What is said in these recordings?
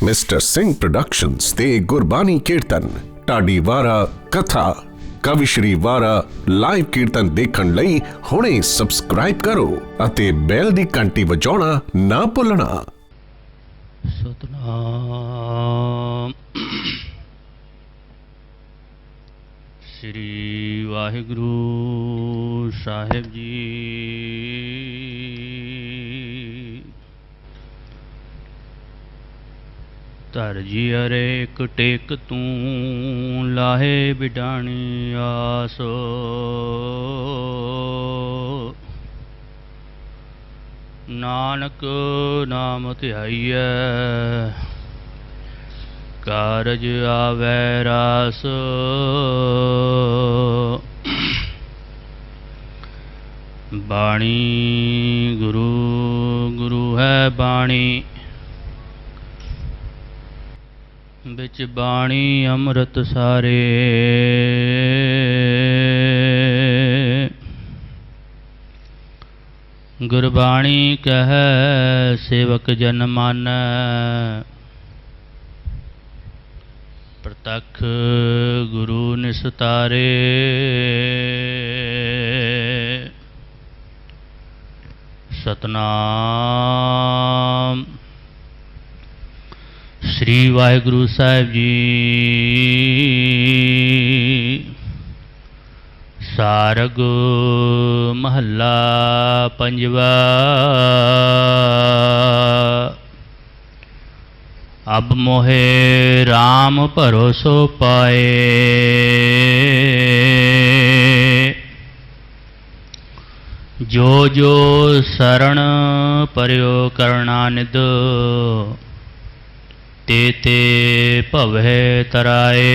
Mister Singh productions ते गुरबानी कीर्तन ढाडी वारा कथा कवि श्री वारा लाइव कीर्तन देखण लई हुणे सबसक्राइब करो अते बैल दी घंटी वजाउणा ना भुलना। सतनाम श्री वाहिगुरु साहिब जी। धर जी अरे एक टेक तू लाहे बिडाणी आस। नानक नाम ध्याइयै कारज आवै रास। बाणी गुरु गुरु है बाणी बिच बाणी अमृत सारे। गुरबाणी कह सेवक जन मानै प्रतख गुरु निस्तारे। सतनाम श्री वाहिगुरु साहिब जी। सारग महला पंजवा। अब मोहे राम भरोसो पाए। जो जो शरण पर्यो करणानिद ते ते भवै तराए।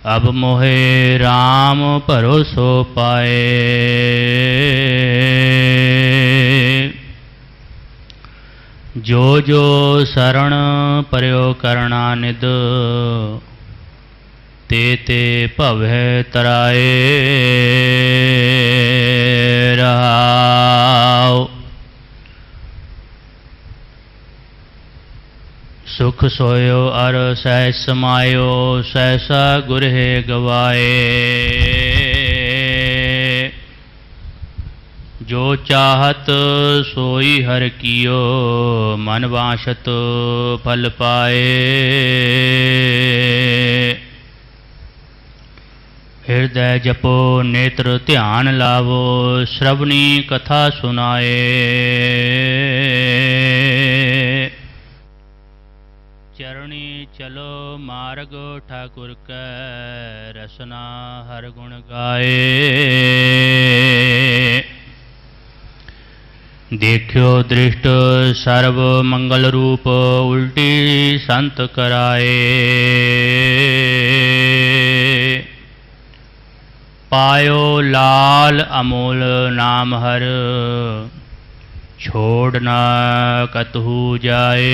अब मोहे राम भरोसो पाए। जो जो शरण पर्यो करणानिद ते ते भवै तराए। रहाओ सुख सोयो अर सहज समायो सहसा गुरहे गवाए। जो चाहत सोई हर कियो मन वांछत फल पाए। हृदय जपो नेत्र ध्यान लावो श्रवणी कथा सुनाए। चरणी चलो मार्ग ठाकुर कै रसना हर गुण गाए। देखियो दृष्ट सर्व मंगल रूप उल्टी संत कराए। पायो लाल अमोल नाम हर छोड़ न कतहु जाए।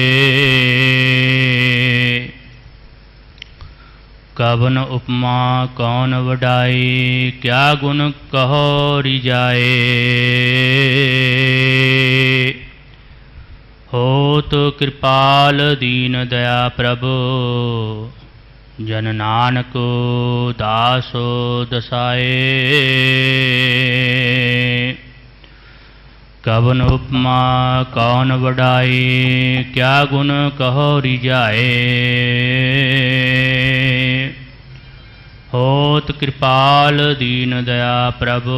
कवन उपमा कौन वडाई क्या गुण कहो रिजाए। होत कृपाल दीन दया प्रभु जन नानक दासो दसाए। कवन उपमा कौन वडाई क्या गुण कहो रिजाए। होत कृपाल दीन दया प्रभु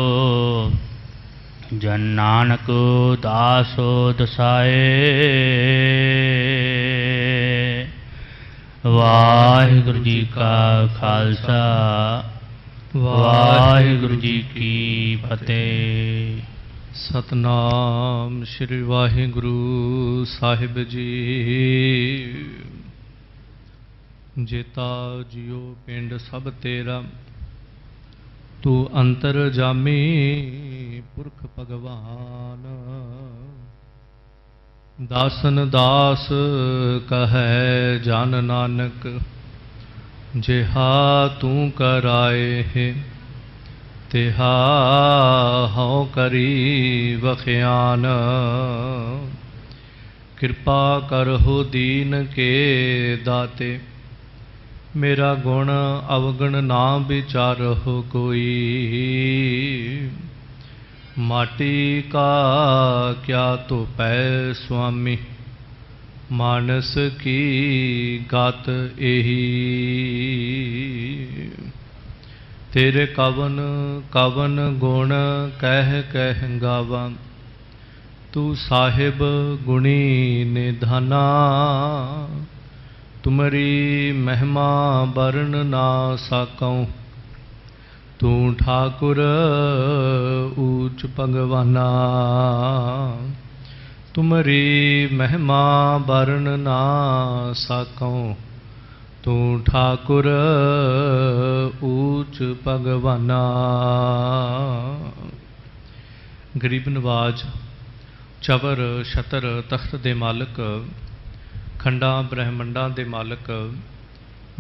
जन नानक दासो दसाए। वाहिगुरु जी का खालसा वाहिगुरु जी की फतेह। सतनाम श्री वाहिगुरु साहिब जी। जेता जियो पिंड सब तेरा तू अंतर जामी पुरख भगवान। दासन दास कहे जन नानक जेहा तू कराए है तिहा हਉ करी बखियान। कृपा करहु दीन के दाते, मेरा गुण अवगुण ना विचारहु कोई। माटी का क्या तो पै स्वामी, मानस की गात एही। तेरे कवन कवन गुण कह कह गावा, तू साहिब गुणी निधाना। तुमरी महिमा वर्ण ना साकऊँ, तू ठाकुर ऊच भगवाना। तुमरी महिमा वर्ण ना साकऊँ, तू ठाकुर ऊच भगवाना। गरीब नवाज चवर छतर तख्त दे मालक, खंडा ब्रह्मंडा दे मालक,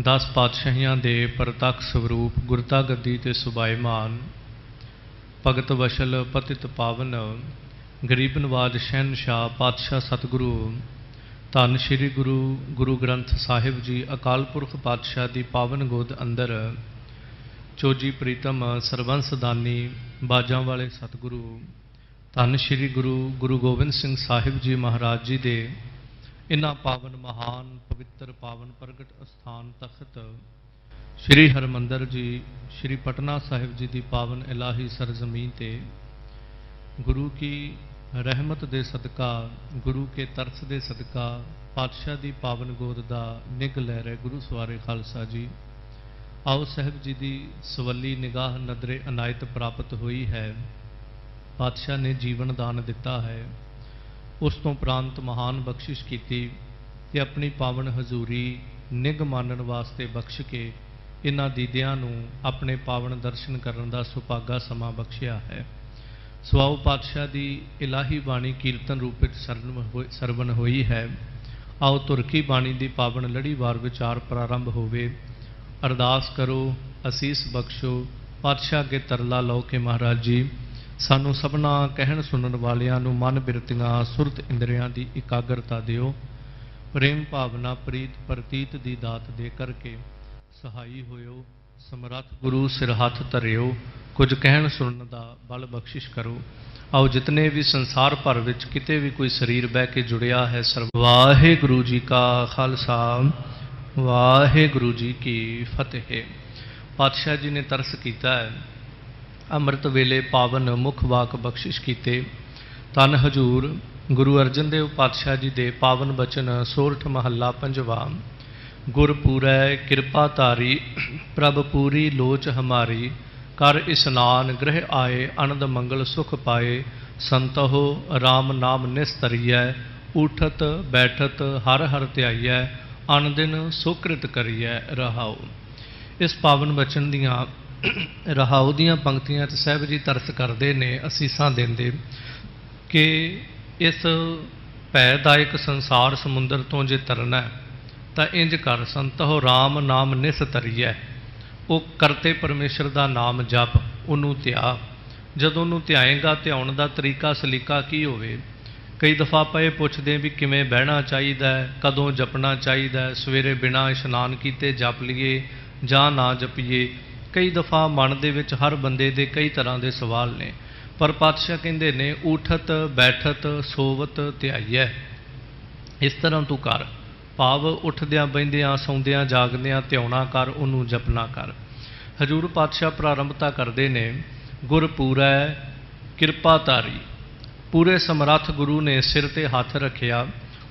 10 पातशाहियां दे प्रतख स्वरूप गुरता गद्दी ते सुभाईमान, भगत वशल पतित पावन, गरीब नवाज शहनशाह पातशाह सतगुरु धन श्री गुरु ग्रंथ साहिब जी अकाल पुरख पातशाह की पावन गोद अंदर चोजी प्रीतम सरबंस दानी बाजां वाले सतगुरु धन श्री गुरु गोबिंद सिंह साहिब जी महाराज जी दे इन्हां पावन महान पवित्र पावन प्रगट अस्थान तख्त श्री हरमंदर जी श्री पटना साहिब जी की पावन इलाही सरजमीन ते गुरु की रहमत दे सदका, गुरु के तरस दे सदका पातशाह की पावन गोद का निग लै रहे गुरु सवारे खालसा जी। आओ साहिब जी की सवली निगाह नदरे अनायत प्राप्त हुई है। पातशाह ने जीवन दान दिता है, उस तो उपरांत महान बख्शिश की ते अपनी पावन हजूरी निग मानन वास्ते बख्श के इन्हां दीदियां नूं अपने पावन दर्शन करन दा सुभागा समा बख्शिया है। सुआओ पातशाह की इलाही बाणी कीर्तन रूप सरवण हुई है। आओ तुरकी बाणी की पावन लड़ीवार विचार प्रारंभ होवे। अरदास करो, असीस बख्शो, पातशाह के तरला लो के महाराज जी सानू सबना कहन सुनन वालियां नू मन बिरतियां सुरत इंद्रियां की इकाग्रता दिओ। प्रेम भावना प्रीत प्रतीत की दात दे करके सहाई होयो। समरथ गुरु सिर हथ धरियो, कुछ कहन सुनन दा बल बख्शिश करो। आओ जितने भी संसार भर विच किते भी कोई शरीर बह के जुड़िया है, सर्व वाहिगुरु जी का खालसा वाहिगुरु जी की फतेह। पातशाह जी ने तरस किया है, अमृत वेले पावन मुख वाक बख्शिश कीते। तन हजूर गुरु अर्जन देव पातशाह जी दे पावन बचन सोरठ महला पंजवा। गुरपूरै कृपा धारी प्रभ पूरी लोच हमारी, कर इस्नान गृह आए आनंद मंगल सुख पाए। संतहो राम नाम निस्तरियै, उठत बैठत हर हर ध्याइयै, अन दिन सुकृत करियै रहाओ। इस पावन बचन दियां रहाओ दियां पंक्तियां च साहिब जी तरस करते ने, असीसां देंदे कि इस भैदायक संसार समुंदर तो जे तरना है तो इंज कर, संतहो राम नाम निस तरीयै। वो करते परमेश्वर का नाम जप, उन्होंने ध्या। जदों उन्होंने ध्याएगा ध्यान का तरीका सलीका की होवे। कई दफ़ा पए पुछदे भी किवें बहना चाहिए, कदों जपना चाहिए, सवेरे बिना इशनान कीते जप लीए जां ना जपीए। कई दफ़ा मन दे विच हर बंदे दे कई तरह के सवाल ने, पर पातशाह कहंदे ने उठत बैठत सोवत ध्याइयै। इस तरह तू कर, भाव उठद्या बहिंद्या सौंद्या जागद्या ध्याना कर, उन्होंने जपना कर। हजूर पातशाह प्रारंभता करते ने, गुरपूरै कृपा धारी। पूरे समरथ गुरु ने सिर ते हथ रखिया,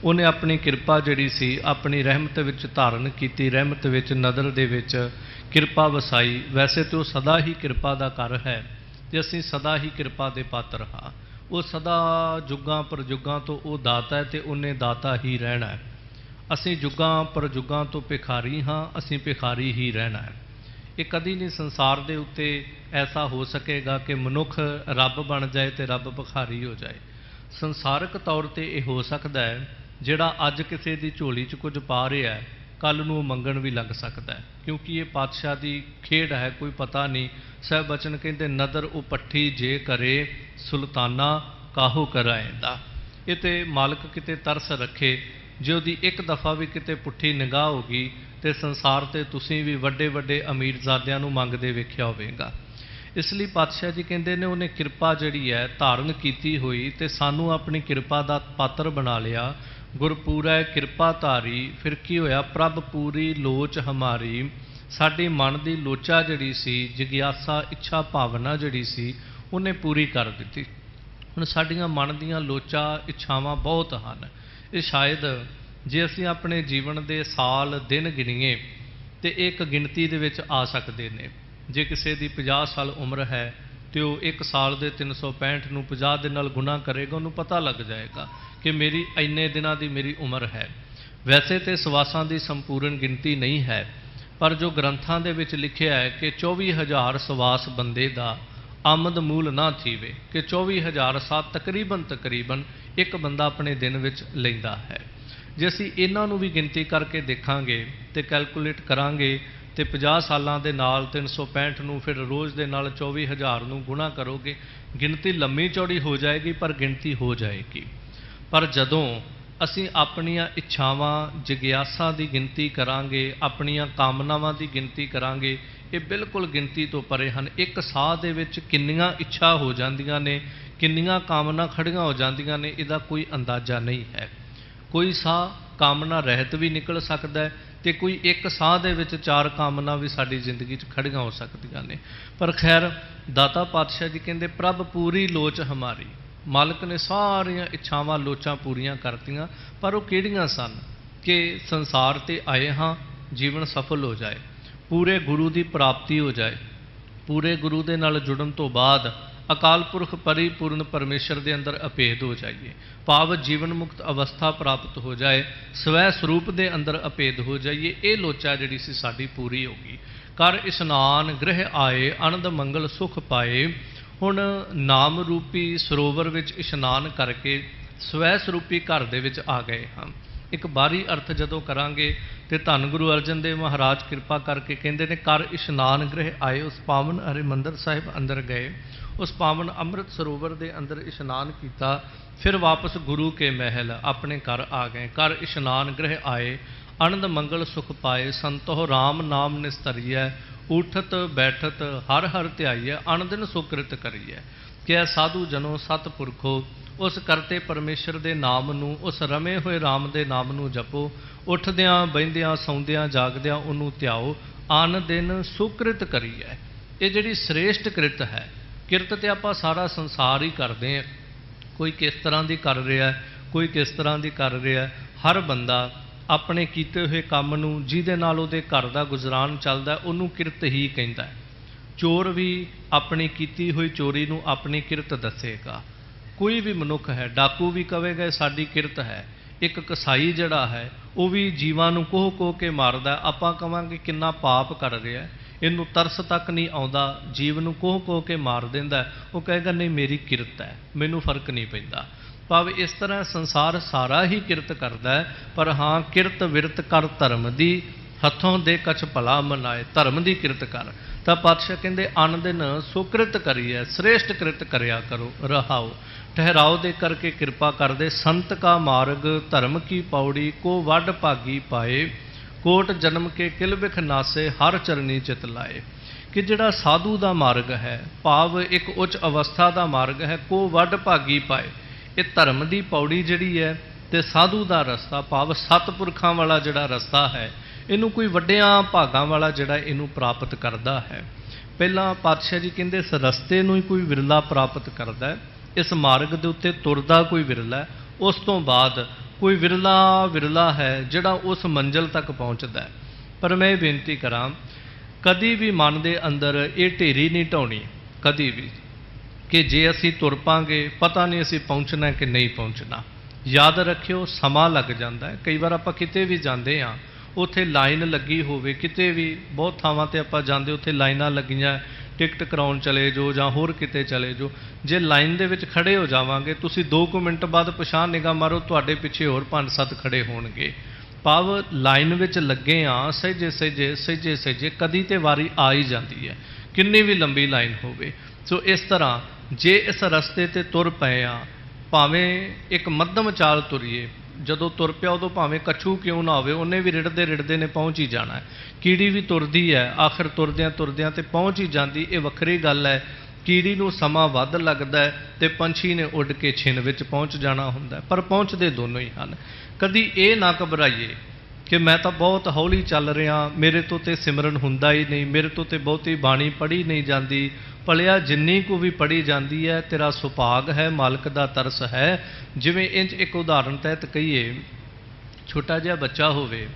उन्हें अपनी कृपा जिहड़ी सी अपनी रहमत विच धारण की, रहमत विच नदर दे विच कृपा वसाई। वैसे तो सदा ही कृपा का कर है ते असीं सदा ही कृपा दे पात्र हाँ। वो सदा जुगां पर जुगां तो वो दाता है ते उन्हें दाता ही रहना है। असीं जुगां पर जुगां तो भिखारी हाँ, असीं भिखारी ही रहना है। ये कदी नहीं संसार दे उत्ते ऐसा हो सकेगा कि मनुख रब बन जाए तो रब भिखारी हो जाए। संसारक तौर पर यह हो सकता है, जिहड़ा अज किसी की झोली च कुछ पा रहा है, कल नूं मंगण भी लग सकता है, क्योंकि ये पातशाह की खेड है, कोई पता नहीं। सह बचन कहते नदर उपट्ठी जे करे सुल्ताना काहू कराएंदा। ये तो मालिक किते तरस रखे, जे उहदी एक दफ़ा भी किते पुट्ठी निगाह होगी तो संसार ते तुसीं भी वड्डे वड्डे अमीरजादियां नूं मंगदे वेखिया होवेगा। इसलिए पातशाह जी कहते ने उन्हें किरपा जिहड़ी है धारण कीती हुई ते सानू अपनी किरपा दा पात्र बना लिया। गुरपूरै किरपा धारी फिर की होया प्रभ पूरी लोच हमारी। साडी मन दी लोचा जिहड़ी सी, जिग्यासा इच्छा भावना जिहड़ी सी उन्हें पूरी कर दित्ती। हुण साडीआं मन दीआं लोचा इच्छावां बहुत हन। ये शायद जे असीं अपने जीवन दे साल दिन गिणीए तो एक गिणती दे विच आ सकदे ने। जे किसी की 50 साल उम्र है तो वह एक साल के 365 नूं 50 दे नाल गुणा करेगा, उन्होंने पता लग जाएगा कि मेरी इन्ने दिनां दी मेरी उम्र है। वैसे तो सवासां की संपूर्ण गिनती नहीं है, पर जो ग्रंथां दे विच लिखिया है कि 24,000 सवास बंदे दा आमद मूल ना थीवे, कि 24,000 साल तकरीबन एक बंदा अपने दिन विच लैंदा है। जे असीं इन्हां नूं भी गिनती करके देखांगे तो कैलकुलेट करांगे तो 50 सालों के नाल 365 नूं फिर रोज़ के नाल 24,000 नूं गुणा करोगे, गिनती लंबी चौड़ी हो जाएगी पर गिनती हो जाएगी। पर जदों असीं अपनियां इच्छावां जिग्यासा की गिनती करांगे, अपनियां कामनावां की गिनती करांगे, ये बिल्कुल गिनती तो परे हैं। एक साह दे विच किन्नियां इच्छा हो जांदियां ने, किन्नियां कामना खड़ियां हो जांदियां ने, इहदा कोई अंदाज़ा नहीं है। कोई साह कामना रहत भी निकल सकता है तो कोई एक साह दे विच 4 कामना भी साडी जिंदगी च खड़ियां हो सकदियां ने। पर खैर दाता पातशाह जी कहते प्रभ पूरी लोच हमारी। मालिक ने सारियां इच्छावां लोचां पूरियां करतियां, पर वो किहड़ियां सन कि संसार ते आए हाँ, जीवन सफल हो जाए, पूरे गुरु की प्राप्ति हो जाए, पूरे गुरु दे नाल जुड़न तो बाद अकाल पुरख परिपूर्ण परमेश्वर के अंदर अभेद हो जाइए, भाव जीवन मुक्त अवस्था प्राप्त हो जाए, स्वै स्वरूप के अंदर अभेद हो जाइए। ये लोचा जिहड़ी सी साडी पूरी होगी। कर इशनान गृह आए आनंद मंगल सुख पाए। हुण नाम रूपी सरोवर विच इशनान करके स्वै स्वरूपी घर दे विच आ गए हम। एक बारी अर्थ जदों करांगे तो धन गुरु अर्जन देव महाराज कृपा करके कहते ने कर इशनान गृह आए, उस पावन हरिमंदर साहिब अंदर गए, उस पावन अमृत सरोवर के अंदर इशनान किया, फिर वापस गुरु के महल अपने घर आ गए। कर इशनान गृह आए आनंद मंगल सुख पाए, संतो राम नाम निस्तरिय, उठत बैठत हर हर ध्याइए, अनदिन सुकृत करिए। क्या साधु जनो सतपुरखो, उस करते परमेश्वर के नाम नूं, उस रमे हुए राम के नाम नूं जपो, उठदियां बहिंदियां सौंदियां जागदियां उन्नू ध्याओ, आन दिन सुकृत करिए। ये जिहड़ी श्रेष्ठ कृत है, किरत तो आप सारा संसार ही करते हैं, कोई किस तरह की कर रहा है, कोई किस तरह की कर रहा है। हर बंदा अपने कीते हुए काम नूं जिहदे नाल उहदे घर दा गुजरान चलदा उहनूं किरत ही कहंदा है। चोर भी अपनी कीती हुई चोरी नूं अपनी किरत दसेगा। कोई भी मनुख है, डाकू भी कहेगा साडी किरत है। एक कसाई जिहड़ा है वह भी जीवां नूं कोह कोह के मारदा, आपां कहांगे किन्ना पाप कर रहा है, इनू तरस तक नहीं आता, जीव नूं कोह कोह के मार दिंदा, वो कहेगा नहीं मेरी किरत है, मैनू फर्क नहीं पैंदा। भाव इस तरह संसार सारा ही किरत करता है, पर हाँ किरत विरत कर धर्म दी, हथों दे कछ भला मनाए, धर्म की किरत कर। तो पातशाह कहते अन दिन सुकृत करिए, श्रेष्ठ कृत करया करो, रहाओ ठहराओ दे करके कृपा कर दे। संत का मार्ग धर्म की पौड़ी को वड भागी पाए, कोट जन्म के किल विख नासे हर चरनी चित लाए। कि जिहड़ा साधु का मार्ग है, भाव एक उच्च अवस्था का मार्ग है, को वड भागी पाए। ये धर्म की पौड़ी जिहड़ी है तो साधु का रस्ता, भाव सतपुरखां वाला जिहड़ा रस्ता है, इनू कोई वड्डियां भागां वाला जिहड़ा इनू प्राप्त करता है। पहला पातशाह जी कहते इस रस्ते नूं ही कोई विरला प्राप्त करता है, इस मार्ग के उत्ते तुरदा कोई विरला है, उस तो बाद कोई विरला है जिहड़ा उस मंजिल तक पहुँचता है। पर मैं बेनती करां, कदी भी मन के अंदर ये ढेरी नहीं ढाउणी, कदी भी, कि जे असी तुर पांगे पता नहीं असी पहुँचना कि नहीं पहुँचना। याद रखियो समा लग जाता है। कई बार आपां किते भी जाते हाँ, उत्थे लाइन लगी होवे, किते भी बहुत थावां ते आपां जांदे उत्थे लाइनां लगियां, टिकट कराउण चले जो जां होर किते चले जो, जे लाइन दे विच खड़े हो जावांगे तुसीं 2 मिनट बाद पछाण निगाह मारो तुहाडे पिछे होर 5-7 खड़े होणगे। ਭਾਵ ਲਾਈਨ ਵਿੱਚ ਲੱਗੇ ਆ, ਸਹਿਜੇ ਸਹਿਜੇ ਸਹਿਜੇ ਸਹਿਜੇ ਕਦੀ ਤੇ ਵਾਰੀ ਆ ਹੀ ਜਾਂਦੀ ਹੈ, ਕਿੰਨੀ ਵੀ ਲੰਬੀ ਲਾਈਨ ਹੋਵੇ। ਸੋ ਇਸ ਤਰ੍ਹਾਂ ਜੇ ਇਸ ਰਸਤੇ ਤੇ ਤੁਰ ਪਏ ਆ, ਭਾਵੇਂ ਇੱਕ ਮੱਧਮ ਚਾਲ ਤੁਰੀਏ, ਜਦੋਂ ਤੁਰ ਪਿਆ ਉਦੋਂ ਭਾਵੇਂ ਕੱਛੂ ਕਿਉਂ ਨਾ ਹੋਵੇ, ਉਹਨੇ ਵੀ ਰਿੜਦੇ ਰਿੜਦੇ ਨੇ ਪਹੁੰਚ ਹੀ ਜਾਣਾ ਹੈ। ਕੀੜੀ ਵੀ ਤੁਰਦੀ ਹੈ, ਆਖਰ ਤੁਰਦਿਆਂ ਤੁਰਦਿਆਂ ਤੇ ਪਹੁੰਚ ਹੀ ਜਾਂਦੀ। ਇਹ ਵੱਖਰੀ ਗੱਲ ਹੈ, ਕੀੜੀ ਨੂੰ ਸਮਾਂ ਵੱਧ ਲੱਗਦਾ ਹੈ ਤੇ ਪੰਛੀ ਨੇ ਉੱਡ ਕੇ ਛਿਨ ਵਿੱਚ ਪਹੁੰਚ ਜਾਣਾ ਹੁੰਦਾ, ਪਰ ਪਹੁੰਚਦੇ ਦੋਨੋਂ ਹੀ ਹਨ। ਕਦੀ ਇਹ ਨਾ ਘਬਰਾਈਏ ਕਿ ਮੈਂ ਤਾਂ ਬਹੁਤ ਹੌਲੀ ਚੱਲ ਰਿਹਾ, ਮੇਰੇ ਤੋਂ ਤੇ ਸਿਮਰਨ ਹੁੰਦਾ ਹੀ ਨਹੀਂ, ਮੇਰੇ ਤੋਂ ਤੇ ਬਹੁਤੀ ਬਾਣੀ ਪੜ੍ਹੀ ਨਹੀਂ ਜਾਂਦੀ। ਭਲਿਆ ਜਿੰਨੀ ਕੁ ਵੀ ਪੜ੍ਹੀ ਜਾਂਦੀ ਹੈ ਤੇਰਾ ਸੁਭਾਗ ਹੈ, ਮਾਲਕ ਦਾ ਤਰਸ ਹੈ। ਜਿਵੇਂ ਇੰਜ ਇੱਕ ਉਦਾਹਰਣ ਤਹਿਤ ਕਹੀਏ, ਛੋਟਾ ਜਿਹਾ ਬੱਚਾ ਹੋਵੇ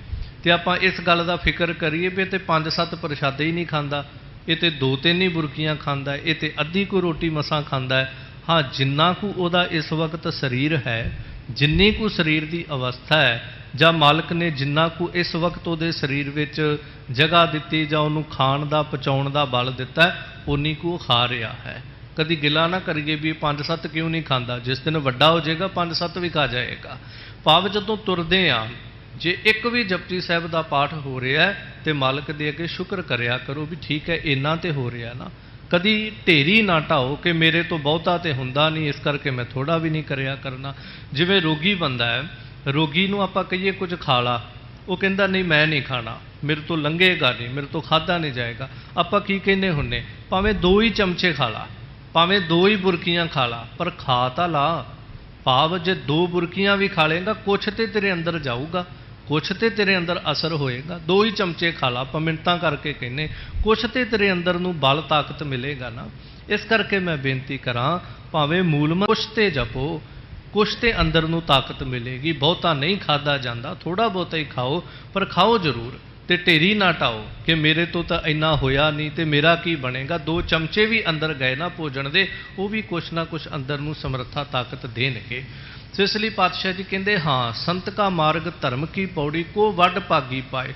ਤੇ ਆਪਾਂ ਇਸ ਗੱਲ ਦਾ ਫਿਕਰ ਕਰੀਏ ਵੀ ਇਹ ਤੇ 5-7 ਪ੍ਰਸ਼ਾਦੇ ਹੀ ਨਹੀਂ ਖਾਂਦਾ, ਇਹ ਤੇ 2-3 ਹੀ ਬੁਰਕੀਆਂ ਖਾਂਦਾ, ਇਹ ਤੇ ਅੱਧੀ ਕੁ ਰੋਟੀ ਮਸਾਂ ਖਾਂਦਾ ਹੈ। ਹਾਂ, ਜਿੰਨਾ ਕੁ ਉਹਦਾ ਇਸ ਵਕਤ ਸਰੀਰ ਹੈ, ਜਿੰਨੀ ਕੁ ਸਰੀਰ ਦੀ ਅਵਸਥਾ ਹੈ, ਜਾਂ ਮਾਲਕ ਨੇ ਜਿੰਨਾ ਕੁ ਇਸ ਵਕਤ ਉਹਦੇ ਸਰੀਰ ਵਿੱਚ ਜਗ੍ਹਾ ਦਿੱਤੀ ਜਾਂ ਉਹਨੂੰ ਖਾਣ ਦਾ ਪਚਾਉਣ ਦਾ ਬਲ ਦਿੱਤਾ, ਉਨੀ ਕੁ ਖਾ ਰਿਹਾ ਹੈ। ਕਦੀ ਗਿਲਾ ਨਾ ਕਰੀਏ ਵੀ 5-7 ਕਿਉਂ ਨਹੀਂ ਖਾਂਦਾ, ਜਿਸ ਦਿਨ ਵੱਡਾ ਹੋ ਜਾਏਗਾ 5-7 ਵੀ ਖਾ ਜਾਏਗਾ। ਭਾਵ ਜਦੋਂ ਤੁਰਦੇ ਆ, ਜੇ ਇੱਕ ਵੀ ਜਪਜੀ ਸਾਹਿਬ ਦਾ ਪਾਠ ਹੋ ਰਿਹਾ ਤੇ ਮਾਲਕ ਦੇ ਅੱਗੇ ਸ਼ੁਕਰ ਕਰਿਆ ਕਰੋ ਵੀ ਠੀਕ ਹੈ, ਇੰਨਾ ਤੇ ਹੋ ਰਿਹਾ ਨਾ। ਕਦੀ ਢੇਰੀ ਨਾ ਢਾਓ ਕਿ ਮੇਰੇ ਤੋਂ ਬਹੁਤਾ ਤੇ ਹੁੰਦਾ ਨਹੀਂ, ਇਸ ਕਰਕੇ ਮੈਂ ਥੋੜਾ ਵੀ ਨਹੀਂ ਕਰਿਆ ਕਰਨਾ। ਜਿਵੇਂ ਰੋਗੀ ਬੰਦਾ ਹੈ, ਰੋਗੀ ਨੂੰ ਆਪਾਂ ਕਹੀਏ ਕੁਝ ਖਾ ਲਾ, ਉਹ ਕਹਿੰਦਾ ਨਹੀਂ ਮੈਂ ਨਹੀਂ ਖਾਣਾ, ਮੇਰੇ ਤੋਂ ਲੰਘੇਗਾ ਨਹੀਂ, ਮੇਰੇ ਤੋਂ ਖਾਧਾ ਨਹੀਂ ਜਾਏਗਾ। ਆਪਾਂ ਕੀ ਕਹਿੰਦੇ ਹੁੰਨੇ, ਭਾਵੇਂ 2 ਹੀ ਚਮਚੇ ਖਾ ਲਾ, ਭਾਵੇਂ 2 ਹੀ ਬੁਰਕੀਆਂ ਖਾ ਲਾ, ਪਰ ਖਾ ਤਾਂ ਲਾ। ਭਾਵ ਜੇ 2 ਬੁਰਕੀਆਂ ਵੀ ਖਾ ਲੇਗਾ, ਕੁਛ ਤੇ ਤੇਰੇ ਅੰਦਰ ਜਾਊਗਾ, ਕੁਛ ਤੇ ਤੇਰੇ ਅੰਦਰ ਅਸਰ ਹੋਏਗਾ। 2 ਹੀ ਚਮਚੇ ਖਾ ਲਾ, ਆਪਾਂ ਮਿੰਟਾਂ ਕਰਕੇ ਕਹਿੰਦੇ, ਕੁਛ ਤੇ ਤੇਰੇ ਅੰਦਰ ਨੂੰ ਬਲ ਤਾਕਤ ਮਿਲੇਗਾ ਨਾ। ਇਸ ਕਰਕੇ ਮੈਂ ਬੇਨਤੀ ਕਰਾਂ, ਭਾਵੇਂ ਮੂਲਮੰਤਰ ਕੁਛ ਤੇ ਜਪੋ, ਕੁਛ ਤੇ ਅੰਦਰ ਨੂੰ ਤਾਕਤ ਮਿਲੇਗੀ। ਬਹੁਤਾ ਨਹੀਂ ਖਾਧਾ ਜਾਂਦਾ, ਥੋੜਾ ਬਹੁਤਾ ਹੀ ਖਾਓ, ਪਰ ਖਾਓ ਜ਼ਰੂਰ, ਤੇ ਢੇਰੀ ਨਾ ਢਾਓ ਕਿ ਮੇਰੇ ਤੋਂ ਤਾਂ ਇੰਨਾ ਹੋਇਆ ਨਹੀਂ ਤੇ ਮੇਰਾ ਕੀ ਬਣੇਗਾ। 2 ਚਮਚੇ ਵੀ ਅੰਦਰ ਗਏ ਨਾ ਭੋਜਨ ਦੇ, ਉਹ ਵੀ ਕੁਛ ਨਾ ਕੁਛ ਅੰਦਰ ਨੂੰ ਸਮਰੱਥਾ ਤਾਕਤ ਦੇਣਗੇ। ਸੋ ਇਸ ਲਈ ਪਾਤਸ਼ਾਹ ਜੀ ਕਹਿੰਦੇ, ਹਾਂ ਸੰਤ ਕਾ ਮਾਰਗ ਧਰਮ ਕੀ ਪੌੜੀ ਕੋ ਵੱਡ ਭਾਗੀ ਪਾਏ।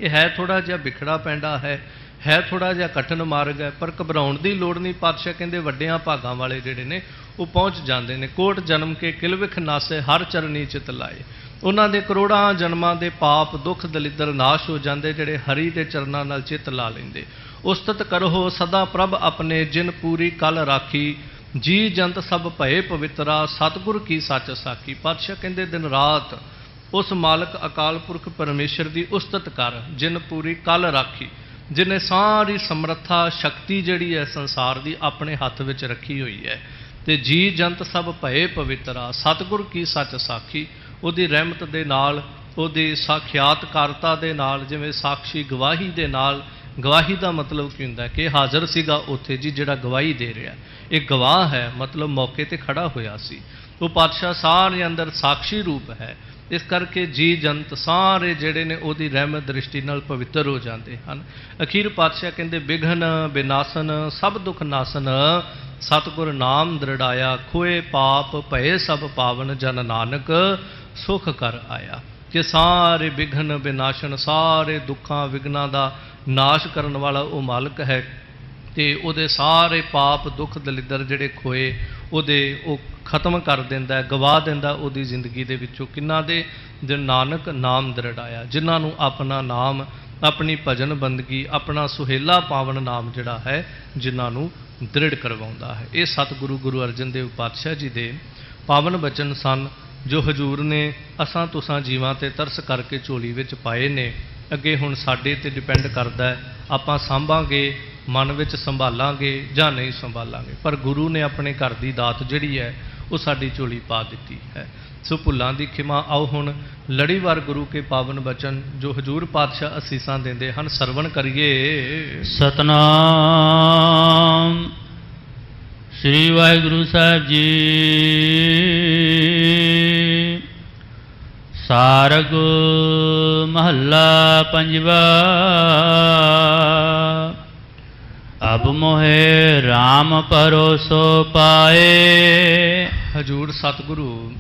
ਇਹ ਹੈ ਥੋੜਾ ਜਿਹਾ ਵਿਖੜਾ ਪੈਂਡਾ ਹੈ ਥੋੜਾ ਜਿਹਾ ਕਠਿਨ ਮਾਰਗ ਹੈ, ਪਰ ਘਬਰਾਉਣ ਦੀ ਲੋੜ ਨਹੀਂ। ਪਾਤਸ਼ਾਹ ਕਹਿੰਦੇ ਵੱਡਿਆਂ ਭਾਗਾਂ ਵਾਲੇ ਜਿਹੜੇ ਨੇ ਉਹ ਪਹੁੰਚ ਜਾਂਦੇ ਨੇ। ਕੋਟ ਜਨਮ ਕੇ ਕਿਲ ਵਿਖ ਨਾਸੇ ਹਰ ਚਰਨੀ ਚਿਤ ਲਾਏ। ਉਹਨਾਂ ਦੇ ਕਰੋੜਾਂ ਜਨਮਾਂ ਦੇ ਪਾਪ ਦੁੱਖ ਦਲਿੱਦਰ ਨਾਸ਼ ਹੋ ਜਾਂਦੇ, ਜਿਹੜੇ ਹਰੀ ਦੇ ਚਰਨਾਂ ਨਾਲ ਚਿੱਤ ਲਾ ਲੈਂਦੇ। ਉਸਤਤ ਕਰੋ ਸਦਾ ਪ੍ਰਭ ਆਪਣੇ, ਜਿਨ ਪੂਰੀ ਕਲ ਰਾਖੀ, ਜੀ ਜੰਤ ਸਭ ਭਏ ਪਵਿੱਤਰਾ, ਸਤਿਗੁਰ ਕੀ ਸੱਚ ਸਾਖੀ। ਪਾਤਸ਼ਾਹ ਕਹਿੰਦੇ ਦਿਨ ਰਾਤ ਉਸ ਮਾਲਕ ਅਕਾਲ ਪੁਰਖ ਪਰਮੇਸ਼ਰ ਦੀ ਉਸਤਤ ਕਰ, ਜਿਨ ਪੂਰੀ ਕਲ ਰਾਖੀ, ਜਿਹਨੇ ਸਾਰੀ ਸਮਰੱਥਾ ਸ਼ਕਤੀ ਜਿਹੜੀ ਹੈ ਸੰਸਾਰ ਦੀ ਆਪਣੇ ਹੱਥ ਵਿੱਚ ਰੱਖੀ ਹੋਈ ਹੈ। ਤੇ ਜੀ ਜੰਤ ਸਭ ਭਏ ਪਵਿੱਤਰਾ, ਸਤਿਗੁਰ ਕੀ ਸੱਚ ਸਾਖੀ। ਉਹਦੀ ਰਹਿਮਤ ਦੇ ਨਾਲ, ਉਹਦੀ ਸਾਖਿਆਤਕਾਰਤਾ ਦੇ ਨਾਲ, ਜਿਵੇਂ ਸਾਖੀ ਗਵਾਹੀ ਦੇ ਨਾਲ। ਗਵਾਹੀ ਦਾ ਮਤਲਬ ਕੀ ਹੁੰਦਾ ਕਿ ਹਾਜ਼ਰ ਸੀਗਾ ਉੱਥੇ ਜੀ, ਜਿਹੜਾ ਗਵਾਹੀ ਦੇ ਰਿਹਾ ਇਹ ਗਵਾਹ ਹੈ, ਮਤਲਬ ਮੌਕੇ ਤੇ ਖੜਾ ਹੋਇਆ ਸੀ। ਉਹ ਪਾਤਸ਼ਾਹ ਸਾਰੇ ਅੰਦਰ ਸਾਖੀ ਰੂਪ ਹੈ। ਇਸ ਕਰਕੇ ਜੀ ਜੰਤ ਸਾਰੇ ਜਿਹੜੇ ਨੇ ਉਹਦੀ ਰਹਿਮਤ ਦ੍ਰਿਸ਼ਟੀ ਨਾਲ ਪਵਿੱਤਰ ਹੋ ਜਾਂਦੇ ਹਨ। ਅਖੀਰ ਪਾਤਸ਼ਾਹ ਕਹਿੰਦੇ ਬਿਘਨ ਬਿਨਾਸਨ ਸਭ ਦੁੱਖ ਨਾਸਨ, ਸਤਿਗੁਰ ਨਾਮ ਦ੍ਰਿੜਾਇਆ, ਖੋਏ ਪਾਪ ਭਏ ਸਭ ਪਾਵਨ, ਜਨ ਨਾਨਕ ਸੁਖ ਕਰ ਆਇਆ। ਕਿ ਸਾਰੇ ਵਿਘਨ ਬਿਨਾਸ਼ਨ, ਸਾਰੇ ਦੁੱਖਾਂ ਵਿਘਨਾਂ ਦਾ ਨਾਸ਼ ਕਰਨ ਵਾਲਾ ਉਹ ਮਾਲਕ ਹੈ, ਤੇ ਉਹਦੇ ਸਾਰੇ ਪਾਪ ਦੁੱਖ ਦਲਿੱਦਰ ਜਿਹੜੇ ਖੋਏ ਉਹ ਖਤਮ ਕਰ ਦਿੰਦਾ ਹੈ, ਗਵਾ ਦਿੰਦਾ ਉਹਦੀ ਜ਼ਿੰਦਗੀ ਦੇ ਵਿੱਚੋਂ। ਕਿੰਨਾਂ ਦੇ? ਜਨ ਨਾਨਕ ਨਾਮ ਦ੍ਰਿੜਾਇਆ, ਜਿਨ੍ਹਾਂ ਨੂੰ ਆਪਣਾ ਨਾਮ, ਆਪਣੀ ਭਜਨ ਬੰਦਗੀ, ਆਪਣਾ ਸੁਹੇਲਾ ਪਾਵਨ ਨਾਮ ਜਿਹੜਾ ਹੈ, ਜਿਨ੍ਹਾਂ ਨੂੰ ਦ੍ਰਿੜ ਕਰਵਾਉਂਦਾ ਹੈ। ਇਹ ਸਤਿਗੁਰੂ ਗੁਰੂ ਅਰਜਨ ਦੇਵ ਪਾਤਸ਼ਾਹ ਜੀ ਦੇ ਪਾਵਨ ਬਚਨ ਸਨ, ਜੋ ਹਜੂਰ ਨੇ ਅਸਾਂ ਤੁਸਾਂ ਜੀਵਾਂ ਤੇ ਤਰਸ ਕਰਕੇ ਝੋਲੀ ਵਿੱਚ ਪਾਏ ਨੇ। ਅੱਗੇ ਹੁਣ ਸਾਡੇ ਤੇ ਡਿਪੈਂਡ ਕਰਦਾ ਹੈ, ਆਪਾਂ ਸਾਂਭਾਂਗੇ, ਮਨ ਵਿੱਚ ਸੰਭਾਲਾਂਗੇ ਜਾਂ ਨਹੀਂ ਸੰਭਾਲਾਂਗੇ। ਪਰ ਗੁਰੂ ਨੇ ਆਪਣੇ ਘਰ ਦੀ ਦਾਤ ਜਿਹੜੀ ਹੈ ਉਹ ਸਾਡੀ ਝੋਲੀ ਪਾ ਦਿੱਤੀ ਹੈ। ਸੋ ਭੁੱਲਾਂ ਦੀ ਖਿਮਾ। ਆਓ ਹੁਣ ਲੜੀਵਾਰ ਗੁਰੂ ਕੇ ਪਾਵਨ ਬਚਨ ਜੋ ਹਜੂਰ ਪਾਤਸ਼ਾਹ ਅਸੀਸਾਂ ਦਿੰਦੇ ਹਨ, ਸਰਵਣ ਕਰੀਏ। ਸਤਨਾਮ ਸ੍ਰੀ ਵਾਹਿਗੁਰੂ ਸਾਹਿਬ ਜੀ। ਸਾਰਗ ਮਹੱਲਾ ਪੰਜਵਾ। ਅਬ ਮੋਹਿ ਰਾਮ ਪਰੋਸੋ ਪਾਏ। ਹਜੂਰ ਸਤਿਗੁਰੂ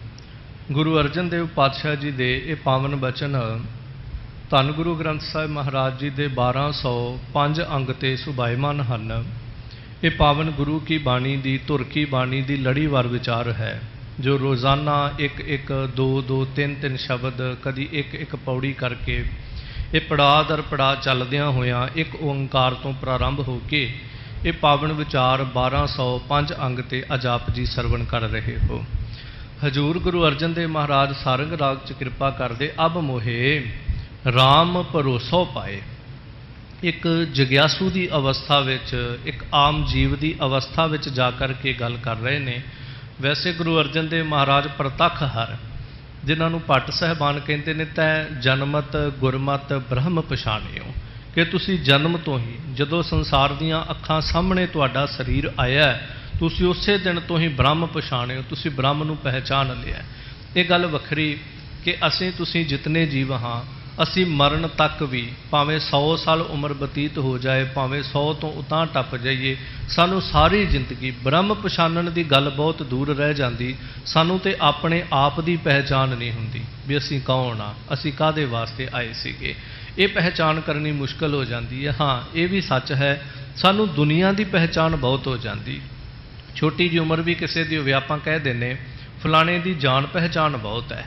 ਗੁਰੂ ਅਰਜਨ ਦੇਵ ਪਾਤਸ਼ਾਹ ਜੀ ਦੇ ਇਹ ਪਾਵਨ ਬਚਨ ਧੰਨ ਗੁਰੂ ਗ੍ਰੰਥ ਸਾਹਿਬ ਮਹਾਰਾਜ ਜੀ ਦੇ 1205 ਅੰਗ ਤੇ ਸੁਭਾਇਮਾਨ ਹਨ। ਇਹ ਪਾਵਨ ਗੁਰੂ ਕੀ ਬਾਣੀ ਦੀ, ਧੁਰ ਕੀ ਬਾਣੀ ਦੀ ਲੜੀਵਾਰ ਵਿਚਾਰ ਹੈ, जो रोज़ाना एक एक दो दो तीन तीन शब्द कदी एक पौड़ी करके ये पड़ाਅ दर पड़ाਅ चलदियां होयां एक ओंकार तो प्रारंभ हो के ये पावन विचार 1205 अंग ते अजाप जी सरवण कर रहे हो। हजूर गुरु अर्जन देव महाराज सारंग राग च कृपा करदे अब मोहे राम भरोसो पाए। एक जग्यासू की अवस्था विच एक आम जीव की अवस्था विच जा कर के गल कर रहे ने। वैसे गुरु अर्जन देव महाराज प्रतख हर जिन्होंने भट्ट साहबान कहते ने तै जनमत गुरमत ब्रह्म पछाणियो कि तुसी जन्म तो ही जदों संसार दीयां अखां सामने तुहाडा शरीर आया तुसी उसे दिन तो ही ब्रह्म पछाणियो, तुसी ब्रह्म नूं पहचान लिया। ये गल वखरी कि असीं तुसी जितने जीव हाँ असी मरण तक भी भावें 100 साल उम्र बतीत हो जाए भावें 100 तो उतां टप जाइए सानू सारी जिंदगी ब्रह्म पछाणन की गल बहुत दूर रह जाती। सानू तो अपने आप की पहचान नहीं हुंदी भी असी कौन हाँ असी काहदे वास्ते आए सीगे। ये पहचान करनी मुश्किल हो जाती है। हाँ ये भी सच है सानू दुनिया की पहचान बहुत हो जाती। छोटी जी उम्र भी किसी की होवे आपां कह देने फलाने की जान पहचान बहुत है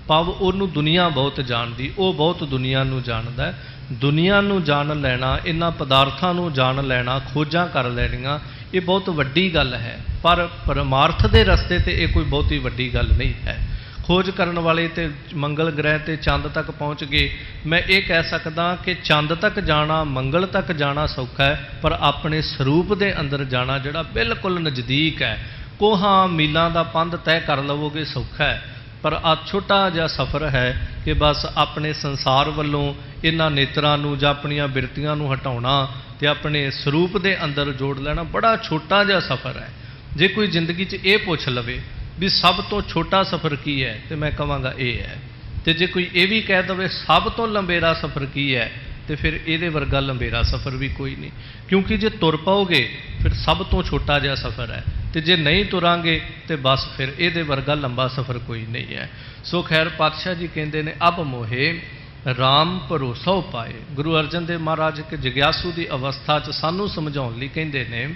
भाव उन्होंने दुनिया बहुत जानती वो बहुत दुनिया नूं जानदा है। दुनिया नूं जान लैना इन्हां पदार्थां नूं जान लैना खोजां कर लैनियां ये बहुत वड्डी गल है पर परमार्थ दे रस्ते ते ये कोई बहुती वड्डी गल नहीं है। खोज करन वाले ते मंगल ग्रह ते चंद तक पहुँच गए। मैं ये कह सकदा कि चंद तक जाना मंगल तक जाना सौखा है पर अपने स्वरूप दे अंदर जाना जिहड़ा बिल्कुल नज़दीक है कोहां मीलों का पंध तय कर लवोगे सौखा है। पर आ छोटा जिहा सफ़र है कि बस अपने संसार वालों इन्हां नेत्रां नूं जां अपणियां बिरतियां नूं हटाउणा ते अपने स्वरूप दे अंदर जोड़ लेना बड़ा छोटा जिहा सफ़र है। जे कोई जिंदगी च ये पुछ लवे भी सब तो छोटा सफ़र की है तो मैं कहांगा ये है। तो जे कोई ये भी कह दवे सब तो लंबेरा सफ़र की है तो फिर ये वर्गा लंबेरा सफ़र भी कोई नहीं क्योंकि जे तुर पाओगे फिर सब तो छोटा जिहा सफ़र है तो जे नहीं तुरांगे तो बस फिर ये वर्गा लंबा सफ़र कोई नहीं है। सो खैर पातशाह जी कहते हैं अब मोहे राम भरोसा पाए। गुरु अर्जन देव महाराज के जग्यासू की अवस्था च सानू समझाउण लई कहते हैं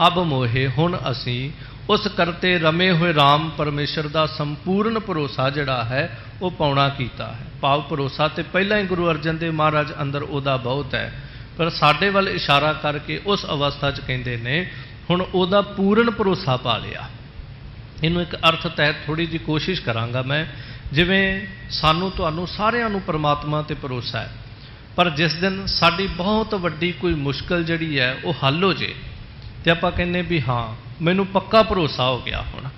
अब मोहे हुण असी उस करते रमे हुए राम परमेश्वर का संपूर्ण भरोसा जिहड़ा है वो पाउणा कीता है। भाव भरोसा तो पहला ही गुरु अर्जन देव महाराज अंदर उहदा बहुत है पर साडे वल इशारा करके उस अवस्था च कहते हैं हुण उहदा पूर्ण भरोसा पा लिया। इनू एक अर्थ तहत थोड़ी जी कोशिश करांगा मैं जिवें सानू तुहानू सारिआं नू परमात्मा ते भरोसा है पर जिस दिन साडी बहुत वड्डी कोई मुश्किल जिहड़ी है वो हल हो जे ते आपां कहने भी हाँ मैनू पक्का भरोसा हो गया। हुण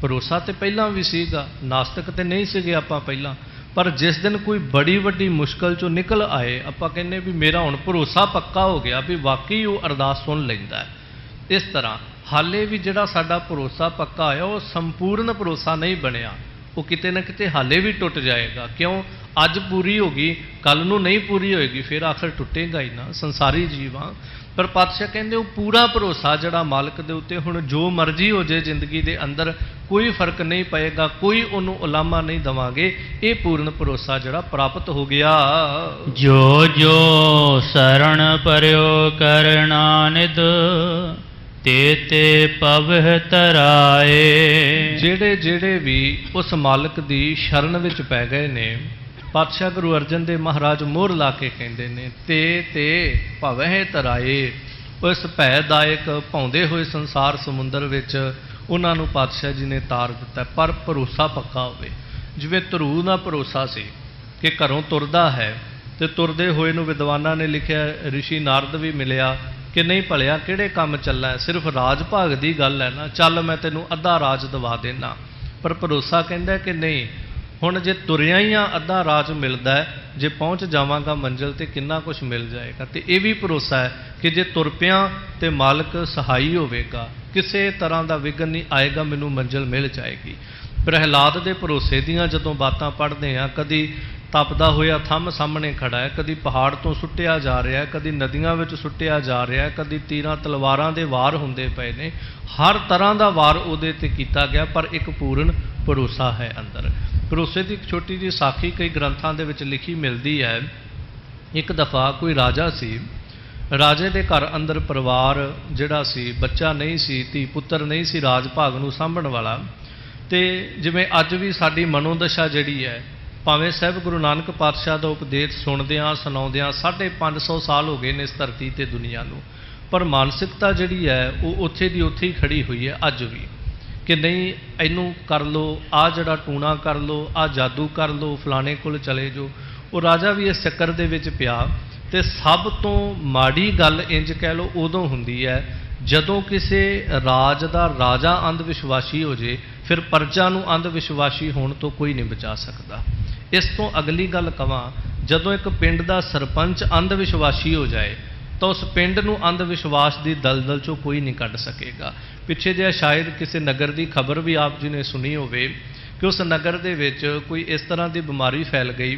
भरोसा तो पहला भी सीगा नास्तिक तो नहीं सीगे आपां पहला पर जिस दिन कोई बड़ी वड्डी मुश्किल चों निकल आए आपां कहने भी मेरा हुण भरोसा पक्का हो गया भी वाकई वो अरदास सुन लैंदा है। इस तरह हाले भी जिहड़ा साडा भरोसा पक्का होया वो संपूर्ण भरोसा नहीं बनिया वो किते ना किते हाले भी टुट जाएगा। क्यों अज पूरी होगी कल नूं नहीं पूरी होएगी फिर आखिर टुटेगा ही ना संसारी जीव हाँ। पर पातशाह कहते वो पूरा भरोसा जड़ा मालिक दे उत्ते हुण जो मर्जी हो जाए जिंदगी दे अंदर कोई फर्क नहीं पएगा कोई उन्होंने उलामा नहीं देवांगे ये पूर्ण भरोसा जड़ा प्राप्त हो गया। जो जो शरण पर्यो करना निद ते ते पवह तराए। जेड़े जेड़े भी उस मालिक दी शरण विच पै गए ने पातशाह गुरु अर्जन देव महाराज मोहर ला के कहते हैं ते भवह तराए। उस भयदायक भौंदे हुए संसार समुंदर विच उन्होंने पातशाह जी ने तार दिता पर भरोसा पक्का होवे। जिवें धरू का भरोसा सी कि घरों तुरदा है तो तुरदे हुए नूं विद्वानां ने लिखिया ऋषि नारद भी मिलिया कि नहीं भलिया किहड़े काम चलना है सिर्फ राज भाग की गल है ना चल मैं तैनूं अद्धा राज दवा देना। पर भरोसा कहता कि नहीं हुण जे तुरिया ही अद्धा राज मिलता है जे पहुँच जावांगा मंजिल ते किन्ना कुछ मिल जाएगा। तो यह भी भरोसा है कि जे तुर पिया तो मालिक सहाई होवेगा किसी तरह का विघन नहीं आएगा मैनूं मंजिल मिल जाएगी। प्रहलाद के भरोसे दियां जदों बातां पढ़दे हैं कदी तपदा होया थंम सामने खड़ा है कदी पहाड़ तो सुट्टिया जा रहा है कदी नदियां विच सुट्टिया जा रहा है कदी तीरां तलवारां दे वार हुंदे पए ने हर तरह का वार उहदे ते कीता गया पर एक पूर्ण भरोसा है अंदर। भरोसे की एक छोटी जी साखी कई ग्रंथां दे विच लिखी मिलती है। एक दफ़ा कोई राजा सी राजे दे घर अंदर परिवार जिहड़ा सी बच्चा नहीं सी धी पुत्र नहीं सी राज भाग नूं सांभण वाला ਤੇ ਜਿਵੇਂ ਅੱਜ ਵੀ ਸਾਡੀ ਮਨੋਦਸ਼ਾ ਜਿਹੜੀ ਹੈ, ਭਾਵੇਂ ਸਾਹਿਬ ਗੁਰੂ ਨਾਨਕ ਪਾਤਸ਼ਾਹ ਦਾ ਉਪਦੇਸ਼ ਸੁਣਦਿਆਂ ਸੁਣਾਉਂਦਿਆਂ 550 ਸਾਲ ਹੋ ਗਏ ਨੇ ਇਸ ਧਰਤੀ ਤੇ ਦੁਨੀਆ ਨੂੰ, ਪਰ ਮਾਨਸਿਕਤਾ ਜਿਹੜੀ ਹੈ ਉਹ ਉੱਥੇ ਦੀ ਉੱਥੇ ਹੀ ਖੜੀ ਹੋਈ ਹੈ ਅੱਜ ਵੀ, ਕਿ ਨਹੀਂ ਇਹਨੂੰ ਕਰ ਲਓ, ਆਹ ਜਿਹੜਾ ਟੂਣਾ ਕਰ ਲਓ, ਆਹ ਜਾਦੂ ਕਰ ਲਓ, ਫਲਾਣੇ ਕੋਲ ਚਲੇ ਜਾਓ। ਉਹ ਰਾਜਾ ਵੀ ਇਸ ਚੱਕਰ ਦੇ ਵਿੱਚ ਪਿਆ। ਤੇ ਸਭ ਤੋਂ ਮਾੜੀ ਗੱਲ ਇੰਜ ਕਹਿ ਲਓ ਉਦੋਂ ਹੁੰਦੀ ਹੈ ਜਦੋਂ ਕਿਸੇ ਰਾਜ ਦਾ ਰਾਜਾ ਅੰਧ ਵਿਸ਼ਵਾਸੀ ਹੋ ਜੇ, ਫਿਰ ਪਰਜਾ ਨੂੰ ਅੰਧ ਵਿਸ਼ਵਾਸੀ ਹੋਣ ਤੋਂ ਕੋਈ ਨਹੀਂ ਬਚਾ ਸਕਦਾ। ਇਸ ਤੋਂ ਅਗਲੀ ਗੱਲ ਕਵਾਂ, ਜਦੋਂ ਇੱਕ ਪਿੰਡ ਦਾ ਸਰਪੰਚ ਅੰਧ ਵਿਸ਼ਵਾਸੀ ਹੋ ਜਾਏ ਤਾਂ ਉਸ ਪਿੰਡ ਨੂੰ ਅੰਧ ਵਿਸ਼ਵਾਸ ਦੀ ਦਲਦਲ 'ਚੋਂ ਕੋਈ ਨਹੀਂ ਕੱਢ ਸਕੇਗਾ। ਪਿੱਛੇ ਜਿਹੇ ਸ਼ਾਇਦ ਕਿਸੇ ਨਗਰ ਦੀ ਖਬਰ ਵੀ ਆਪ ਜੀ ਨੇ ਸੁਣੀ ਹੋਵੇ ਕਿ ਉਸ ਨਗਰ ਦੇ ਵਿੱਚ ਕੋਈ ਇਸ ਤਰ੍ਹਾਂ ਦੀ ਬਿਮਾਰੀ ਫੈਲ ਗਈ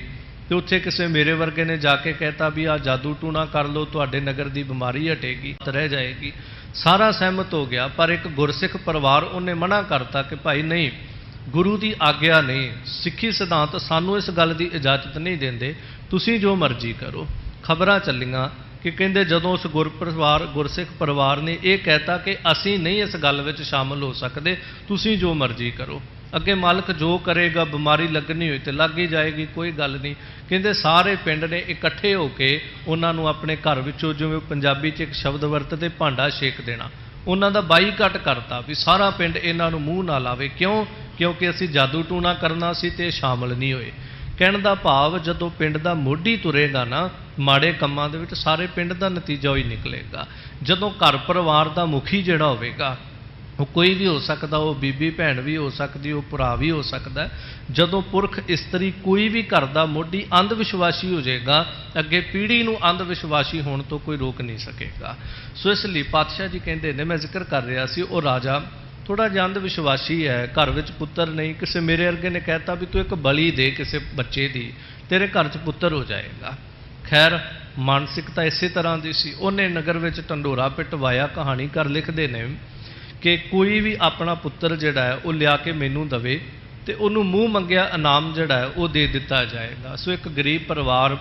ਤੇ ਉੱਥੇ ਕਿਸੇ ਮੇਰੇ ਵਰਗੇ ਨੇ ਜਾ ਕੇ ਕਹਿਤਾ ਵੀ ਆਹ ਜਾਦੂ ਟੂਣਾ ਕਰ ਲਓ, ਤੁਹਾਡੇ ਨਗਰ ਦੀ ਬਿਮਾਰੀ ਹਟੇਗੀ, ਰਹਿ ਜਾਏਗੀ। ਸਾਰਾ ਸਹਿਮਤ ਹੋ ਗਿਆ, ਪਰ ਇੱਕ ਗੁਰਸਿੱਖ ਪਰਿਵਾਰ ਉਹਨੇ ਮਨਾ ਕਰਤਾ ਕਿ ਭਾਈ ਨਹੀਂ, ਗੁਰੂ ਦੀ ਆਗਿਆ ਨਹੀਂ, ਸਿੱਖੀ ਸਿਧਾਂਤ ਸਾਨੂੰ ਇਸ ਗੱਲ ਦੀ ਇਜਾਜ਼ਤ ਨਹੀਂ ਦਿੰਦੇ, ਤੁਸੀਂ ਜੋ ਮਰਜ਼ੀ ਕਰੋ। ਖਬਰਾਂ ਚੱਲੀਆਂ ਕਿ ਕਹਿੰਦੇ ਜਦੋਂ ਉਸ ਗੁਰਸਿੱਖ ਪਰਿਵਾਰ ਨੇ ਇਹ ਕਹਿਤਾ ਕਿ ਅਸੀਂ ਨਹੀਂ ਇਸ ਗੱਲ ਵਿੱਚ ਸ਼ਾਮਲ ਹੋ ਸਕਦੇ, ਤੁਸੀਂ ਜੋ ਮਰਜ਼ੀ ਕਰੋ, ਅੱਗੇ ਮਾਲਕ ਜੋ ਕਰੇਗਾ, ਬਿਮਾਰੀ ਲੱਗਣੀ ਹੋਈ ਤੇ ਲੱਗ ਹੀ ਜਾਏਗੀ, ਕੋਈ ਗੱਲ ਨਹੀਂ। ਕਹਿੰਦੇ ਸਾਰੇ ਪਿੰਡ ਨੇ ਇਕੱਠੇ ਹੋ ਕੇ ਉਹਨਾਂ ਨੂੰ ਆਪਣੇ ਘਰ ਵਿੱਚੋਂ, ਜਿਵੇਂ ਪੰਜਾਬੀ 'ਚ ਇੱਕ ਸ਼ਬਦ ਵਰਤਦੇ, ਭਾਂਡਾ ਛੇਕ ਦੇਣਾ, ਉਹਨਾਂ ਦਾ ਬਾਈਕਾਟ ਕਰਤਾ ਵੀ ਸਾਰਾ ਪਿੰਡ ਇਹਨਾਂ ਨੂੰ ਮੂੰਹ ਨਾ ਲਾਵੇ। ਕਿਉਂ? ਕਿਉਂਕਿ ਅਸੀਂ ਜਾਦੂ ਟੂਣਾ ਕਰਨਾ ਸੀ ਤੇ ਸ਼ਾਮਲ ਨਹੀਂ ਹੋਏ। ਕਹਿਣ ਦਾ ਭਾਵ, ਜਦੋਂ ਪਿੰਡ ਦਾ ਮੋਢੀ ਤੁਰੇਗਾ ਨਾ ਮਾੜੇ ਕੰਮਾਂ ਦੇ ਵਿੱਚ, ਸਾਰੇ ਪਿੰਡ ਦਾ ਨਤੀਜਾ ਹੀ ਨਿਕਲੇਗਾ। ਜਦੋਂ ਘਰ ਪਰਿਵਾਰ ਦਾ ਮੁਖੀ ਜਿਹੜਾ ਹੋਵੇਗਾ, ਉਹ ਕੋਈ ਵੀ ਹੋ ਸਕਦਾ, ਉਹ ਬੀਬੀ ਭੈਣ ਵੀ ਹੋ ਸਕਦੀ, ਉਹ ਭਰਾ ਵੀ ਹੋ ਸਕਦਾ, ਜਦੋਂ ਪੁਰਖ ਇਸਤਰੀ ਕੋਈ ਵੀ ਘਰ ਦਾ ਮੋਢੀ ਅੰਧ ਵਿਸ਼ਵਾਸੀ ਹੋ ਜਾਏਗਾ, ਅੱਗੇ ਪੀੜ੍ਹੀ ਨੂੰ ਅੰਧ ਵਿਸ਼ਵਾਸੀ ਹੋਣ ਤੋਂ ਕੋਈ ਰੋਕ ਨਹੀਂ ਸਕੇਗਾ। ਸੋ ਇਸ ਲਈ ਪਾਤਸ਼ਾਹ ਜੀ ਕਹਿੰਦੇ ਨੇ, ਮੈਂ ਜ਼ਿਕਰ ਕਰ ਰਿਹਾ ਸੀ, ਉਹ ਰਾਜਾ ਥੋੜ੍ਹਾ ਜਿਹਾ ਅੰਧ ਵਿਸ਼ਵਾਸੀ ਹੈ, ਘਰ ਵਿੱਚ ਪੁੱਤਰ ਨਹੀਂ। ਕਿਸੇ ਮੇਰੇ ਵਰਗੇ ਨੇ ਕਹਿਤਾ ਵੀ ਤੂੰ ਇੱਕ ਬਲੀ ਦੇ ਕਿਸੇ ਬੱਚੇ ਦੀ, ਤੇਰੇ ਘਰ 'ਚ ਪੁੱਤਰ ਹੋ ਜਾਏਗਾ। ਖੈਰ, ਮਾਨਸਿਕਤਾ ਇਸੇ ਤਰ੍ਹਾਂ ਦੀ ਸੀ। ਉਹਨੇ ਨਗਰ ਵਿੱਚ ਢੰਡੋਰਾ ਪਿਟਵਾਇਆ। ਕਹਾਣੀਕਾਰ ਲਿਖਦੇ ਨੇ ਕਿ ਕੋਈ ਵੀ ਆਪਣਾ ਪੁੱਤਰ ਜਿਹੜਾ ਹੈ ਉਹ ਲਿਆ ਕੇ ਮੈਨੂੰ ਦਵੇ ਤੇ ਉਹਨੂੰ ਮੂੰਹ ਮੰਗਿਆ ਇਨਾਮ ਜਿਹੜਾ ਹੈ ਉਹ ਦੇ ਦਿੱਤਾ ਜਾਏਗਾ। ਸੋ ਇੱਕ ਗਰੀਬ ਪਰਿਵਾਰ,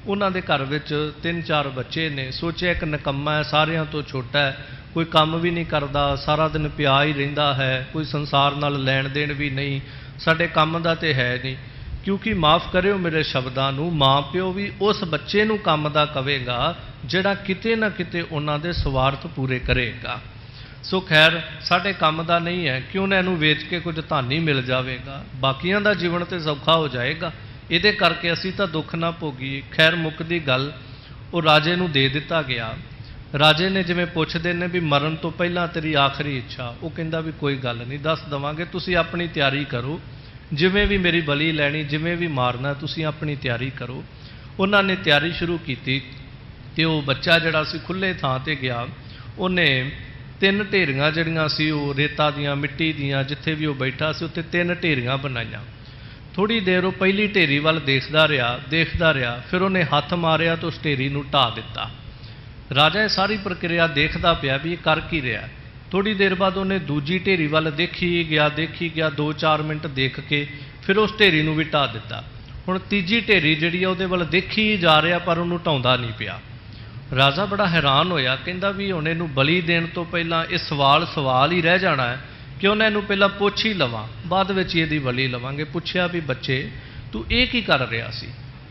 ਉਹਨਾਂ ਦੇ ਘਰ ਵਿੱਚ 3-4 ਬੱਚੇ ਨੇ। ਸੋਚਿਆ ਇੱਕ ਨਿਕੰਮਾ ਹੈ, ਸਾਰਿਆਂ ਤੋਂ ਛੋਟਾ ਹੈ, ਕੋਈ ਕੰਮ ਵੀ ਨਹੀਂ ਕਰਦਾ, ਸਾਰਾ ਦਿਨ ਪਿਆ ਹੀ ਰਹਿੰਦਾ ਹੈ, ਕੋਈ ਸੰਸਾਰ ਨਾਲ ਲੈਣ ਦੇਣ ਵੀ ਨਹੀਂ, ਸਾਡੇ ਕੰਮ ਦਾ ਤੇ ਹੈ ਨਹੀਂ। ਕਿਉਂਕਿ ਮਾफ़ ਕਰਿਓ ਮੇਰੇ ਸ਼ਬਦਾਂ ਨੂੰ, ਮਾਂ ਪਿਓ ਵੀ ਉਸ ਬੱਚੇ ਨੂੰ ਕੰਮ ਦਾ ਕਵੇਗਾ ਜਿਹੜਾ ਕਿਤੇ ਨਾ ਕਿਤੇ ਉਹਨਾਂ ਦੇ ਸਵਾਰਥ ਪੂਰੇ ਕਰੇਗਾ। ਸੋ ਖੈਰ, ਸਾਡੇ ਕੰਮ ਦਾ ਨਹੀਂ ਹੈ, ਕਿਉਂ ਨਾ ਇਹਨੂੰ ਵੇਚ ਕੇ ਕੁਝ ਧਨ ਹੀ ਮਿਲ ਜਾਵੇਗਾ, ਬਾਕੀਆਂ ਦਾ ਜੀਵਨ ਤੇ ਸੌਖਾ ਹੋ ਜਾਏਗਾ, ਇਹਦੇ ਕਰਕੇ ਅਸੀਂ ਤਾਂ ਦੁੱਖ ਨਾ ਭੋਗੀਏ। ਖੈਰ, ਮੁੱਕਦੀ ਗੱਲ, ਉਹ ਰਾਜੇ ਨੂੰ ਦੇ ਦਿੱਤਾ ਗਿਆ। ਰਾਜੇ ਨੇ, ਜਿਵੇਂ ਪੁੱਛਦੇ ਨੇ ਵੀ ਮਰਨ ਤੋਂ ਪਹਿਲਾਂ ਤੇਰੀ ਆਖਰੀ ਇੱਛਾ, ਉਹ ਕਹਿੰਦਾ ਵੀ ਕੋਈ ਗੱਲ ਨਹੀਂ, ਦੱਸ ਦੇਵਾਂਗੇ, ਤੁਸੀਂ ਆਪਣੀ ਤਿਆਰੀ ਕਰੋ, ਜਿਵੇਂ ਵੀ ਮੇਰੀ ਬਲੀ ਲੈਣੀ, ਜਿਵੇਂ ਵੀ ਮਾਰਨਾ, ਤੁਸੀਂ ਆਪਣੀ ਤਿਆਰੀ ਕਰੋ। ਉਹਨਾਂ ਨੇ ਤਿਆਰੀ ਸ਼ੁਰੂ ਕੀਤੀ ਤੇ ਉਹ ਬੱਚਾ ਜਿਹੜਾ ਸੀ ਖੁੱਲ੍ਹੇ ਥਾਂ 'ਤੇ ਗਿਆ। ਉਹਨੇ 3 ਢੇਰੀਆਂ ਜਿਹੜੀਆਂ ਸੀ, ਉਹ ਰੇਤਾ ਦੀਆਂ, ਮਿੱਟੀ ਦੀਆਂ, ਜਿੱਥੇ ਵੀ ਉਹ ਬੈਠਾ ਸੀ ਉੱਥੇ 3 ਢੇਰੀਆਂ ਬਣਾਈਆਂ। ਥੋੜ੍ਹੀ ਦੇਰ ਉਹ ਪਹਿਲੀ ਢੇਰੀ ਵੱਲ ਦੇਖਦਾ ਰਿਹਾ, ਫਿਰ ਉਹਨੇ ਹੱਥ ਮਾਰਿਆ ਤਾਂ ਉਸ ਢੇਰੀ ਨੂੰ ਢਾਹ ਦਿੱਤਾ। ਰਾਜਾ ਇਹ ਸਾਰੀ ਪ੍ਰਕਿਰਿਆ ਦੇਖਦਾ ਪਿਆ ਵੀ ਇਹ ਕਰ ਕੀ ਰਿਹਾ। ਥੋੜ੍ਹੀ ਦੇਰ ਬਾਅਦ ਉਹਨੇ ਦੂਜੀ ਢੇਰੀ ਵੱਲ ਦੇਖੀ ਗਿਆ, 2-4 ਮਿੰਟ ਦੇਖ ਕੇ ਫਿਰ ਉਸ ਢੇਰੀ ਨੂੰ ਵੀ ਢਾਹ ਦਿੱਤਾ। ਹੁਣ ਤੀਜੀ ਢੇਰੀ ਜਿਹੜੀ ਆ ਉਹਦੇ ਵੱਲ ਦੇਖੀ ਜਾ ਰਿਹਾ, ਪਰ ਉਹਨੂੰ ਢਾਉਂਦਾ ਨਹੀਂ ਪਿਆ। ਰਾਜਾ ਬੜਾ ਹੈਰਾਨ ਹੋਇਆ, ਕਹਿੰਦਾ ਵੀ ਹੁਣ ਇਹਨੂੰ ਬਲੀ ਦੇਣ ਤੋਂ ਪਹਿਲਾਂ ਇਹ ਸਵਾਲ ਹੀ ਰਹਿ ਜਾਣਾ ਹੈ ਕਿ ਉਹਨਾਂ ਇਹਨੂੰ ਪਹਿਲਾਂ ਪੁੱਛ ਹੀ ਲਵਾਂ, ਬਾਅਦ ਵਿੱਚ ਇਹਦੀ ਬਲੀ ਲਵਾਂਗੇ। ਪੁੱਛਿਆ ਵੀ ਬੱਚੇ, ਤੂੰ ਇਹ ਕੀ ਕਰ ਰਿਹਾ ਸੀ,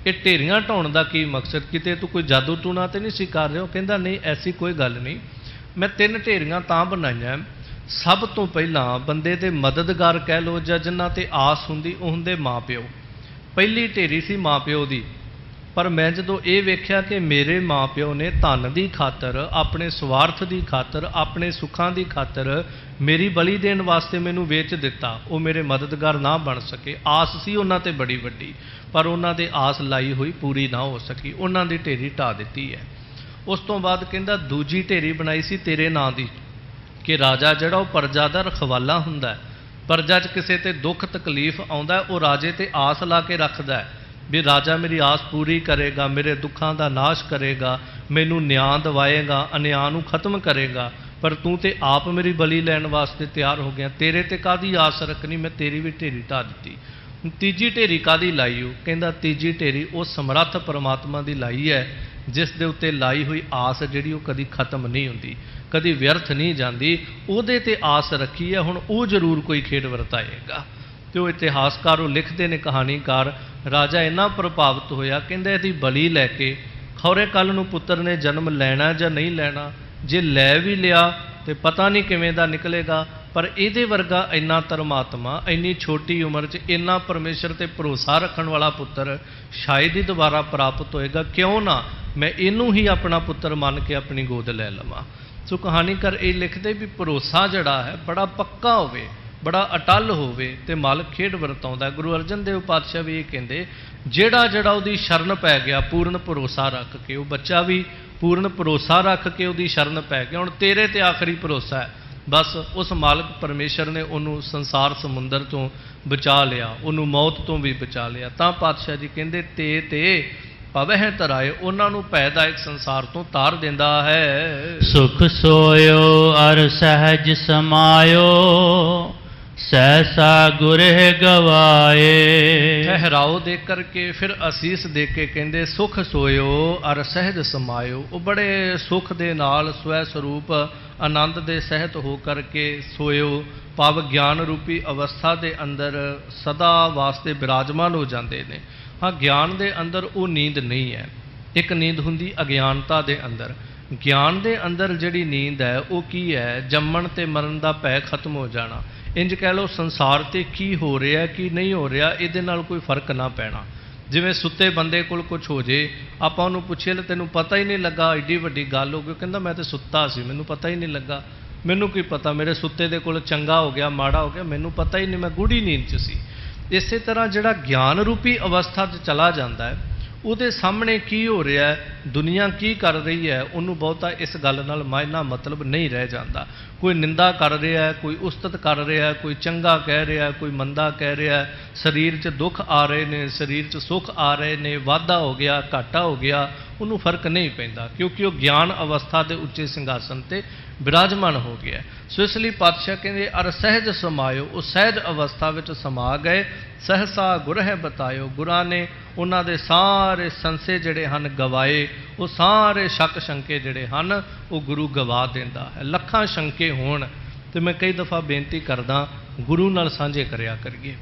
ਇਹ ਢੇਰੀਆਂ ਢਾਉਣ ਦਾ ਕੀ ਮਕਸਦ, ਕਿਤੇ ਤੂੰ ਕੋਈ ਜਾਦੂ ਟੂਣਾ ਤੇ ਨਹੀਂ ਸੀ ਕਰ ਰਿਹਾ? ਉਹ ਕਹਿੰਦਾ ਨਹੀਂ, ਐਸੀ ਕੋਈ ਗੱਲ ਨਹੀਂ, ਮੈਂ 3 ਢੇਰੀਆਂ ਤਾਂ ਬਣਾਈਆਂ, ਸਭ ਤੋਂ ਪਹਿਲਾਂ ਬੰਦੇ ਦੇ ਮਦਦਗਾਰ ਕਹਿ ਲਓ ਜਾਂ ਜਿਨ੍ਹਾਂ ਤੇ ਆਸ ਹੁੰਦੀ, ਉਹ ਹੁੰਦੇ ਮਾਂ ਪਿਓ। ਪਹਿਲੀ ਢੇਰੀ ਸੀ ਮਾਂ ਪਿਓ ਦੀ, ਪਰ ਮੈਂ ਜਦੋਂ ਇਹ ਵੇਖਿਆ ਕਿ ਮੇਰੇ ਮਾਂ ਪਿਓ ਨੇ ਧਨ ਦੀ ਖਾਤਰ, ਆਪਣੇ ਸਵਾਰਥ ਦੀ ਖਾਤਰ, ਆਪਣੇ ਸੁੱਖਾਂ ਦੀ ਖਾਤਰ ਮੇਰੀ ਬਲੀ ਦੇਣ ਵਾਸਤੇ ਮੈਨੂੰ ਵੇਚ ਦਿੱਤਾ, ਉਹ ਮੇਰੇ ਮਦਦਗਾਰ ਨਾ ਬਣ ਸਕੇ। ਆਸ ਸੀ ਉਹਨਾਂ ਤੇ ਬੜੀ ਵੱਡੀ, ਪਰ ਉਹਨਾਂ ਦੇ ਆਸ ਲਾਈ ਹੋਈ ਪੂਰੀ ਨਾ ਹੋ ਸਕੀ, ਉਹਨਾਂ ਦੀ ਢੇਰੀ ਢਾਹ ਦਿੱਤੀ ਹੈ। ਉਸ ਤੋਂ ਬਾਅਦ ਕਹਿੰਦਾ ਦੂਜੀ ਢੇਰੀ ਬਣਾਈ ਸੀ ਤੇਰੇ ਨਾਂ ਦੀ, ਕਿ ਰਾਜਾ ਜਿਹੜਾ ਉਹ ਪਰਜਾ ਦਾ ਰਖਵਾਲਾ ਹੁੰਦਾ, ਪਰਜਾ 'ਚ ਕਿਸੇ ਤੇ ਦੁੱਖ ਤਕਲੀਫ ਆਉਂਦਾ, ਉਹ ਰਾਜੇ ਤੇ ਆਸ ਲਾ ਕੇ ਰੱਖਦਾ ਵੀ ਰਾਜਾ ਮੇਰੀ ਆਸ ਪੂਰੀ ਕਰੇਗਾ, ਮੇਰੇ ਦੁੱਖਾਂ ਦਾ ਨਾਸ਼ ਕਰੇਗਾ, ਮੈਨੂੰ ਨਿਆਂ ਦਿਵਾਏਗਾ, ਅਨਿਆਂ ਨੂੰ ਖਤਮ ਕਰੇਗਾ। ਪਰ ਤੂੰ ਤੇ ਆਪ ਮੇਰੀ ਬਲੀ ਲੈਣ ਵਾਸਤੇ ਤਿਆਰ ਹੋ ਗਿਆ, ਤੇਰੇ ਤੇ ਕਾਹਦੀ ਆਸ ਰੱਖਣੀ, ਮੈਂ ਤੇਰੀ ਵੀ ਢੇਰੀ ਢਾਹ ਦਿੱਤੀ। ਤੀਜੀ ਢੇਰੀ ਕਾਹਦੀ ਲਾਈ? ਉਹ ਕਹਿੰਦਾ ਤੀਜੀ ਢੇਰੀ ਉਹ ਸਮਰੱਥ ਪਰਮਾਤਮਾ ਦੀ ਲਾਈ ਹੈ, ਜਿਸ ਦੇ ਉੱਤੇ ਲਾਈ ਹੋਈ ਆਸ ਜਿਹੜੀ ਉਹ ਕਦੀ ਖਤਮ ਨਹੀਂ ਹੁੰਦੀ। कदी व्यर्थ नहीं जाती, ਉਹਦੇ ਤੇ ਆਸ ਰੱਖੀ है, हुण ਉਹ ਜ਼ਰੂਰ ਕੋਈ ਖੇਡ ਵਰਤਾਏਗਾ। ਤੇ ਉਹ ਇਤਿਹਾਸਕਾਰ ਉਹ ਲਿਖਦੇ ਨੇ, ਕਹਾਣੀਕਾਰ, ਰਾਜਾ ਇੰਨਾ ਪ੍ਰਭਾਵਿਤ ਹੋਇਆ, ਕਹਿੰਦਾ ਇਹਦੀ ਬਲੀ ਲੈ ਕੇ ਖੌਰੇ ਕੱਲ੍ਹ ਨੂੰ ਪੁੱਤਰ ਨੇ ਜਨਮ ਲੈਣਾ ਜਾਂ ਨਹੀਂ ਲੈਣਾ, ਜੇ ਲੈ ਵੀ ਲਿਆ ਤੇ ਪਤਾ ਨਹੀਂ ਕਿਵੇਂ ਦਾ ਨਿਕਲੇਗਾ, ਪਰ ਇਹਦੇ ਵਰਗਾ ਇੰਨਾ ਧਰਮਾਤਮਾ ਇੰਨੀ ਛੋਟੀ ਉਮਰ 'ਚ ਇੰਨਾ ਪਰਮੇਸ਼ਰ ਤੇ ਭਰੋਸਾ ਰੱਖਣ ਵਾਲਾ ਪੁੱਤਰ ਸ਼ਾਇਦ ਹੀ ਦੁਬਾਰਾ ਪ੍ਰਾਪਤ ਹੋਏਗਾ, ਕਿਉਂ ਨਾ ਮੈਂ ਇਹਨੂੰ ਹੀ ਆਪਣਾ ਪੁੱਤਰ ਮੰਨ ਕੇ ਆਪਣੀ ਗੋਦ ਲੈ ਲਵਾਂ। ਸੋ ਕਹਾਣੀਕਾਰ ਇਹ ਲਿਖਦੇ ਵੀ ਭਰੋਸਾ ਜਿਹੜਾ ਹੈ ਬੜਾ ਪੱਕਾ ਹੋਵੇ, ਬੜਾ ਅਟੱਲ ਹੋਵੇ ਤੇ ਮਾਲਕ ਖੇਡ ਵਰਤਾਉਂਦਾ। ਗੁਰੂ ਅਰਜਨ ਦੇਵ ਪਾਤਸ਼ਾਹ ਵੀ ਇਹ ਕਹਿੰਦੇ, ਜਿਹੜਾ ਉਹਦੀ ਸ਼ਰਨ ਪੈ ਗਿਆ ਪੂਰਨ ਭਰੋਸਾ ਰੱਖ ਕੇ, ਉਹ ਬੱਚਾ ਵੀ ਪੂਰਨ ਭਰੋਸਾ ਰੱਖ ਕੇ ਉਹਦੀ ਸ਼ਰਨ ਪੈ ਗਿਆ, ਹੁਣ ਤੇਰੇ ਤੇ ਆਖਰੀ ਭਰੋਸਾ ਹੈ, ਬਸ ਉਸ ਮਾਲਕ ਪਰਮੇਸ਼ਰ ਨੇ ਉਹਨੂੰ ਸੰਸਾਰ ਸਮੁੰਦਰ ਤੋਂ ਬਚਾ ਲਿਆ, ਉਹਨੂੰ ਮੌਤ ਤੋਂ ਵੀ ਬਚਾ ਲਿਆ। ਤਾਂ ਪਾਤਸ਼ਾਹ ਜੀ ਕਹਿੰਦੇ ਤੇ ਭਵਹਿ ਤਰਾਏ, ਉਹਨਾਂ ਨੂੰ ਭੈਦਾਇਕ ਸੰਸਾਰ ਤੋਂ ਤਾਰ ਦਿੰਦਾ ਹੈ। ਸੁਖ ਸੋਇਓ ਅਰ ਸਹਿਜ ਸਮਾਇਓ, सहसा गुरह गवाए। ठहराओ दे करके फिर असीस दे के कहते सुख सोयो अर सहज समायो। वो बड़े सुख दे नाल स्वै स्वरूप आनंद दे सहत हो करके सोयो, भाव ज्ञान रूपी अवस्था दे अंदर सदा वास्ते विराजमान हो जाते हैं। हाँ, ज्ञान दे अंदर वो नींद नहीं है। एक नींद हुंदी अज्ञानता दे अंदर, ज्ञान दे अंदर जिहड़ी नींद है वो की है, जम्मण ते मरण दा भय खत्म हो जाना। इंज कह लो संसार ते की हो रहा है की नहीं हो रहा इहदे नाल कोई फर्क ना पैना। जिवें सुत्ते बंदे कोल कुछ हो जे, आपां उहनूं पुछीए तैनूं पता ही नहीं लगा, एडी वड्डी गल हो गई, कहंदा मैं तो सुत्ता सी, मैनूं पता ही नहीं लगा, मैनूं की पता मेरे सुत्ते दे कोल चंगा हो गया माड़ा हो गया, मैनूं पता ही नहीं, मैं गूढ़ी नींद च सी। इसे तरह जिहड़ा ज्ञान रूपी अवस्था च चला जाता है, ਉਹਦੇ ਸਾਹਮਣੇ ਕੀ ਹੋ ਰਿਹਾ ਹੈ, ਦੁਨੀਆ ਕੀ ਕਰ ਰਹੀ ਹੈ, ਉਹਨੂੰ ਬਹੁਤਾ ਇਸ ਗੱਲ ਨਾਲ ਮਾਇਨਾ ਮਤਲਬ ਨਹੀਂ ਰਹਿ ਜਾਂਦਾ। ਕੋਈ ਨਿੰਦਾ ਕਰ ਰਿਹਾ ਹੈ, ਕੋਈ ਉਸਤਤ ਕਰ ਰਿਹਾ ਹੈ, ਕੋਈ ਚੰਗਾ ਕਹਿ ਰਿਹਾ ਹੈ, ਕੋਈ ਮੰਦਾ ਕਹਿ ਰਿਹਾ ਹੈ, ਸਰੀਰ 'ਚ ਦੁੱਖ ਆ ਰਹੇ ਨੇ, ਸਰੀਰ 'ਚ ਸੁੱਖ ਆ ਰਹੇ ਨੇ, ਵਾਧਾ ਹੋ ਗਿਆ ਘਾਟਾ ਹੋ ਗਿਆ, ਉਹਨੂੰ ਫਰਕ ਨਹੀਂ ਪੈਂਦਾ, ਕਿਉਂਕਿ ਉਹ ਗਿਆਨ ਅਵਸਥਾ ਦੇ ਉੱਚੇ ਸਿੰਘਾਸਨ 'ਤੇ ਵਿਰਾਜਮਾਨ ਹੋ ਗਿਆ। ਸੋ ਇਸ ਲਈ ਪਾਤਸ਼ਾਹ ਕਹਿੰਦੇ ਅਰ ਸਹਿਜ ਸਮਾਇਓ, ਉਹ ਸਹਿਜ ਅਵਸਥਾ ਵਿੱਚ ਸਮਾ ਗਏ। ਸਹਸਾ ਗੁਰਹਿ ਬਤਾਇਓ, ਗੁਰਾਂ ਨੇ ਉਹਨਾਂ ਦੇ ਸਾਰੇ ਸੰਸੇ ਜਿਹੜੇ ਹਨ ਗਵਾਏ, ਉਹ ਸਾਰੇ ਸ਼ੱਕ ਸ਼ੰਕੇ ਜਿਹੜੇ ਹਨ ਉਹ ਗੁਰੂ ਗਵਾ ਦਿੰਦਾ ਹੈ। ਲੱਖਾਂ ਸ਼ੰਕੇ ਹੋਣ ਤੇ ਮੈਂ ਕਈ ਦਫਾ ਬੇਨਤੀ ਕਰਦਾ ਗੁਰੂ ਨਾਲ ਸਾਂਝੇ ਕਰਿਆ ਕਰੀਏ।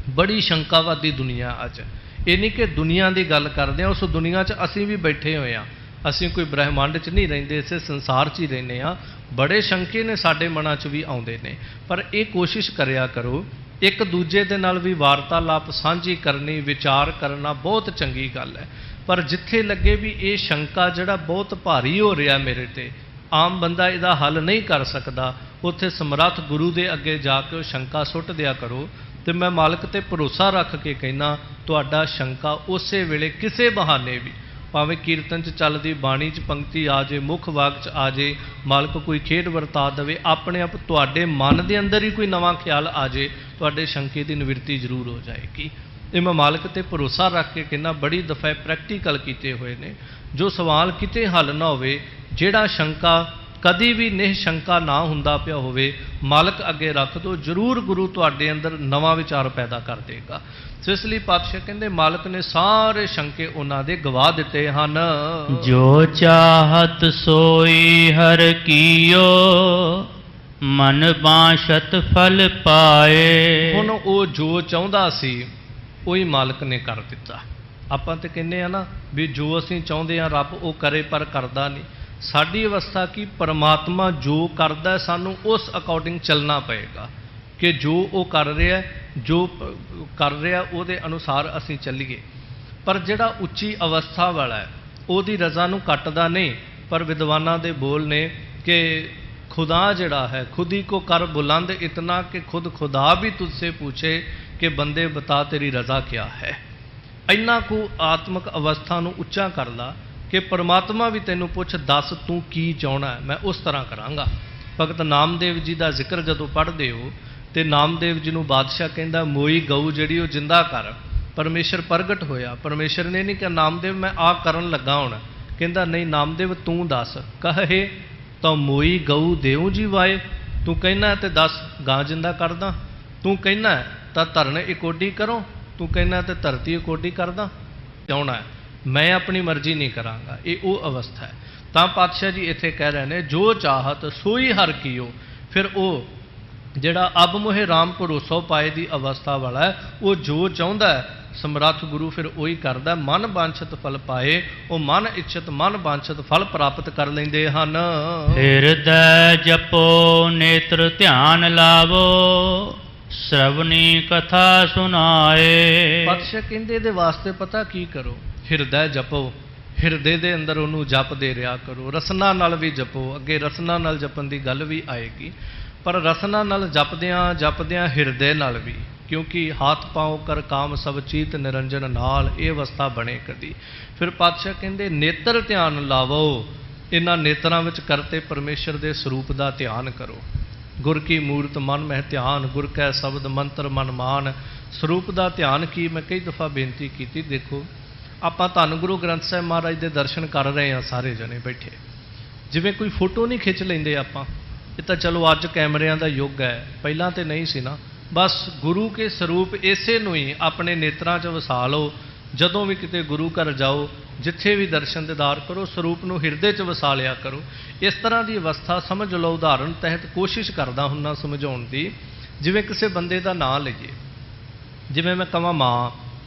ਬੜੀ ਸ਼ੰਕਾਵਾਦੀ ਦੁਨੀਆ ਅੱਜ, ਇਹ ਨਹੀਂ ਕਿ ਦੁਨੀਆ ਦੀ ਗੱਲ ਕਰਦੇ ਹਾਂ, ਉਸ ਦੁਨੀਆ 'ਚ ਅਸੀਂ ਵੀ ਬੈਠੇ ਹੋਏ ਹਾਂ, ਅਸੀਂ ਕੋਈ ਬ੍ਰਹਿਮੰਡ 'ਚ ਨਹੀਂ ਰਹਿੰਦੇ, ਇਸੇ ਸੰਸਾਰ 'ਚ ਹੀ ਰਹਿੰਦੇ ਹਾਂ। ਬੜੇ ਸ਼ੰਕੇ ਨੇ ਸਾਡੇ ਮਨਾਂ 'ਚ ਵੀ ਆਉਂਦੇ ਨੇ, ਪਰ ਇਹ ਕੋਸ਼ਿਸ਼ ਕਰਿਆ ਕਰੋ ਇੱਕ ਦੂਜੇ ਦੇ ਨਾਲ ਵੀ ਵਾਰਤਾਲਾਪ ਸਾਂਝੀ ਕਰਨੀ, ਵਿਚਾਰ ਕਰਨਾ ਬਹੁਤ ਚੰਗੀ ਗੱਲ ਹੈ। ਪਰ ਜਿੱਥੇ ਲੱਗੇ ਵੀ ਇਹ ਸ਼ੰਕਾ ਜਿਹੜਾ ਬਹੁਤ ਭਾਰੀ ਹੋ ਰਿਹਾ ਮੇਰੇ ਤੇ, ਆਮ ਬੰਦਾ ਇਹਦਾ ਹੱਲ ਨਹੀਂ ਕਰ ਸਕਦਾ, ਉੱਥੇ ਸਮਰੱਥ ਗੁਰੂ ਦੇ ਅੱਗੇ ਜਾ ਕੇ ਉਹ ਸ਼ੰਕਾ ਸੁੱਟ ਦਿਆ ਕਰੋ। ਤੇ ਮੈਂ ਮਾਲਕ ਤੇ ਭਰੋਸਾ ਰੱਖ ਕੇ ਕਹਿਣਾ, ਤੁਹਾਡਾ ਸ਼ੰਕਾ ਉਸੇ ਵੇਲੇ ਕਿਸੇ ਬਹਾਨੇ ਵੀ, ਭਾਵੇਂ ਕੀਰਤਨ 'ਚ ਚੱਲਦੀ ਬਾਣੀ 'ਚ ਪੰਕਤੀ ਆ ਜੇ, ਮੁੱਖ ਵਾਕ 'ਚ ਆ ਜੇ, ਮਾਲਕ ਕੋਈ ਖੇਡ ਵਰਤਾ ਦੇਵੇ, ਆਪਣੇ ਆਪ ਤੁਹਾਡੇ ਮਨ ਦੇ ਅੰਦਰ ਹੀ ਕੋਈ ਨਵਾਂ ਖਿਆਲ ਆ ਜੇ, ਤੁਹਾਡੇ ਸ਼ੰਕੇ ਦੀ ਨਿਵਰਤੀ ਜ਼ਰੂਰ ਹੋ ਜਾਏਗੀ। ਇਹ ਮੈਂ ਮਾਲਕ ਤੇ ਭਰੋਸਾ ਰੱਖ ਕੇ ਕਹਿੰਦਾ, ਬੜੀ ਦਫਾ ਪ੍ਰੈਕਟੀਕਲ ਕੀਤੇ ਹੋਏ ਨੇ। ਜੋ ਸਵਾਲ ਕਿਤੇ ਹੱਲ ਨਾ ਹੋਵੇ, ਜਿਹੜਾ ਸ਼ੰਕਾ ਕਦੀ ਵੀ ਨਿਸ਼ੰਕਾ ਨਾ ਹੁੰਦਾ ਪਿਆ ਹੋਵੇ, ਮਾਲਕ ਅੱਗੇ ਰੱਖ ਦਿਓ, ਜ਼ਰੂਰ ਗੁਰੂ ਤੁਹਾਡੇ ਅੰਦਰ ਨਵਾਂ ਵਿਚਾਰ ਪੈਦਾ ਕਰ ਦੇਗਾ। ਸੋ ਇਸ ਲਈ ਪਾਤਸ਼ਾਹ ਕਹਿੰਦੇ ਮਾਲਕ ਨੇ ਸਾਰੇ ਸ਼ੰਕੇ ਉਹਨਾਂ ਦੇ ਗਵਾ ਦਿੱਤੇ ਹਨ। ਜੋ ਚਾਹਤ ਸੋਈ ਹਰ ਕੀਓ, ਮਨ ਬਾਸ਼ਤ ਫਲ ਪਾਏ। ਹੁਣ ਉਹ ਜੋ ਚਾਹੁੰਦਾ ਸੀ ਉਹੀ ਮਾਲਕ ਨੇ ਕਰ ਦਿੱਤਾ। ਆਪਾਂ ਤੇ ਕਹਿੰਦੇ ਆ ਨਾ ਵੀ ਜੋ ਅਸੀਂ ਚਾਹੁੰਦੇ ਆ ਰੱਬ ਉਹ ਕਰੇ, ਪਰ ਕਰਦਾ ਨਹੀਂ। ਸਾਡੀ ਅਵਸਥਾ ਕੀ, ਪਰਮਾਤਮਾ ਜੋ ਕਰਦਾ ਸਾਨੂੰ ਉਸ ਅਕੋਰਡਿੰਗ ਚੱਲਣਾ ਪਏਗਾ ਕਿ ਜੋ ਉਹ ਕਰ ਰਿਹਾ, ਜੋ ਕਰ ਰਿਹਾ ਉਹਦੇ ਅਨੁਸਾਰ ਅਸੀਂ ਚੱਲੀਏ। ਪਰ ਜਿਹੜਾ ਉੱਚੀ ਅਵਸਥਾ ਵਾਲਾ ਹੈ ਉਹਦੀ ਰਜ਼ਾ ਨੂੰ ਕੱਟਦਾ ਨਹੀਂ। ਪਰ ਵਿਦਵਾਨਾਂ ਦੇ ਬੋਲ ਨੇ ਕਿ खुदा जड़ा है खुद ही को कर बुलंद इतना कि खुद खुदा भी तुझसे पूछे कि बंदे बता तेरी रज़ा क्या है। इन्ना को आत्मक अवस्था नूं उच्चा कर ला कि परमात्मा भी तेनों पुछ दस तू की चाहना है, मैं उस तरह करांगा। भगत नामदेव जी का जिक्र जदों पढ़ते हो तो नामदेव जी नूं बादशाह कहंदा मोई गऊ जिहड़ी वो जिंदा कर। परमेश्वर प्रगट होया, परमेश्वर ने नहीं कहा नामदेव मैं आ करन लगा हुण, कहंदा नहीं नामदेव तू दस। कहे तो मोई गऊ देऊ जी वाए, तू कहना है तो दस गां जिंदा कर दा, तू कहना है तो धरन इकोडी करो, तू कहना है तो धरती इकोडी कर दा। चाहना है मैं अपनी मर्जी नहीं करांगा। ये वो अवस्था है। ਤਾਂ ਪਾਤਸ਼ਾਹ ਜੀ ਇੱਥੇ ਕਹਿ ਰਹੇ ਨੇ ਜੋ ਚਾਹਤ ਸੋਈ ਹਰ ਕੀਓ। ਫਿਰ ਉਹ ਜਿਹੜਾ ਅਬ ਮੋਹਿ ਰਾਮ ਭਰੋਸਾ ਪਾਏ ਦੀ ਅਵਸਥਾ ਵਾਲਾ ਹੈ, ਉਹ ਜੋ ਚਾਹੁੰਦਾ ਹੈ ਸਮਰੱਥ ਗੁਰੂ ਫਿਰ ਉਹੀ ਕਰਦਾ। ਮਨ ਵਾਂਛਿਤ ਫਲ ਪਾਏ, ਉਹ ਮਨ ਇੱਛਤ ਮਨ ਵਾਂਛਿਤ ਫਲ ਪ੍ਰਾਪਤ ਕਰ ਲੈਂਦੇ ਹਨ। ਹਿਰਦੈ ਜਪੋ ਨੇਤਰ ਧਿਆਨ ਲਾਵੋ, ਸ਼ਰਵਣੀ ਕਥਾ ਸੁਨਾਏ। ਪਾਤਸ਼ਾਹ ਕਹਿੰਦੇ ਇਹਦੇ ਵਾਸਤੇ ਪਤਾ ਕੀ ਕਰੋ, ਹਿਰਦੈ ਜਪੋ, ਹਿਰਦੇ ਦੇ ਅੰਦਰ ਉਹਨੂੰ ਜਪਦੇ ਰਿਹਾ ਕਰੋ। ਰਸਨਾ ਨਾਲ ਵੀ ਜਪੋ, ਅੱਗੇ ਰਸਨਾ ਨਾਲ ਜਪਣ ਦੀ ਗੱਲ ਵੀ ਆਏਗੀ, ਪਰ ਰਸਨਾ ਨਾਲ ਜਪਦਿਆਂ ਜਪਦਿਆਂ ਹਿਰਦੇ ਨਾਲ ਵੀ, ਕਿਉਂਕਿ ਹੱਥ ਪਾਉ ਕਰ ਕਾਮ ਸਭ ਚੀਤ ਨਿਰੰਜਨ ਨਾਲ, ਇਹ ਅਵਸਥਾ ਬਣੇ ਕਦੀ। ਫਿਰ ਪਾਤਸ਼ਾਹ ਕਹਿੰਦੇ ਨੇਤਰ ਧਿਆਨ ਲਾਵੋ, ਇਹਨਾਂ ਨੇਤਰਾਂ ਵਿੱਚ ਕਰਤੇ ਪਰਮੇਸ਼ਰ ਦੇ ਸਰੂਪ ਦਾ ਧਿਆਨ ਕਰੋ। ਗੁਰ ਕੀ ਮੂਰਤ ਮਨ ਮਹਿ ਧਿਆਨ, ਗੁਰ ਕੈ ਸ਼ਬਦ ਮੰਤਰ ਮਨ ਮਾਨ। ਸਰੂਪ ਦਾ ਧਿਆਨ ਕੀ, ਮੈਂ ਕਈ ਦਫਾ ਬੇਨਤੀ ਕੀਤੀ। ਦੇਖੋ ਆਪਾਂ ਧੰਨ ਗੁਰੂ ਗ੍ਰੰਥ ਸਾਹਿਬ ਮਹਾਰਾਜ ਦੇ ਦਰਸ਼ਨ ਕਰ ਰਹੇ ਹਾਂ ਸਾਰੇ ਜਣੇ ਬੈਠੇ, ਜਿਵੇਂ ਕੋਈ ਫੋਟੋ ਨਹੀਂ ਖਿੱਚ ਲੈਂਦੇ ਆਪਾਂ। ਇਹ ਤਾਂ ਚਲੋ ਅੱਜ ਕੈਮਰਿਆਂ ਦਾ ਯੁੱਗ ਹੈ, ਪਹਿਲਾਂ ਤੇ ਨਹੀਂ ਸੀ ਨਾ। ਬਸ ਗੁਰੂ ਕੇ ਸਰੂਪ ਇਸੇ ਨੂੰ ਹੀ ਆਪਣੇ ਨੇਤਰਾਂ 'ਚ ਵਸਾ ਲਓ। ਜਦੋਂ ਵੀ ਕਿਤੇ ਗੁਰੂ ਘਰ ਜਾਓ, ਜਿੱਥੇ ਵੀ ਦਰਸ਼ਨ ਦੀਦਾਰ ਕਰੋ, ਸਰੂਪ ਨੂੰ ਹਿਰਦੇ 'ਚ ਵਸਾ ਲਿਆ ਕਰੋ। ਇਸ ਤਰ੍ਹਾਂ ਦੀ ਅਵਸਥਾ ਸਮਝ ਲਓ। ਉਦਾਹਰਣ ਤਹਿਤ ਕੋਸ਼ਿਸ਼ ਕਰਦਾ ਹੁੰਦਾ ਸਮਝਾਉਣ ਦੀ। ਜਿਵੇਂ ਕਿਸੇ ਬੰਦੇ ਦਾ ਨਾਂ ਲਈਏ, ਜਿਵੇਂ ਮੈਂ ਕਹਾਂ ਮਾਂ,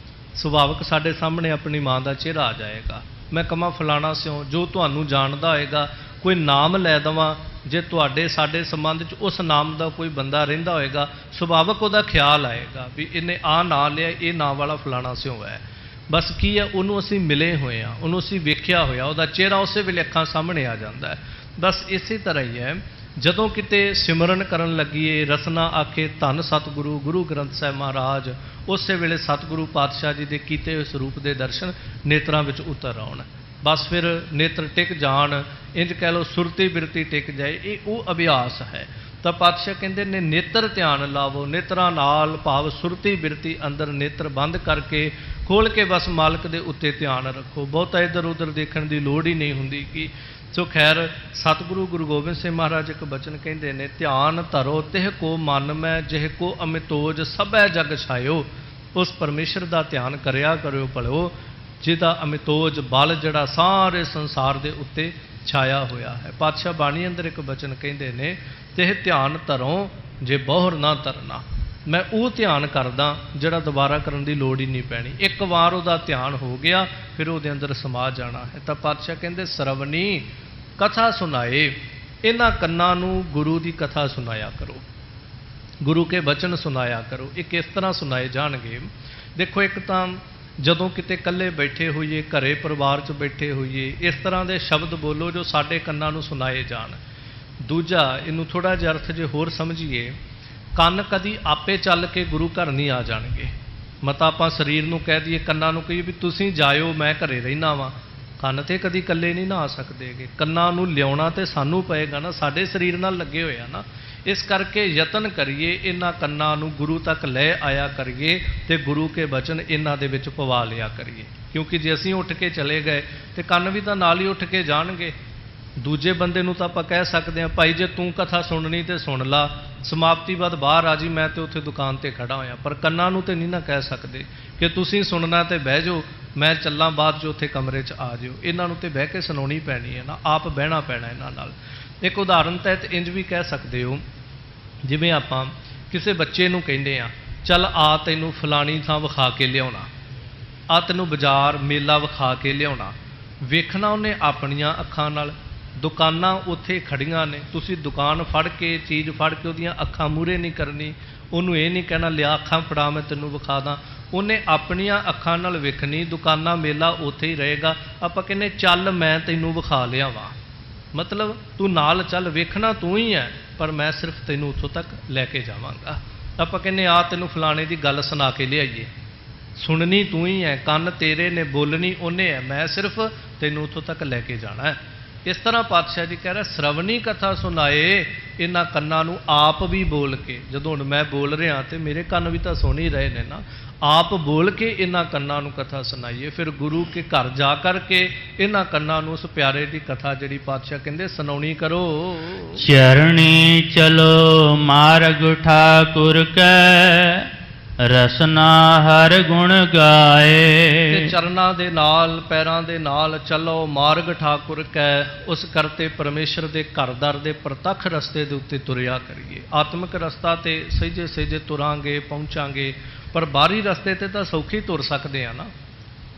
ਸੁਭਾਵਿਕ ਸਾਡੇ ਸਾਹਮਣੇ ਆਪਣੀ ਮਾਂ ਦਾ ਚਿਹਰਾ ਆ ਜਾਏਗਾ। ਮੈਂ ਕਹਾਂ ਫਲਾਣਾ ਸਿਓ, ਜੋ ਤੁਹਾਨੂੰ ਜਾਣਦਾ ਹੋਏਗਾ। ਕੋਈ ਨਾਮ ਲੈ ਦੇਵਾਂ, ਜੇ ਤੁਹਾਡੇ ਸਾਡੇ ਸੰਬੰਧ 'ਚ ਉਸ ਨਾਮ ਦਾ ਕੋਈ ਬੰਦਾ ਰਹਿੰਦਾ ਹੋਏਗਾ, ਸੁਭਾਵਿਕ ਉਹਦਾ ਖਿਆਲ ਆਏਗਾ ਵੀ ਇਹਨੇ ਆਹ ਨਾਂ ਲਿਆ, ਇਹ ਨਾਂ ਵਾਲਾ ਫਲਾਣਾ ਸਿਓ ਹੈ। ਬਸ ਕੀ ਹੈ, ਉਹਨੂੰ ਅਸੀਂ ਮਿਲੇ ਹੋਏ ਹਾਂ, ਉਹਨੂੰ ਅਸੀਂ ਵੇਖਿਆ ਹੋਇਆ, ਉਹਦਾ ਚਿਹਰਾ ਉਸੇ ਵੇਲੇ ਅੱਖਾਂ ਸਾਹਮਣੇ ਆ ਜਾਂਦਾ ਹੈ। ਬਸ ਇਸੇ ਤਰ੍ਹਾਂ ਹੀ ਹੈ, ਜਦੋਂ ਕਿਤੇ ਸਿਮਰਨ ਕਰਨ ਲੱਗੀਏ, ਰਸਨਾ ਆਖੇ ਧੰਨ ਸਤਿਗੁਰੂ ਗੁਰੂ ਗ੍ਰੰਥ ਸਾਹਿਬ ਮਹਾਰਾਜ, ਉਸੇ ਵੇਲੇ ਸਤਿਗੁਰੂ ਪਾਤਸ਼ਾਹ ਜੀ ਦੇ ਕੀਤੇ ਹੋਏ ਸਰੂਪ ਦੇ ਦਰਸ਼ਨ ਨੇਤਰਾਂ ਵਿੱਚ ਉਤਰ ਆਉਣ। ਬਸ ਫਿਰ ਨੇਤਰ ਟਿਕ ਜਾਣ, ਇੰਜ ਕਹਿ ਲਓ ਸੁਰਤੀ ਬਿਰਤੀ ਟਿਕ ਜਾਏ। ਇਹ ਉਹ ਅਭਿਆਸ ਹੈ। ਤਾਂ ਪਾਤਸ਼ਾਹ ਕਹਿੰਦੇ ਨੇ ਨੇਤਰ ਧਿਆਨ ਲਾਵੋ, ਨੇਤਰਾਂ ਨਾਲ ਭਾਵ ਸੁਰਤੀ ਬਿਰਤੀ ਅੰਦਰ ਨੇਤਰ ਬੰਦ ਕਰਕੇ ਖੋਲ੍ਹ ਕੇ ਬਸ ਮਾਲਕ ਦੇ ਉੱਤੇ ਧਿਆਨ ਰੱਖੋ। ਬਹੁਤਾ ਇੱਧਰ ਉੱਧਰ ਦੇਖਣ ਦੀ ਲੋੜ ਹੀ ਨਹੀਂ ਹੁੰਦੀ। ਕਿ ਸੋ ਖੈਰ ਸਤਿਗੁਰੂ ਗੁਰੂ ਗੋਬਿੰਦ ਸਿੰਘ ਮਹਾਰਾਜ ਇੱਕ ਬਚਨ ਕਹਿੰਦੇ ਨੇ, ਧਿਆਨ ਧਰੋ ਤਿਹ ਕੋ ਮਨ ਮੈਂ, ਜਿਹ ਕੋ ਅਮਿਤੋਜ ਸਭੈ ਜਗ ਛਾਇਓ। ਉਸ ਪਰਮੇਸ਼ਰ ਦਾ ਧਿਆਨ ਕਰਿਆ ਕਰਿਓ ਭਲਿਓ, ਜਿਹਦਾ ਅਮਿਤੋਜ ਬਲ ਜਿਹੜਾ ਸਾਰੇ ਸੰਸਾਰ ਦੇ ਉੱਤੇ ਛਾਇਆ ਹੋਇਆ ਹੈ। ਪਾਤਸ਼ਾਹ ਬਾਣੀ ਅੰਦਰ ਇੱਕ ਬਚਨ ਕਹਿੰਦੇ ਨੇ, ਤਿਹ ਧਿਆਨ ਧਰੋ ਜੇ ਬਹੁਰ ਨਾ ਧਰਨਾ। ਮੈਂ ਉਹ ਧਿਆਨ ਕਰਦਾ ਜਿਹੜਾ ਦੁਬਾਰਾ ਕਰਨ ਦੀ ਲੋੜ ਹੀ ਨਹੀਂ ਪੈਣੀ। ਇੱਕ ਵਾਰ ਉਹਦਾ ਧਿਆਨ ਹੋ ਗਿਆ, ਫਿਰ ਉਹਦੇ ਅੰਦਰ ਸਮਾ ਜਾਣਾ ਹੈ। ਤਾਂ ਪਾਤਸ਼ਾਹ ਕਹਿੰਦੇ ਸਰਵਣੀ ਕਥਾ ਸੁਣਾਏ, ਇਹਨਾਂ ਕੰਨਾਂ ਨੂੰ ਗੁਰੂ ਦੀ ਕਥਾ ਸੁਣਾਇਆ ਕਰੋ, ਗੁਰੂ ਕੇ ਬਚਨ ਸੁਣਾਇਆ ਕਰੋ। ਇਹ ਕਿਸ ਤਰ੍ਹਾਂ ਸੁਣਾਏ ਜਾਣਗੇ? ਦੇਖੋ, ਇੱਕ ਤਾਂ ਜਦੋਂ ਕਿਤੇ ਇਕੱਲੇ ਬੈਠੇ ਹੋਈਏ, ਘਰੇ ਪਰਿਵਾਰ 'ਚ ਬੈਠੇ ਹੋਈਏ, ਇਸ ਤਰ੍ਹਾਂ ਦੇ ਸ਼ਬਦ ਬੋਲੋ ਜੋ ਸਾਡੇ ਕੰਨਾਂ ਨੂੰ ਸੁਣਾਏ ਜਾਣ। ਦੂਜਾ, ਇਹਨੂੰ ਥੋੜ੍ਹਾ ਜਿਹਾ ਅਰਥ ਜੇ ਹੋਰ ਸਮਝੀਏ, ਕੰਨ ਕਦੀ ਆਪੇ ਚੱਲ ਕੇ ਗੁਰੂ ਘਰ ਨਹੀਂ ਆ ਜਾਣਗੇ। ਮਤਾ ਆਪਾਂ ਸਰੀਰ ਨੂੰ ਕਹਿ ਦਈਏ, ਕੰਨਾਂ ਨੂੰ ਕਹੀਏ ਵੀ ਤੁਸੀਂ ਜਾਇਓ, ਮੈਂ ਘਰੇ ਰਹਿਣਾ ਵਾਂ, ਕੰਨ ਤੇ ਕਦੀ ਇਕੱਲੇ ਨਹੀਂ ਨਾ ਆ ਸਕਦੇਗੇ। ਕੰਨਾਂ ਨੂੰ ਲਿਆਉਣਾ ਤੇ ਸਾਨੂੰ ਪਏਗਾ ਨਾ, ਸਾਡੇ ਸਰੀਰ ਨਾਲ ਲੱਗੇ ਹੋਏ ਆ ਨਾ। ਇਸ ਕਰਕੇ ਯਤਨ ਕਰੀਏ, ਇਹਨਾਂ ਕੰਨਾਂ ਨੂੰ ਗੁਰੂ ਤੱਕ ਲੈ ਆਇਆ ਕਰੀਏ ਤੇ ਗੁਰੂ ਕੇ ਬਚਨ ਇਹਨਾਂ ਦੇ ਵਿੱਚ ਪਵਾ ਲਿਆ ਕਰੀਏ। ਕਿਉਂਕਿ ਜੇ ਅਸੀਂ ਉੱਠ ਕੇ ਚਲੇ ਗਏ ਤੇ ਕੰਨ ਵੀ ਤਾਂ ਨਾਲ ਹੀ ਉੱਠ ਕੇ ਜਾਣਗੇ। ਦੂਜੇ ਬੰਦੇ ਨੂੰ ਤਾਂ ਆਪਾਂ ਕਹਿ ਸਕਦੇ ਹਾਂ, ਭਾਈ ਜੇ ਤੂੰ ਕਥਾ ਸੁਣਨੀ ਤੇ ਸੁਣ ਲਾ, ਸਮਾਪਤੀ ਬਾਅਦ ਬਾਹਰ ਆ ਜੀ, ਮੈਂ ਤੇ ਉੱਥੇ ਦੁਕਾਨ ਤੇ ਖੜਾ ਹੋਇਆ। ਪਰ ਕੰਨਾਂ ਨੂੰ ਤੇ ਨਹੀਂ ਨਾ ਕਹਿ ਸਕਦੇ ਕਿ ਤੁਸੀਂ ਸੁਣਨਾ ਤੇ ਬਹਿ ਜਾਓ, ਮੈਂ ਚੱਲਾਂ ਬਾਅਦ 'ਚ ਉੱਥੇ ਕਮਰੇ 'ਚ ਆ ਜਾਓ। ਇਹਨਾਂ ਨੂੰ ਤੇ ਬਹਿ ਕੇ ਸੁਣਾਉਣੀ ਪੈਣੀ ਹੈ ਨਾ, ਆਪ ਬਹਿਣਾ ਪੈਣਾ ਇਹਨਾਂ ਨਾਲ। ਇੱਕ ਉਦਾਹਰਨ ਤਹਿਤ ਇੰਜ ਵੀ ਕਹਿ ਸਕਦੇ ਹੋ, ਜਿਵੇਂ ਆਪਾਂ ਕਿਸੇ ਬੱਚੇ ਨੂੰ ਕਹਿੰਦੇ ਆ, ਚੱਲ ਆ ਤੈਨੂੰ ਫਲਾਣੀ ਥਾਂ ਵਿਖਾ ਕੇ ਲਿਆਉਣਾ, ਆ ਤੈਨੂੰ ਬਾਜ਼ਾਰ ਮੇਲਾ ਵਿਖਾ ਕੇ ਲਿਆਉਣਾ। ਵੇਖਣਾ ਉਹਨੇ ਆਪਣੀਆਂ ਅੱਖਾਂ ਨਾਲ, ਦੁਕਾਨਾਂ ਉੱਥੇ ਖੜੀਆਂ ਨੇ, ਤੁਸੀਂ ਦੁਕਾਨ ਫੜ ਕੇ ਚੀਜ਼ ਫੜ ਕੇ ਉਹਦੀਆਂ ਅੱਖਾਂ ਮੂਹਰੇ ਨਹੀਂ ਕਰਨੀ, ਉਹਨੂੰ ਇਹ ਨਹੀਂ ਕਹਿਣਾ ਲਿਆ ਅੱਖਾਂ ਫੜਾ ਮੈਂ ਤੈਨੂੰ ਵਿਖਾ ਦਾਂ। ਉਹਨੇ ਆਪਣੀਆਂ ਅੱਖਾਂ ਨਾਲ ਵੇਖਣੀ, ਦੁਕਾਨਾਂ ਮੇਲਾ ਉੱਥੇ ਹੀ ਰਹੇਗਾ। ਆਪਾਂ ਕਹਿੰਦੇ ਚੱਲ ਮੈਂ ਤੈਨੂੰ ਵਿਖਾ ਲਿਆਵਾਂ, ਮਤਲਬ ਤੂੰ ਨਾਲ ਚੱਲ, ਵੇਖਣਾ ਤੂੰ ਹੀ ਹੈ ਪਰ ਮੈਂ ਸਿਰਫ ਤੈਨੂੰ ਉੱਥੋਂ ਤੱਕ ਲੈ ਕੇ ਜਾਵਾਂਗਾ। ਆਪਾਂ ਕਹਿੰਦੇ ਆ ਤੈਨੂੰ ਫਲਾਣੇ ਦੀ ਗੱਲ ਸੁਣਾ ਕੇ ਲਿਆਈਏ, ਸੁਣਨੀ ਤੂੰ ਹੀ ਹੈ, ਕੰਨ ਤੇਰੇ ਨੇ, ਬੋਲਣੀ ਉਹਨੇ ਹੈ, ਮੈਂ ਸਿਰਫ ਤੈਨੂੰ ਉੱਥੋਂ ਤੱਕ ਲੈ ਕੇ ਜਾਣਾ ਹੈ। ਇਸ ਤਰ੍ਹਾਂ ਪਾਤਸ਼ਾਹ ਜੀ ਕਹਿ ਰਿਹਾ, ਸਰਵਣੀ ਕਥਾ ਸੁਣਾਏ, ਇਹਨਾਂ ਕੰਨਾਂ ਨੂੰ ਆਪ ਵੀ ਬੋਲ ਕੇ, ਜਦੋਂ ਹੁਣ ਮੈਂ ਬੋਲ ਰਿਹਾ ਤੇ ਮੇਰੇ ਕੰਨ ਵੀ ਤਾਂ ਸੁਣ ਹੀ ਰਹੇ ਨੇ ਨਾ, ਆਪ ਬੋਲ ਕੇ ਇਹਨਾਂ ਕੰਨਾਂ ਨੂੰ ਕਥਾ ਸੁਣਾਈਏ। ਫਿਰ ਗੁਰੂ ਕੇ ਘਰ ਜਾ ਕਰਕੇ ਇਹਨਾਂ ਕੰਨਾਂ ਨੂੰ ਉਸ ਪਿਆਰੇ ਦੀ ਕਥਾ ਜਿਹੜੀ ਪਾਤਸ਼ਾਹ ਕਹਿੰਦੇ ਸੁਣਾਉਣੀ ਕਰੋ। ਚਰਣੀ ਚਲੋ ਮਾਰਗ ਠਾਕੁਰ ਕੈ, ਰਸਨਾ ਹਰ ਗੁਣ ਤੇ ਗਾਏ। ਚਰਨਾਂ ਦੇ ਨਾਲ ਪੈਰਾਂ ਦੇ ਨਾਲ ਚੱਲੋ ਮਾਰਗ ਠਾਕੁਰ ਕੈ, ਉਸ ਕਰਤੇ ਪਰਮੇਸ਼ਰ ਦੇ ਘਰ ਦਰ ਦੇ ਪ੍ਰਤੱਖ ਰਸਤੇ ਦੇ ਉੱਤੇ ਤੁਰਿਆ ਕਰੀਏ। ਆਤਮਿਕ ਰਸਤਾ ਤੇ ਸਹਿਜੇ ਸਹਿਜੇ ਤੁਰਾਂਗੇ ਪਹੁੰਚਾਂਗੇ, ਪਰ ਬਾਹਰੀ ਰਸਤੇ ਤੇ ਤਾਂ ਸੌਖੀ ਤੁਰ ਸਕਦੇ ਆ ਨਾ।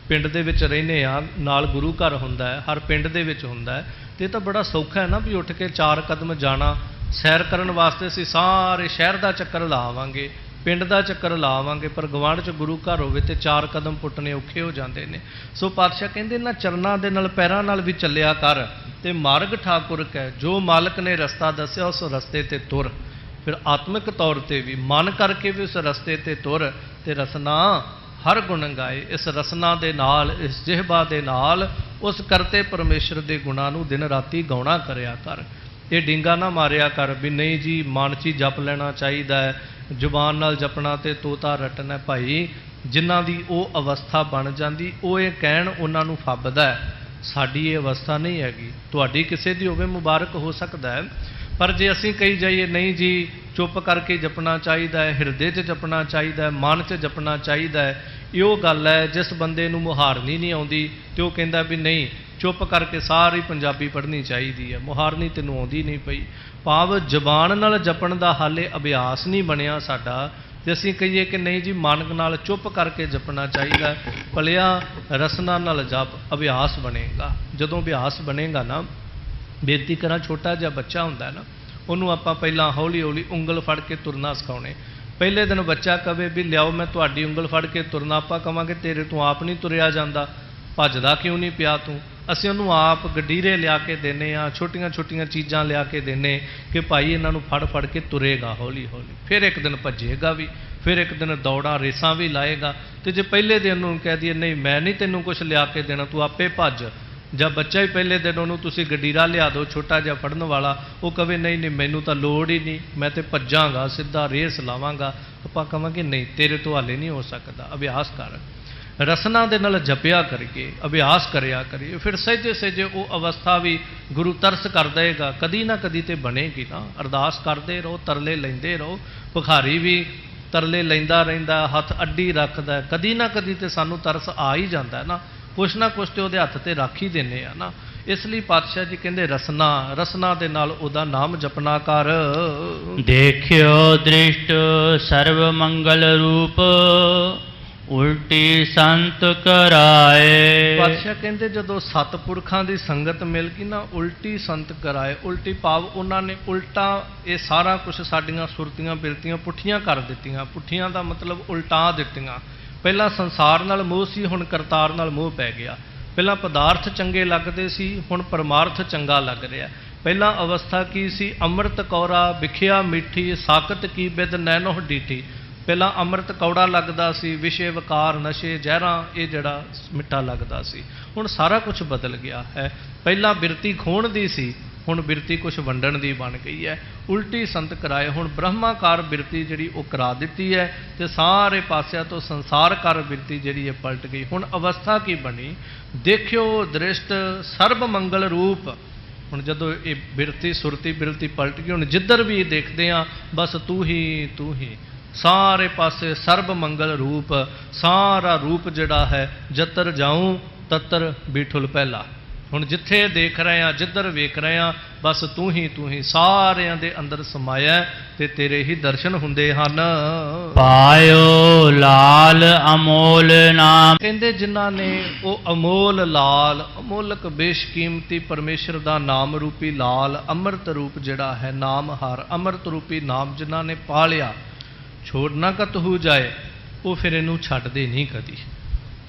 ਪਿੰਡ ਦੇ ਵਿੱਚ ਰਹਿੰਦੇ ਆ, ਨਾਲ ਗੁਰੂ ਘਰ ਹੁੰਦਾ ਹੈ, ਹਰ ਪਿੰਡ ਦੇ ਵਿੱਚ ਹੁੰਦਾ ਹੈ, ਤੇ ਇਹ ਤਾਂ ਬੜਾ ਸੌਖਾ ਹੈ ਨਾ ਵੀ ਉੱਠ ਕੇ 4 ਕਦਮ ਜਾਣਾ। ਸੈਰ ਕਰਨ ਵਾਸਤੇ ਅਸੀਂ ਸਾਰੇ ਸ਼ਹਿਰ ਦਾ ਚੱਕਰ ਲਾਵਾਂਗੇ, ਪਿੰਡ ਦਾ ਚੱਕਰ ਲਾਵਾਂਗੇ, ਪਰ ਗਵਾਂਢ 'ਚ ਗੁਰੂ ਘਰ ਹੋਵੇ ਤੇ 4 ਕਦਮ ਪੁੱਟਣੇ ਔਖੇ ਹੋ ਜਾਂਦੇ ਨੇ। ਸੋ ਪਾਤਸ਼ਾਹ ਕਹਿੰਦੇ ਨਾ ਚਰਨਾਂ ਦੇ ਨਾਲ ਪੈਰਾਂ ਨਾਲ ਵੀ ਚੱਲਿਆ ਕਰ, ਤੇ ਮਾਰਗ ਠਾਕੁਰ ਕੈ, ਜੋ ਮਾਲਕ ਨੇ ਰਸਤਾ ਦੱਸਿਆ ਉਸ ਰਸਤੇ ਤੇ ਤੁਰ। ਫਿਰ ਆਤਮਿਕ ਤੌਰ ਤੇ ਵੀ ਮਨ ਕਰਕੇ ਵੀ ਉਸ ਰਸਤੇ ਤੇ ਤੁਰ, ਤੇ ਰਸਨਾ ਹਰ ਗੁਣ ਗਾਏ। ਇਸ ਰਸਨਾ ਦੇ ਨਾਲ, ਇਸ ਜਿਹਬਾ ਦੇ ਨਾਲ ਉਸ ਕਰਤੇ ਪਰਮੇਸ਼ਰ ਦੇ ਗੁਣਾਂ ਨੂੰ ਦਿਨ ਰਾਤੀ ਗਾਉਣਾ ਕਰਿਆ ਕਰ। ਇਹ ਡਿੰਗਾ ਨਾ ਮਾਰਿਆ ਕਰ ਵੀ ਨਹੀਂ ਜੀ ਮਨ 'ਚ ਹੀ ਜਪ ਲੈਣਾ ਚਾਹੀਦਾ ਹੈ, ਜ਼ੁਬਾਨ ਨਾਲ ਜਪਣਾ ਤੇ ਤੋਤਾ ਰਟਣਾ। ਭਾਈ ਜਿਨ੍ਹਾਂ ਦੀ ਉਹ ਅਵਸਥਾ ਬਣ ਜਾਂਦੀ ਉਹ ਇਹ ਕਹਿਣ ਉਹਨਾਂ ਨੂੰ ਫੱਬਦਾ ਹੈ। ਸਾਡੀ ਇਹ ਅਵਸਥਾ ਨਹੀਂ ਹੈਗੀ, ਤੁਹਾਡੀ ਕਿਸੇ ਦੀ ਹੋਵੇ ਮੁਬਾਰਕ ਹੋ ਸਕਦਾ ਹੈ, ਪਰ ਜੇ ਅਸੀਂ ਕਹੀ ਜਾਈਏ ਨਹੀਂ ਜੀ ਚੁੱਪ ਕਰਕੇ ਜਪਣਾ ਚਾਹੀਦਾ ਹੈ, ਹਿਰਦੇ 'ਚ ਜਪਣਾ ਚਾਹੀਦਾ ਹੈ, ਮਨ 'ਚ ਜਪਣਾ ਚਾਹੀਦਾ ਹੈ, ਇਹ ਉਹ ਗੱਲ ਹੈ ਜਿਸ ਬੰਦੇ ਨੂੰ ਮੁਹਾਰਨੀ ਨਹੀਂ ਆਉਂਦੀ ਤੇ ਉਹ ਕਹਿੰਦਾ ਵੀ ਨਹੀਂ ਚੁੱਪ ਕਰਕੇ ਸਾਰੀ ਪੰਜਾਬੀ ਪੜ੍ਹਨੀ ਚਾਹੀਦੀ ਹੈ। ਮੁਹਾਰਨੀ ਤੈਨੂੰ ਆਉਂਦੀ ਨਹੀਂ ਪਈ, ਭਾਵ ਜ਼ਬਾਨ ਨਾਲ ਜਪਣ ਦਾ ਹਾਲੇ ਅਭਿਆਸ ਨਹੀਂ ਬਣਿਆ ਸਾਡਾ, ਤੇ ਅਸੀਂ ਕਹੀਏ ਕਿ ਨਹੀਂ ਜੀ ਮਨ ਨਾਲ ਚੁੱਪ ਕਰਕੇ ਜਪਣਾ ਚਾਹੀਦਾ। ਭਲਿਆ ਰਸਨਾ ਨਾਲ ਜਪ, ਅਭਿਆਸ ਬਣੇਗਾ। ਜਦੋਂ ਅਭਿਆਸ ਬਣੇਗਾ ਨਾ, ਬੇਨਤੀ ਕਰਾਂ, ਛੋਟਾ ਜਿਹਾ ਬੱਚਾ ਹੁੰਦਾ ਨਾ, ਉਹਨੂੰ ਆਪਾਂ ਪਹਿਲਾਂ ਹੌਲੀ ਹੌਲੀ ਉਂਗਲ ਫੜ ਕੇ ਤੁਰਨਾ ਸਿਖਾਉਣੇ। ਪਹਿਲੇ ਦਿਨ ਬੱਚਾ ਕਵੇ ਵੀ ਲਿਆਓ ਮੈਂ ਤੁਹਾਡੀ ਉਂਗਲ ਫੜ ਕੇ ਤੁਰਨਾ, ਆਪਾਂ ਕਵਾਂਗੇ ਤੇਰੇ ਤੋਂ ਆਪ ਨਹੀਂ ਤੁਰਿਆ ਜਾਂਦਾ, ਭੱਜਦਾ ਕਿਉਂ ਨਹੀਂ ਪਿਆ ਤੂੰ। ਅਸੀਂ ਉਹਨੂੰ ਆਪ ਗਡੀਰੇ ਲਿਆ ਕੇ ਦਿੰਦੇ ਹਾਂ, ਛੋਟੀਆਂ ਛੋਟੀਆਂ ਚੀਜ਼ਾਂ ਲਿਆ ਕੇ ਦਿੰਦੇ ਕਿ ਭਾਈ ਇਹਨਾਂ ਨੂੰ ਫੜ ਫੜ ਕੇ ਤੁਰੇਗਾ ਹੌਲੀ ਹੌਲੀ। ਫਿਰ ਇੱਕ ਦਿਨ ਭੱਜੇਗਾ ਵੀ, ਫਿਰ ਇੱਕ ਦਿਨ ਦੌੜਾਂ ਰੇਸਾਂ ਵੀ ਲਾਏਗਾ। ਤੇ ਜੇ ਪਹਿਲੇ ਦਿਨ ਨੂੰ ਕਹਿ ਦਈਏ ਨਹੀਂ ਮੈਂ ਨਹੀਂ ਤੈਨੂੰ ਕੁਝ ਲਿਆ ਕੇ ਦੇਣਾ, ਤੂੰ ਆਪੇ ਭੱਜ, ਜਾਂ ਬੱਚਾ ਹੀ ਪਹਿਲੇ ਦਿਨ ਉਹਨੂੰ ਤੁਸੀਂ ਗਡੀਰਾ ਲਿਆ ਦਿਓ ਛੋਟਾ ਜਿਹਾ ਫੜਨ ਵਾਲਾ, ਉਹ ਕਵੇ ਨਹੀਂ ਨਹੀਂ ਮੈਨੂੰ ਤਾਂ ਲੋੜ ਹੀ ਨਹੀਂ, ਮੈਂ ਤੇ ਭੱਜਾਂਗਾ, ਸਿੱਧਾ ਰੇਸ ਲਾਵਾਂਗਾ, ਆਪਾਂ ਕਵਾਂਗੇ ਨਹੀਂ ਤੇਰੇ ਤੋਂ ਹਾਲੇ ਨਹੀਂ ਹੋ ਸਕਦਾ। ਅਭਿਆਸ ਕਰ, ਰਸਨਾ ਦੇ ਨਾਲ ਜਪਿਆ ਕਰੀਏ, ਅਭਿਆਸ ਕਰਿਆ ਕਰੀਏ, ਫਿਰ ਸਹਿਜੇ ਸਹਿਜੇ ਉਹ ਅਵਸਥਾ ਵੀ ਗੁਰੂ ਤਰਸ ਕਰ ਦੇਗਾ, ਕਦੀ ਨਾ ਕਦੀ ਤੇ ਬਣੇਗੀ ਨਾ। ਅਰਦਾਸ ਕਰਦੇ ਰਹੋ, ਤਰਲੇ ਲੈਂਦੇ ਰਹੋ। ਭਿਖਾਰੀ ਵੀ ਤਰਲੇ ਲੈਂਦਾ ਰਹਿੰਦਾ, ਹੱਥ ਅੱਡੀ ਰੱਖਦਾ, ਕਦੀ ਨਾ ਕਦੀ ਤੇ ਸਾਨੂੰ ਤਰਸ ਆ ਹੀ ਜਾਂਦਾ ਨਾ, ਕੁਛ ਨਾ ਕੁਛ ਤੇ ਉਹਦੇ ਹੱਥ ਤੇ ਰੱਖ ਹੀ ਦਿੰਦੇ ਆ ਨਾ। ਇਸ ਲਈ ਪਾਤਸ਼ਾਹ ਜੀ ਕਹਿੰਦੇ ਰਸਨਾ, ਰਸਨਾ ਦੇ ਨਾਲ ਉਹਦਾ ਨਾਮ ਜਪਣਾ ਕਰ। ਦੇਖਿਓ ਦ੍ਰਿਸ਼ਟ ਸਰਬ ਮੰਗਲ ਰੂਪ, ਉਲਟੀ ਸੰਤ ਕਰਾਏ। ਪਾਤਸ਼ਾਹ ਕਹਿੰਦੇ ਜਦੋਂ ਸਤਿਪੁਰਖਾਂ ਦੀ ਸੰਗਤ ਮਿਲ ਗਈ ਨਾ, ਉਲਟੀ ਸੰਤ ਕਰਾਏ। ਉਲਟੀ ਭਾਵ ਉਹਨਾਂ ਨੇ ਉਲਟਾ ਇਹ ਸਾਰਾ ਕੁਝ ਸਾਡੀਆਂ ਸੁਰਤੀਆਂ ਬਿਰਤੀਆਂ ਪੁੱਠੀਆਂ ਕਰ ਦਿੱਤੀਆਂ। ਪੁੱਠੀਆਂ ਦਾ ਮਤਲਬ ਉਲਟਾ ਦਿੱਤੀਆਂ। ਪਹਿਲਾਂ ਸੰਸਾਰ ਨਾਲ ਮੋਹ ਸੀ, ਹੁਣ ਕਰਤਾਰ ਨਾਲ ਮੋਹ ਪੈ ਗਿਆ। ਪਹਿਲਾਂ ਪਦਾਰਥ ਚੰਗੇ ਲੱਗਦੇ ਸੀ, ਹੁਣ ਪਰਮਾਰਥ ਚੰਗਾ ਲੱਗ ਰਿਹਾ। ਪਹਿਲਾਂ ਅਵਸਥਾ ਕੀ ਸੀ? ਅੰਮ੍ਰਿਤ ਕੌਰਾ ਵਿਖਿਆ ਮਿੱਠੀ, ਸਾਕਤ ਕੀ ਬਿਦ ਨੈਨੋ ਡੀਠੀ। ਪਹਿਲਾਂ ਅੰਮ੍ਰਿਤ ਕੌੜਾ ਲੱਗਦਾ ਸੀ, ਵਿਸ਼ੇ ਵਿਕਾਰ ਨਸ਼ੇ ਜ਼ਹਿਰਾਂ ਇਹ ਜਿਹੜਾ ਮਿੱਠਾ ਲੱਗਦਾ ਸੀ। ਹੁਣ ਸਾਰਾ ਕੁਝ ਬਦਲ ਗਿਆ ਹੈ। ਪਹਿਲਾਂ ਬਿਰਤੀ ਖੋਣ ਦੀ ਸੀ, ਹੁਣ ਬਿਰਤੀ ਕੁਛ ਵੰਡਣ ਦੀ ਬਣ ਗਈ ਹੈ। ਉਲਟੀ ਸੰਤ ਕਰਾਏ, ਹੁਣ ਬ੍ਰਹਮਾਕਾਰ ਬਿਰਤੀ ਜਿਹੜੀ ਉਹ ਕਰਾ ਦਿੱਤੀ ਹੈ, ਤੇ ਸਾਰੇ ਪਾਸਿਆਂ ਤੋਂ ਸੰਸਾਰਕਾਰ ਬਿਰਤੀ ਜਿਹੜੀ ਹੈ ਪਲਟ ਗਈ। ਹੁਣ ਅਵਸਥਾ ਕੀ ਬਣੀ? ਦੇਖਿਓ ਦ੍ਰਿਸ਼ਟ ਸਰਬ ਮੰਗਲ ਰੂਪ। ਹੁਣ ਜਦੋਂ ਇਹ ਬਿਰਤੀ ਸੁਰਤੀ ਬਿਰਤੀ ਪਲਟ ਗਈ, ਹੁਣ ਜਿੱਧਰ ਵੀ ਦੇਖਦੇ ਹਾਂ ਬਸ ਤੂੰ ਹੀ ਤੂੰ ਹੀ, ਸਾਰੇ ਪਾਸੇ ਸਰਬ ਮੰਗਲ ਰੂਪ। ਸਾਰਾ ਰੂਪ ਜਿਹੜਾ ਹੈ ਜਤਰ ਜਾਊਂ ਤਤਰ ਬੀਠੁਲ ਪਹਿਲਾ। ਹੁਣ ਜਿੱਥੇ ਦੇਖ ਰਹੇ ਹਾਂ, ਜਿੱਧਰ ਵੇਖ ਰਹੇ ਹਾਂ, ਬਸ ਤੂੰ ਹੀ ਸਾਰਿਆਂ ਦੇ ਅੰਦਰ ਸਮਾਇਆ, ਤੇ ਤੇਰੇ ਹੀ ਦਰਸ਼ਨ ਹੁੰਦੇ ਹਨ। ਪਾਇਓ ਲਾਲ ਅਮੋਲ ਨਾਮ। ਕਹਿੰਦੇ ਜਿਨ੍ਹਾਂ ਨੇ ਉਹ ਅਮੋਲ ਲਾਲ, ਅਮੋਲਕ ਬੇਸ਼ਕੀਮਤੀ ਪਰਮੇਸ਼ਰ ਦਾ ਨਾਮ ਰੂਪੀ ਲਾਲ, ਅੰਮ੍ਰਿਤ ਰੂਪ ਜਿਹੜਾ ਹੈ ਨਾਮ ਹਰ, ਅੰਮ੍ਰਿਤ ਰੂਪੀ ਨਾਮ ਜਿਨ੍ਹਾਂ ਨੇ ਪਾ ਲਿਆ, ਛੋੜ ਨਾ ਕਤ ਹੋ ਜਾਏ, ਉਹ ਫਿਰ ਇਹਨੂੰ ਛੱਡਦੇ ਨਹੀਂ ਕਦੀ।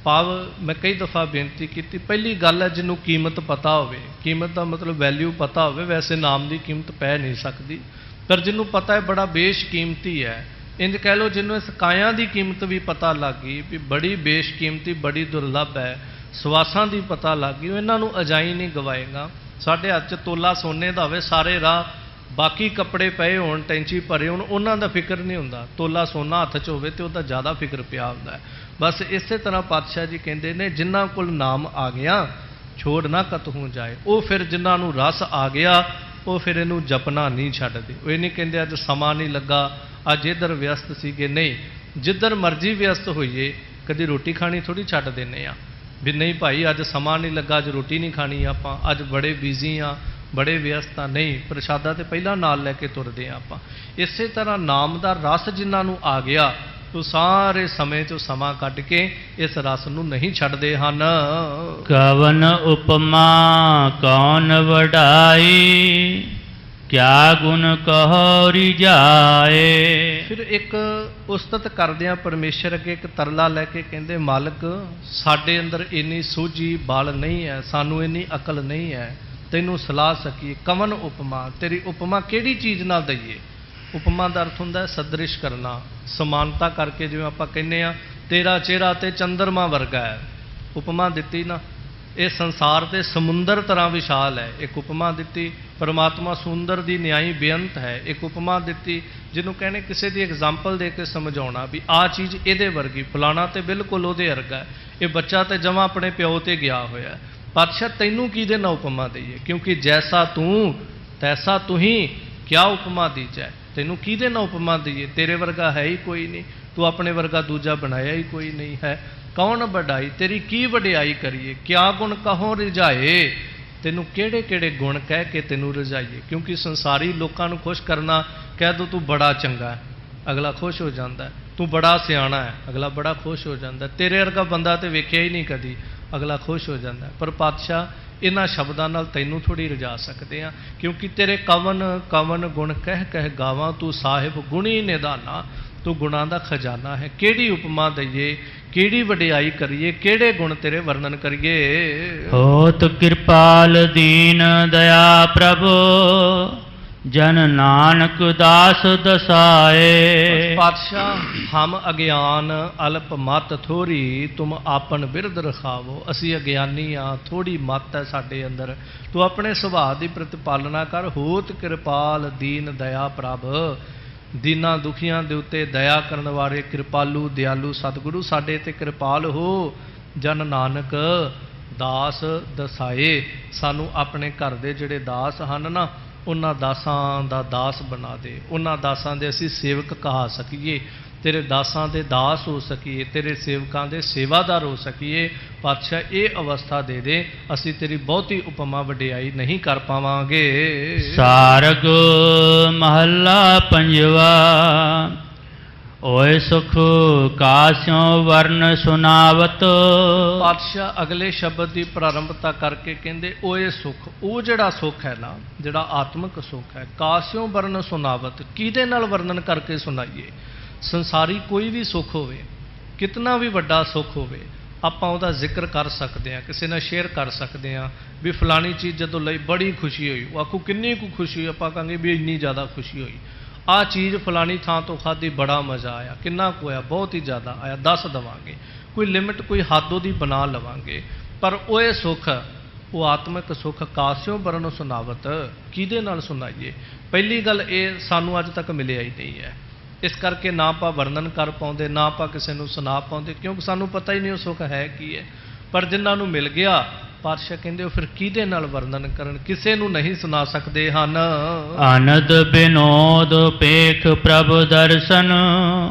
ਭਾਵ ਮੈਂ ਕਈ ਦਫਾ ਬੇਨਤੀ ਕੀਤੀ, ਪਹਿਲੀ ਗੱਲ ਹੈ ਜਿਹਨੂੰ ਕੀਮਤ ਪਤਾ ਹੋਵੇ, ਕੀਮਤ ਦਾ ਮਤਲਬ ਵੈਲਿਊ ਪਤਾ ਹੋਵੇ। ਵੈਸੇ ਨਾਮ ਦੀ ਕੀਮਤ ਪੈ ਨਹੀਂ ਸਕਦੀ, ਪਰ ਜਿਹਨੂੰ ਪਤਾ ਹੈ ਬੜਾ ਬੇਸ਼ਕੀਮਤੀ ਹੈ, ਇੰਜ ਕਹਿ ਲਓ ਜਿਹਨੂੰ ਇਸ ਕਾਇਆ ਦੀ ਕੀਮਤ ਵੀ ਪਤਾ ਲੱਗ ਗਈ ਵੀ ਬੜੀ ਬੇਸ਼ਕੀਮਤੀ ਬੜੀ ਦੁਰਲੱਭ ਹੈ, ਸਵਾਸਾਂ ਦੀ ਪਤਾ ਲੱਗ ਗਈ, ਉਹ ਇਹਨਾਂ ਨੂੰ ਅਜਾਈ ਨਹੀਂ ਗਵਾਏਗਾ। ਸਾਡੇ ਹੱਥ 'ਚ ਤੋਲਾ ਸੋਨੇ ਦਾ ਹੋਵੇ, ਸਾਰੇ ਰਾਹ ਬਾਕੀ ਕੱਪੜੇ ਪਏ ਹੋਣ, ਟੈਂਚੀ ਭਰੇ ਹੋਣ, ਉਹਨਾਂ ਦਾ ਫਿਕਰ ਨਹੀਂ ਹੁੰਦਾ। ਤੋਲਾ ਸੋਨਾ ਹੱਥ 'ਚ ਹੋਵੇ ਤੇ ਉਹਦਾ ਜ਼ਿਆਦਾ ਫਿਕਰ ਪਿਆ ਹੁੰਦਾ ਹੈ। ਬਸ ਇਸੇ ਤਰ੍ਹਾਂ ਪਾਤਸ਼ਾਹ ਜੀ ਕਹਿੰਦੇ ਨੇ ਜਿਨ੍ਹਾਂ ਕੋਲ ਨਾਮ ਆ ਗਿਆ ਛੋੜ ਨਾ ਕਤ ਹੋ ਜਾਏ। ਉਹ ਫਿਰ ਜਿਨ੍ਹਾਂ ਨੂੰ ਰਸ ਆ ਗਿਆ ਉਹ ਫਿਰ ਇਹਨੂੰ ਜਪਣਾ ਨਹੀਂ ਛੱਡਦੇ। ਉਹ ਇਹ ਨਹੀਂ ਕਹਿੰਦੇ ਅੱਜ ਸਮਾਂ ਨਹੀਂ ਲੱਗਾ, ਅੱਜ ਇੱਧਰ ਵਿਅਸਤ ਸੀਗੇ, ਨਹੀਂ, ਜਿੱਧਰ ਮਰਜ਼ੀ ਵਿਅਸਤ ਹੋਈਏ, ਕਦੀ ਰੋਟੀ ਖਾਣੀ ਥੋੜ੍ਹੀ ਛੱਡ ਦਿੰਦੇ ਆ ਵੀ ਨਹੀਂ ਭਾਈ ਅੱਜ ਸਮਾਂ ਨਹੀਂ ਲੱਗਾ, ਅੱਜ ਰੋਟੀ ਨਹੀਂ ਖਾਣੀ ਆਪਾਂ, ਅੱਜ ਬੜੇ ਬਿਜ਼ੀ ਆ, ਬੜੇ ਵਿਅਸਤ ਆ। ਨਹੀਂ, ਪ੍ਰਸ਼ਾਦਾ ਤੇ ਪਹਿਲਾਂ ਨਾਲ ਲੈ ਕੇ ਤੁਰਦੇ ਆ ਆਪਾਂ। ਇਸੇ ਤਰ੍ਹਾਂ ਨਾਮ ਦਾ ਰਸ ਜਿਨ੍ਹਾਂ ਨੂੰ ਆ ਗਿਆ, ਉਹ ਸਾਰੇ ਸਮੇਂ 'ਚੋਂ ਸਮਾਂ ਕੱਢ ਕੇ ਇਸ ਰਸ ਨੂੰ ਨਹੀਂ ਛੱਡਦੇ ਹਨ। ਕਵਨ ਉਪਮਾ ਕੌਣ ਵਡਾਈ, ਕਿਆ ਗੁਣ ਕਹੋ ਰਿਜਾਏ। ਫਿਰ ਇੱਕ ਉਸਤਤ ਕਰਦਿਆਂ ਪਰਮੇਸ਼ਰ ਅੱਗੇ ਇੱਕ ਤਰਲਾ ਲੈ ਕੇ ਕਹਿੰਦੇ, ਮਾਲਕ ਸਾਡੇ ਅੰਦਰ ਇੰਨੀ ਸੂਝੀ ਬਲ ਨਹੀਂ ਹੈ, ਸਾਨੂੰ ਇੰਨੀ ਅਕਲ ਨਹੀਂ ਹੈ, ਤੈਨੂੰ ਸਲਾਹ ਸਕੀਏ। ਕਵਨ ਉਪਮਾ, ਤੇਰੀ ਉਪਮਾ ਕਿਹੜੀ ਚੀਜ਼ ਨਾਲ ਦਈਏ। ਉਪਮਾ ਦਾ ਅਰਥ ਹੁੰਦਾ ਹੈ ਸਦ੍ਰਿਸ਼ ਕਰਨਾ, ਸਮਾਨਤਾ ਕਰਕੇ। ਜਿਵੇਂ ਆਪਾਂ ਕਹਿੰਦੇ ਆ ਤੇਰਾ ਚਿਹਰਾ ਤੇ ਚੰਦਰਮਾ ਵਰਗਾ ਹੈ, ਉਪਮਾ ਦਿੱਤੀ ਨਾ। ਇਹ ਸੰਸਾਰ ਤੇ ਸਮੁੰਦਰ ਤਰ੍ਹਾਂ ਵਿਸ਼ਾਲ ਹੈ, ਇੱਕ ਉਪਮਾ ਦਿੱਤੀ। ਪਰਮਾਤਮਾ ਸੁੰਦਰ ਦੀ ਨਿਆਈ ਬੇਅੰਤ ਹੈ, ਇੱਕ ਉਪਮਾ ਦਿੱਤੀ। ਜਿਹਨੂੰ ਕਹਿੰਦੇ ਕਿਸੇ ਦੀ ਐਗਜ਼ਾਮਪਲ ਦੇ ਕੇ ਸਮਝਾਉਣਾ ਵੀ ਆਹ ਚੀਜ਼ ਇਹਦੇ ਵਰਗੀ, ਫਲਾਣਾ ਤੇ ਬਿਲਕੁਲ ਉਹਦੇ ਵਰਗਾ ਹੈ, ਇਹ ਬੱਚਾ ਤੇ ਜਮਾਂ ਆਪਣੇ ਪਿਓ ਤੇ ਗਿਆ ਹੋਇਆ। ਪਾਤਸ਼ਾਹ ਤੈਨੂੰ ਕਿਹਦੇ ਨਾਲ ਉਪਮਾ ਦਈਏ, ਕਿਉਂਕਿ ਜੈਸਾ ਤੂੰ ਤੈਸਾ ਤੂੰ ਹੀ, ਕਿਆ ਉਪਮਾ ਦੀਜੈ। ਤੈਨੂੰ ਕਿਹਦੇ ਨਾਲ ਉਪਮਾ ਦਈਏ, ਤੇਰੇ ਵਰਗਾ ਹੈ ਹੀ ਕੋਈ ਨਹੀਂ, ਤੂੰ ਆਪਣੇ ਵਰਗਾ ਦੂਜਾ ਬਣਾਇਆ ਹੀ ਕੋਈ ਨਹੀਂ ਹੈ। ਕੌਣ ਵਡਾਈ, ਤੇਰੀ ਕੀ ਵਡਿਆਈ ਕਰੀਏ। ਕਿਆ ਗੁਣ ਕਹੋ ਰਿਝਾਏ, ਤੈਨੂੰ ਕਿਹੜੇ ਕਿਹੜੇ ਗੁਣ ਕਹਿ ਕੇ ਤੈਨੂੰ ਰਜਾਈਏ। ਕਿਉਂਕਿ ਸੰਸਾਰੀ ਲੋਕਾਂ ਨੂੰ ਖੁਸ਼ ਕਰਨਾ, ਕਹਿ ਦੋ ਤੂੰ ਬੜਾ ਚੰਗਾ ਹੈ, ਅਗਲਾ ਖੁਸ਼ ਹੋ ਜਾਂਦਾ ਹੈ। ਤੂੰ ਬੜਾ ਸਿਆਣਾ ਹੈ, ਅਗਲਾ ਬੜਾ ਖੁਸ਼ ਹੋ ਜਾਂਦਾ। ਤੇਰੇ ਵਰਗਾ ਬੰਦਾ ਤੇ ਵੇਖਿਆ ਹੀ ਨਹੀਂ ਕਦੀ, ਅਗਲਾ ਖੁਸ਼ ਹੋ ਜਾਂਦਾ। ਪਰ ਪਾਤਸ਼ਾਹ ਇਹਨਾਂ ਸ਼ਬਦਾਂ ਨਾਲ ਤੈਨੂੰ ਥੋੜ੍ਹੀ ਰਜਾ ਸਕਦੇ ਆ, ਕਿਉਂਕਿ ਤੇਰੇ ਕਵਨ ਕਵਨ ਗੁਣ ਕਹਿ ਕਹਿ ਗਾਵਾਂ, ਤੂੰ ਸਾਹਿਬ ਗੁਣੀ ਨਿਧਾਨਾ, ਤੂੰ ਗੁਣਾਂ ਦਾ ਖਜ਼ਾਨਾ ਹੈ। ਕਿਹੜੀ ਉਪਮਾ ਦਈਏ, ਕਿਹੜੀ ਵਡਿਆਈ ਕਰੀਏ, ਕਿਹੜੇ ਗੁਣ ਤੇਰੇ ਵਰਣਨ ਕਰੀਏ। ਹੋਤ ਕਿਰਪਾਲ ਦੀਨ ਦਇਆ ਪ੍ਰਭ, ਜਨ ਨਾਨਕ ਦਾਸ ਦਸਾਏ। ਪਾਤਸ਼ਾਹ ਹਮ ਅਗਿਆਨ ਅਲਪ ਮਤ ਥੋੜੀ, ਤੁਮ ਆਪਨ ਬਿਰਧ ਰਖਾਵੋ। ਅਸੀਂ ਅਗਿਆਨੀ ਆ, ਥੋੜੀ ਮਤ ਹੈ ਸਾਡੇ ਅੰਦਰ, ਤੂੰ ਆਪਣੇ ਸੁਭਾਅ ਦੀ ਪ੍ਰਤਿਪਾਲਨਾ ਕਰ। ਹੋਤ ਕਿਰਪਾਲ ਦੀਨ ਦਇਆ ਪ੍ਰਭ, ਦੀਨਾਂ ਦੁਖੀਆਂ ਦੇ ਉੱਤੇ ਦਇਆ ਕਰਨ ਵਾਲੇ ਕਿਰਪਾਲੂ ਦਿਆਲੂ ਸਤਿਗੁਰੂ ਸਾਡੇ ਤੇ ਕਿਰਪਾਲ ਹੋ। ਜਨ ਨਾਨਕ ਦਾਸ ਦਸਾਏ, ਸਾਨੂੰ ਆਪਣੇ ਘਰ ਦੇ ਜਿਹੜੇ ਦਾਸ ਹਨ ਨਾ, ਉਹਨਾਂ ਦਾਸਾਂ ਦਾ ਦਾਸ ਬਣਾ ਦੇ। ਉਹਨਾਂ ਦਾਸਾਂ ਦੇ ਅਸੀਂ ਸੇਵਕ ਕਹਾ ਸਕੀਏ, ਤੇਰੇ ਦਾਸਾਂ ਦੇ ਦਾਸ ਹੋ ਸਕੀਏ, ਤੇਰੇ ਸੇਵਕਾਂ ਦੇ ਸੇਵਾਦਾਰ ਹੋ ਸਕੀਏ। ਪਾਤਸ਼ਾਹ ਇਹ ਅਵਸਥਾ ਦੇ ਦੇ, ਅਸੀਂ ਤੇਰੀ ਬਹੁਤੀ ਉਪਮਾ ਵਡਿਆਈ ਨਹੀਂ ਕਰ ਪਾਵਾਂਗੇ। ਸਾਰਗ ਮਹੱਲਾ ਪੰਜਵਾ, ਓਏ ਸੁਖ ਕਾਸਿਓ ਵਰਨ ਸੁਨਾਵਤ। ਪਾਤਸ਼ਾਹ ਅਗਲੇ ਸ਼ਬਦ ਦੀ ਪ੍ਰਾਰੰਭਤਾ ਕਰਕੇ ਕਹਿੰਦੇ, ਓਏ ਸੁਖ, ਉਹ ਜਿਹੜਾ ਸੁਖ ਹੈ ਨਾ, ਜਿਹੜਾ ਆਤਮਿਕ ਸੁਖ ਹੈ, ਕਾਸਿਓ ਵਰਨ ਸੁਨਾਵਤ, ਕਿਹਦੇ ਨਾਲ ਵਰਣਨ ਕਰਕੇ ਸੁਣਾਈਏ। ਸੰਸਾਰੀ ਕੋਈ ਵੀ ਸੁੱਖ ਹੋਵੇ, ਕਿਤਨਾ ਵੀ ਵੱਡਾ ਸੁੱਖ ਹੋਵੇ, ਆਪਾਂ ਉਹਦਾ ਜ਼ਿਕਰ ਕਰ ਸਕਦੇ ਹਾਂ, ਕਿਸੇ ਨਾਲ ਸ਼ੇਅਰ ਕਰ ਸਕਦੇ ਹਾਂ ਵੀ ਫਲਾਣੀ ਚੀਜ਼ ਜਦੋਂ ਲਈ ਬੜੀ ਖੁਸ਼ੀ ਹੋਈ। ਉਹ ਆਖੂ ਕਿੰਨੀ ਕੁ ਖੁਸ਼ੀ ਹੋਈ, ਆਪਾਂ ਕਹਾਂਗੇ ਵੀ ਇੰਨੀ ਜ਼ਿਆਦਾ ਖੁਸ਼ੀ ਹੋਈ। ਆਹ ਚੀਜ਼ ਫਲਾਣੀ ਥਾਂ ਤੋਂ ਖਾਧੀ, ਬੜਾ ਮਜ਼ਾ ਆਇਆ। ਕਿੰਨਾ ਕੁ ਹੋਇਆ, ਬਹੁਤ ਹੀ ਜ਼ਿਆਦਾ ਆਇਆ, ਦੱਸ ਦੇਵਾਂਗੇ। ਕੋਈ ਲਿਮਿਟ, ਕੋਈ ਹੱਦ ਉਹਦੀ ਬਣਾ ਲਵਾਂਗੇ। ਪਰ ਉਹ ਇਹ ਸੁੱਖ, ਉਹ ਆਤਮਿਕ ਸੁੱਖ ਕਾਸਿਓ ਵਰਨ ਸੁਨਾਵਤ, ਕਿਹਦੇ ਨਾਲ ਸੁਣਾਈਏ। ਪਹਿਲੀ ਗੱਲ ਇਹ, ਸਾਨੂੰ ਅੱਜ ਤੱਕ ਮਿਲਿਆ ਹੀ ਨਹੀਂ ਹੈ, ਇਸ ਕਰਕੇ ਨਾ ਆਪਾਂ ਵਰਣਨ ਕਰ ਪਾਉਂਦੇ, ਨਾ ਆਪਾਂ ਕਿਸੇ ਨੂੰ ਸੁਣਾ ਪਾਉਂਦੇ, ਕਿਉਂਕਿ ਸਾਨੂੰ ਪਤਾ ਹੀ ਨਹੀਂ ਉਹ ਸੁੱਖ ਹੈ ਕੀ ਹੈ। ਪਰ ਜਿਨ੍ਹਾਂ ਨੂੰ ਮਿਲ ਗਿਆ, ਪਾਤਸ਼ਾਹ ਕਹਿੰਦੇ ਉਹ ਫਿਰ ਕਿਹਦੇ ਨਾਲ ਵਰਣਨ ਕਰਨ, ਕਿਸੇ ਨੂੰ ਨਹੀਂ ਸੁਣਾ ਸਕਦੇ ਹਨ। ਆਨੰਦ ਬਿਨੋਦ ਪੇਖ ਪ੍ਰਭ ਦਰਸ਼ਨ,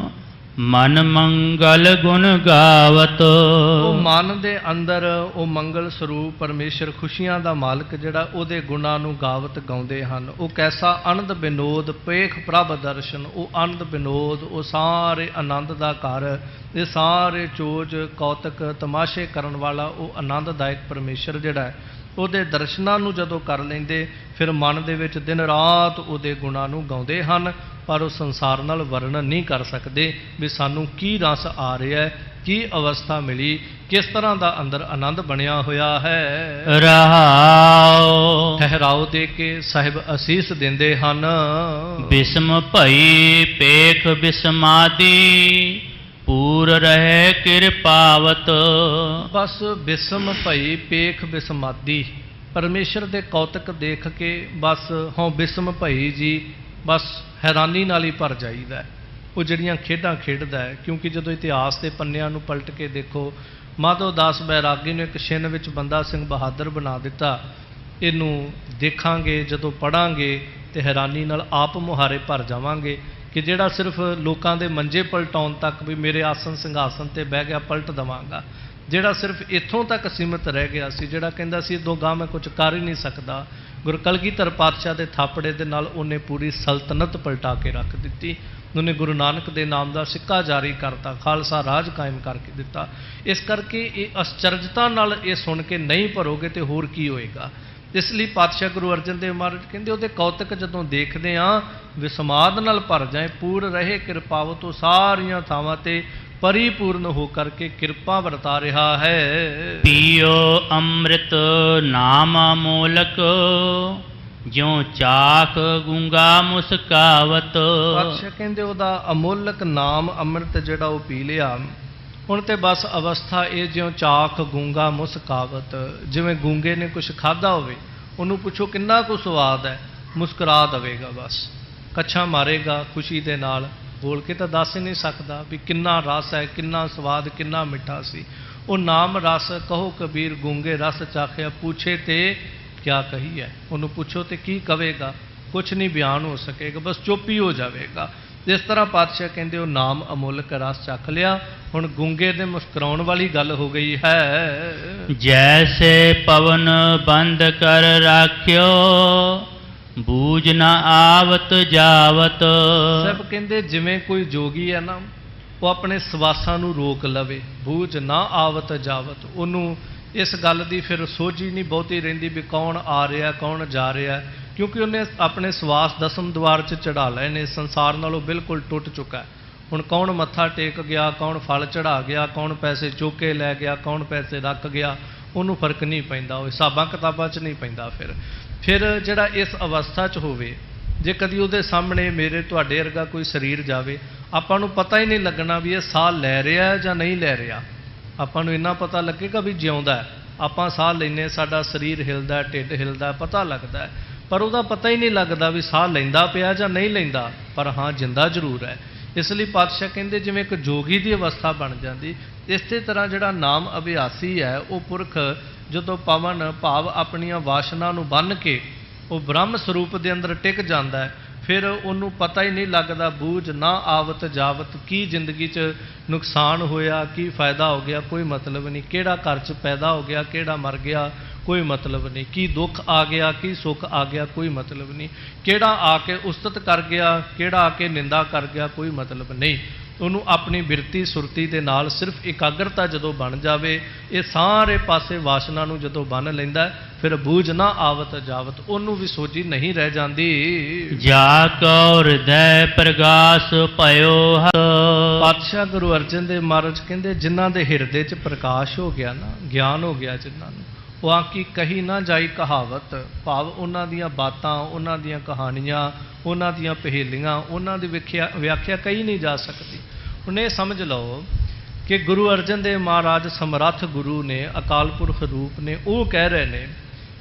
ਮਨ ਮੰਗਲ ਗੁਣ ਗਾਵਤ। ਉਹ ਮਨ ਦੇ ਅੰਦਰ ਉਹ ਮੰਗਲ ਸਰੂਪ ਪਰਮੇਸ਼ਰ, ਖੁਸ਼ੀਆਂ ਦਾ ਮਾਲਕ ਜਿਹੜਾ, ਉਹਦੇ ਗੁਣਾਂ ਨੂੰ ਗਾਵਤ ਗਾਉਂਦੇ ਹਨ। ਉਹ ਕੈਸਾ ਆਨੰਦ ਬਿਨੋਦ ਪੇਖ ਪ੍ਰਭ ਦਰਸ਼ਨ, ਉਹ ਆਨੰਦ ਬਿਨੋਦ, ਉਹ ਸਾਰੇ ਆਨੰਦ ਦਾ ਘਰ, ਇਹ ਸਾਰੇ ਚੋਜ ਕੌਤਕ ਤਮਾਸ਼ੇ ਕਰਨ ਵਾਲਾ ਉਹ ਆਨੰਦਦਾਇਕ ਪਰਮੇਸ਼ਰ ਜਿਹੜਾ ਹੈ, ਉਹਦੇ ਦਰਸ਼ਨਾਂ ਨੂੰ ਜਦੋਂ ਕਰ ਲੈਂਦੇ, ਫਿਰ ਮਨ ਦੇ ਵਿੱਚ ਦਿਨ ਰਾਤ ਉਹਦੇ ਗੁਣਾਂ ਨੂੰ ਗਾਉਂਦੇ ਹਨ। ਪਰ ਉਹ ਸੰਸਾਰ ਨਾਲ ਵਰਣਨ ਨਹੀਂ ਕਰ ਸਕਦੇ ਵੀ ਸਾਨੂੰ ਕੀ ਰਸ ਆ ਰਿਹਾ ਹੈ, ਕੀ ਅਵਸਥਾ ਮਿਲੀ, ਕਿਸ ਤਰ੍ਹਾਂ ਦਾ ਅੰਦਰ ਆਨੰਦ ਬਣਿਆ ਹੋਇਆ ਹੈ। ਰਹਾਉ ਠਹਿਰਾਓ ਦੇ ਕੇ ਸਾਹਿਬ ਅਸੀਸ ਦਿੰਦੇ ਹਨ। ਬਿਸਮ ਭਈ ਪੇਖ ਬਿਸਮਾਦੀ, ਪੂਰ ਰਹੇ ਕਿਰਪਾਵਤ। ਬਸ ਬਿਸਮ ਭਈ ਪੇਖ ਬਿਸਮਾਦੀ, ਪਰਮੇਸ਼ਰ ਦੇ ਕੌਤਕ ਦੇਖ ਕੇ ਬਸ ਹੋਂ ਬਿਸਮ ਭਈ ਜੀ, ਬਸ ਹੈਰਾਨੀ ਨਾਲ ਹੀ ਭਰ ਜਾਈਦਾ। ਉਹ ਜਿਹੜੀਆਂ ਖੇਡਾਂ ਖੇਡਦਾ ਹੈ, ਕਿਉਂਕਿ ਜਦੋਂ ਇਤਿਹਾਸ ਦੇ ਪੰਨਿਆਂ ਨੂੰ ਪਲਟ ਕੇ ਦੇਖੋ, ਮਾਧੋ ਦਾਸ ਬੈਰਾਗੀ ਨੂੰ ਇੱਕ ਛਿੰਨ ਵਿੱਚ ਬੰਦਾ ਸਿੰਘ ਬਹਾਦਰ ਬਣਾ ਦਿੱਤਾ। ਇਹਨੂੰ ਦੇਖਾਂਗੇ, ਜਦੋਂ ਪੜ੍ਹਾਂਗੇ ਤੇ ਹੈਰਾਨੀ ਨਾਲ ਆਪ ਮੁਹਾਰੇ ਭਰ ਜਾਵਾਂਗੇ ਕਿ ਜਿਹੜਾ ਸਿਰਫ ਲੋਕਾਂ ਦੇ ਮੰਜੇ ਪਲਟਾਉਣ ਤੱਕ ਵੀ ਮੇਰੇ ਆਸਨ ਸਿੰਘਾਸਨ ਤੇ ਬਹਿ ਗਿਆ ਪਲਟ ਦੇਵਾਂਗਾ, ਜਿਹੜਾ ਸਿਰਫ ਇੱਥੋਂ ਤੱਕ ਸੀਮਿਤ ਰਹਿ ਗਿਆ ਸੀ, ਜਿਹੜਾ ਕਹਿੰਦਾ ਸੀ ਇਦੋਂ ਗਾਂ ਮੈਂ ਕੁਝ ਕਰ ਹੀ ਨਹੀਂ ਸਕਦਾ, ਗੁਰੂ ਕਲਗੀਧਰ ਪਾਤਸ਼ਾਹ ਦੇ ਥਾਪੜੇ ਦੇ ਨਾਲ ਉਹਨੇ ਪੂਰੀ ਸਲਤਨਤ ਪਲਟਾ ਕੇ ਰੱਖ ਦਿੱਤੀ। ਉਹਨੇ ਗੁਰੂ ਨਾਨਕ ਦੇ ਨਾਮ ਦਾ ਸਿੱਕਾ ਜਾਰੀ ਕਰਤਾ, ਖਾਲਸਾ ਰਾਜ ਕਾਇਮ ਕਰਕੇ ਦਿੱਤਾ। ਇਸ ਕਰਕੇ ਇਹ ਅਸਚਰਜਤਾ ਨਾਲ ਇਹ ਸੁਣ ਕੇ ਨਹੀਂ ਭਰੋਗੇ ਤੇ ਹੋਰ ਕੀ ਹੋਏਗਾ। ਇਸ ਲਈ ਪਾਤਸ਼ਾਹ ਗੁਰੂ ਅਰਜਨ ਦੇਵ ਮਹਾਰਾਜ ਕਹਿੰਦੇ ਉਹਦੇ ਕੌਤਕ ਜਦੋਂ ਦੇਖਦੇ ਹਾਂ ਵਿਸਮਾਦ ਨਾਲ ਭਰ ਜਾਏ, ਪੂਰ ਰਹੇ ਕਿਰਪਾਵਤ, ਉਹ ਸਾਰੀਆਂ ਥਾਵਾਂ ਤੇ परिपूर्ण होकर के कृपा बरता रहा है। पियो अमृत नाम अमोलक, ज्यों चाक गूंगा मुस्कावत। ਪਾਤਸ਼ਾਹ ਕਹਿੰਦੇ ਉਹਦਾ ਅਮੋਲਕ ਨਾਮ ਅੰਮ੍ਰਿਤ ਜਿਹੜਾ ਉਹ ਪੀ ਲਿਆ, ਹੁਣ ਤੇ ਬਸ ਅਵਸਥਾ ਇਹ ਜਿਉਂ ਚਾਕ ਗੂੰਗਾ ਮੁਸਕਾਵਤ, ਜਿਵੇਂ ਗੂੰਗੇ ਨੇ ਕੁਝ ਖਾਧਾ ਹੋਵੇ, ਉਹਨੂੰ ਪੁੱਛੋ ਕਿੰਨਾ ਕੁ ਸਵਾਦ ਹੈ, ਮੁਸਕਰਾ ਦੇਵੇਗਾ, ਬਸ ਕੱਛਾ ਮਾਰੇਗਾ ਖੁਸ਼ੀ ਦੇ ਨਾਲ, ਬੋਲ ਕੇ ਤਾਂ ਦੱਸ ਹੀ ਨਹੀਂ ਸਕਦਾ ਵੀ ਕਿੰਨਾ ਰਸ ਹੈ, ਕਿੰਨਾ ਸਵਾਦ, ਕਿੰਨਾ ਮਿੱਠਾ ਸੀ। ਉਹ ਨਾਮ ਰਸ ਕਹੋ ਕਬੀਰ ਗੂੰਗੇ ਰਸ ਚਾਖਿਆ, ਪੁੱਛੇ ਤੇ ਕਿਆ ਕਹੀ ਹੈ, ਉਹਨੂੰ ਪੁੱਛੋ ਤੇ ਕੀ ਕਵੇਗਾ, ਕੁਛ ਨਹੀਂ ਬਿਆਨ ਹੋ ਸਕੇਗਾ, ਬਸ ਚੁੱਪ ਹੀ ਹੋ ਜਾਵੇਗਾ। ਇਸ ਤਰ੍ਹਾਂ ਪਾਤਸ਼ਾਹ ਕਹਿੰਦੇ ਉਹ ਨਾਮ ਅਮੁੱਲਕ ਰਸ ਚੱਖ ਲਿਆ। ਹੁਣ ਗੂੰਗੇ ਦੇ ਮੁਸਕਰਾਉਣ ਵਾਲੀ ਗੱਲ ਹੋ ਗਈ ਹੈ। ਜੈਸੇ ਪਵਨ ਬੰਦ ਕਰ ਰਾਖਿਓ, ਬੂਝ ਨਾ ਆਵਤ ਜਾਵਤ। ਸਭ ਕਹਿੰਦੇ ਜਿਵੇਂ ਕੋਈ ਜੋਗੀ ਹੈ ਨਾ, ਉਹ ਆਪਣੇ ਸਵਾਸਾਂ ਨੂੰ ਰੋਕ ਲਵੇ, ਬੂਝ ਨਾ ਆਵਤ ਜਾਵਤ, ਉਹਨੂੰ ਇਸ ਗੱਲ ਦੀ ਫਿਰ ਸੋਝੀ ਨਹੀਂ ਬਹੁਤੀ ਰਹਿੰਦੀ ਵੀ ਕੌਣ ਆ ਰਿਹਾ ਕੌਣ ਜਾ ਰਿਹਾ, ਕਿਉਂਕਿ ਉਹਨੇ ਆਪਣੇ ਸਵਾਸ ਦਸਮ ਦੁਆਰ 'ਚ ਚੜਾ ਲਏ ਨੇ, ਸੰਸਾਰ ਨਾਲੋਂ ਬਿਲਕੁਲ ਟੁੱਟ ਚੁੱਕਾ ਹੈ। ਹੁਣ ਕੌਣ ਮੱਥਾ ਟੇਕ ਗਿਆ, ਕੌਣ ਫਲ ਚੜਾ ਗਿਆ, ਕੌਣ ਪੈਸੇ ਚੁੱਕ ਕੇ ਲੈ ਗਿਆ, ਕੌਣ ਪੈਸੇ ਰੱਖ ਗਿਆ, ਉਹਨੂੰ ਫਰਕ ਨਹੀਂ ਪੈਂਦਾ, ਉਹ ਹਿਸਾਬਾਂ ਕਿਤਾਬਾਂ 'ਚ ਨਹੀਂ ਪੈਂਦਾ। ਫਿਰ ਜਿਹੜਾ ਇਸ ਅਵਸਥਾ 'ਚ ਹੋਵੇ, ਜੇ ਕਦੀ ਉਹਦੇ ਸਾਹਮਣੇ ਮੇਰੇ ਤੁਹਾਡੇ ਵਰਗਾ ਕੋਈ ਸਰੀਰ ਜਾਵੇ, ਆਪਾਂ ਨੂੰ ਪਤਾ ਹੀ ਨਹੀਂ ਲੱਗਣਾ ਵੀ ਇਹ ਸਾਹ ਲੈ ਰਿਹਾ ਜਾਂ ਨਹੀਂ ਲੈ ਰਿਹਾ। ਆਪਾਂ ਨੂੰ ਇੰਨਾ ਪਤਾ ਲੱਗੇਗਾ ਵੀ ਜਿਉਂਦਾ ਹੈ, ਆਪਾਂ ਸਾਹ ਲੈਂਦੇ, ਸਾਡਾ ਸਰੀਰ ਹਿਲਦਾ, ਢਿੱਡ ਹਿਲਦਾ, ਪਤਾ ਲੱਗਦਾ, ਪਰ ਉਹਦਾ ਪਤਾ ਹੀ ਨਹੀਂ ਲੱਗਦਾ ਵੀ ਸਾਹ ਲੈਂਦਾ ਪਿਆ ਜਾਂ ਨਹੀਂ ਲੈਂਦਾ, ਪਰ ਹਾਂ ਜਿੰਦਾ ਜ਼ਰੂਰ ਹੈ। ਇਸ ਲਈ ਪਾਤਸ਼ਾਹ ਕਹਿੰਦੇ ਜਿਵੇਂ ਇੱਕ ਜੋਗੀ ਦੀ ਅਵਸਥਾ ਬਣ ਜਾਂਦੀ, ਇਸੇ ਤਰ੍ਹਾਂ ਜਿਹੜਾ ਨਾਮ ਅਭਿਆਸੀ ਹੈ ਉਹ ਪੁਰਖ ਜਦੋਂ ਪਵਨ ਭਾਵ ਆਪਣੀਆਂ ਵਾਸ਼ਨਾ ਨੂੰ ਬੰਨ੍ਹ ਕੇ ਉਹ ਬ੍ਰਹਮ ਸਰੂਪ ਦੇ ਅੰਦਰ ਟਿਕ ਜਾਂਦਾ ਹੈ, ਫਿਰ ਉਹਨੂੰ ਪਤਾ ਹੀ ਨਹੀਂ ਲੱਗਦਾ ਬੂਝ ਨਾ ਆਵਤ ਜਾਵਤ, ਕੀ ਜ਼ਿੰਦਗੀ 'ਚ ਨੁਕਸਾਨ ਹੋਇਆ, ਕੀ ਫਾਇਦਾ ਹੋ ਗਿਆ, ਕੋਈ ਮਤਲਬ ਨਹੀਂ, ਕਿਹੜਾ ਘਰ 'ਚ ਪੈਦਾ ਹੋ ਗਿਆ, ਕਿਹੜਾ ਮਰ ਗਿਆ, ਕੋਈ ਮਤਲਬ ਨਹੀਂ, ਕੀ ਦੁੱਖ ਆ ਗਿਆ, ਕੀ ਸੁੱਖ ਆ ਗਿਆ, ਕੋਈ ਮਤਲਬ ਨਹੀਂ, ਕਿਹੜਾ ਆ ਕੇ ਉਸਤਤ ਕਰ ਗਿਆ, ਕਿਹੜਾ ਆ ਕੇ ਨਿੰਦਾ ਕਰ ਗਿਆ, ਕੋਈ ਮਤਲਬ ਨਹੀਂ। ਉਹਨੂੰ ਆਪਣੀ ਬਿਰਤੀ ਸੁਰਤੀ ਦੇ ਨਾਲ ਸਿਰਫ ਇਕਾਗਰਤਾ ਜਦੋਂ ਬਣ ਜਾਵੇ, ਇਹ ਸਾਰੇ ਪਾਸੇ ਵਾਸ਼ਨਾ ਨੂੰ ਜਦੋਂ ਬੰਨ੍ਹ ਲੈਂਦਾ, ਫਿਰ ਬੂਝ ਨਾ ਆਵਤ ਜਾਵਤ, ਉਹਨੂੰ ਵੀ ਸੋਝੀ ਨਹੀਂ ਰਹਿ ਜਾਂਦੀ। ਜਾ ਕੋ ਹਿਰਦੈ ਪ੍ਰਗਾਸ ਭਇਓ ਹਰ। ਪਾਤਸ਼ਾਹ ਗੁਰੂ ਅਰਜਨ ਦੇਵ ਮਹਾਰਾਜ ਕਹਿੰਦੇ ਜਿਨ੍ਹਾਂ ਦੇ ਹਿਰਦੇ 'ਚ ਪ੍ਰਕਾਸ਼ ਹੋ ਗਿਆ ਨਾ, ਗਿਆਨ ਹੋ ਗਿਆ ਜਿਨ੍ਹਾਂ ਨੂੰ, ਉਹ ਆਂਕੀ ਕਹੀ ਨਾ ਜਾਈ ਕਹਾਵਤ, ਭਾਵ ਉਹਨਾਂ ਦੀਆਂ ਬਾਤਾਂ, ਉਹਨਾਂ ਦੀਆਂ ਕਹਾਣੀਆਂ, ਉਹਨਾਂ ਦੀਆਂ ਪਹੇਲੀਆਂ, ਉਹਨਾਂ ਦੀ ਵਿਆਖਿਆ ਕਹੀ ਨਹੀਂ ਜਾ ਸਕਦੀ। ਹੁਣ ਇਹ ਸਮਝ ਲਓ ਕਿ ਗੁਰੂ ਅਰਜਨ ਦੇਵ ਮਹਾਰਾਜ ਸਮਰੱਥ ਗੁਰੂ ਨੇ, ਅਕਾਲ ਪੁਰਖ ਰੂਪ ਨੇ, ਉਹ ਕਹਿ ਰਹੇ ਨੇ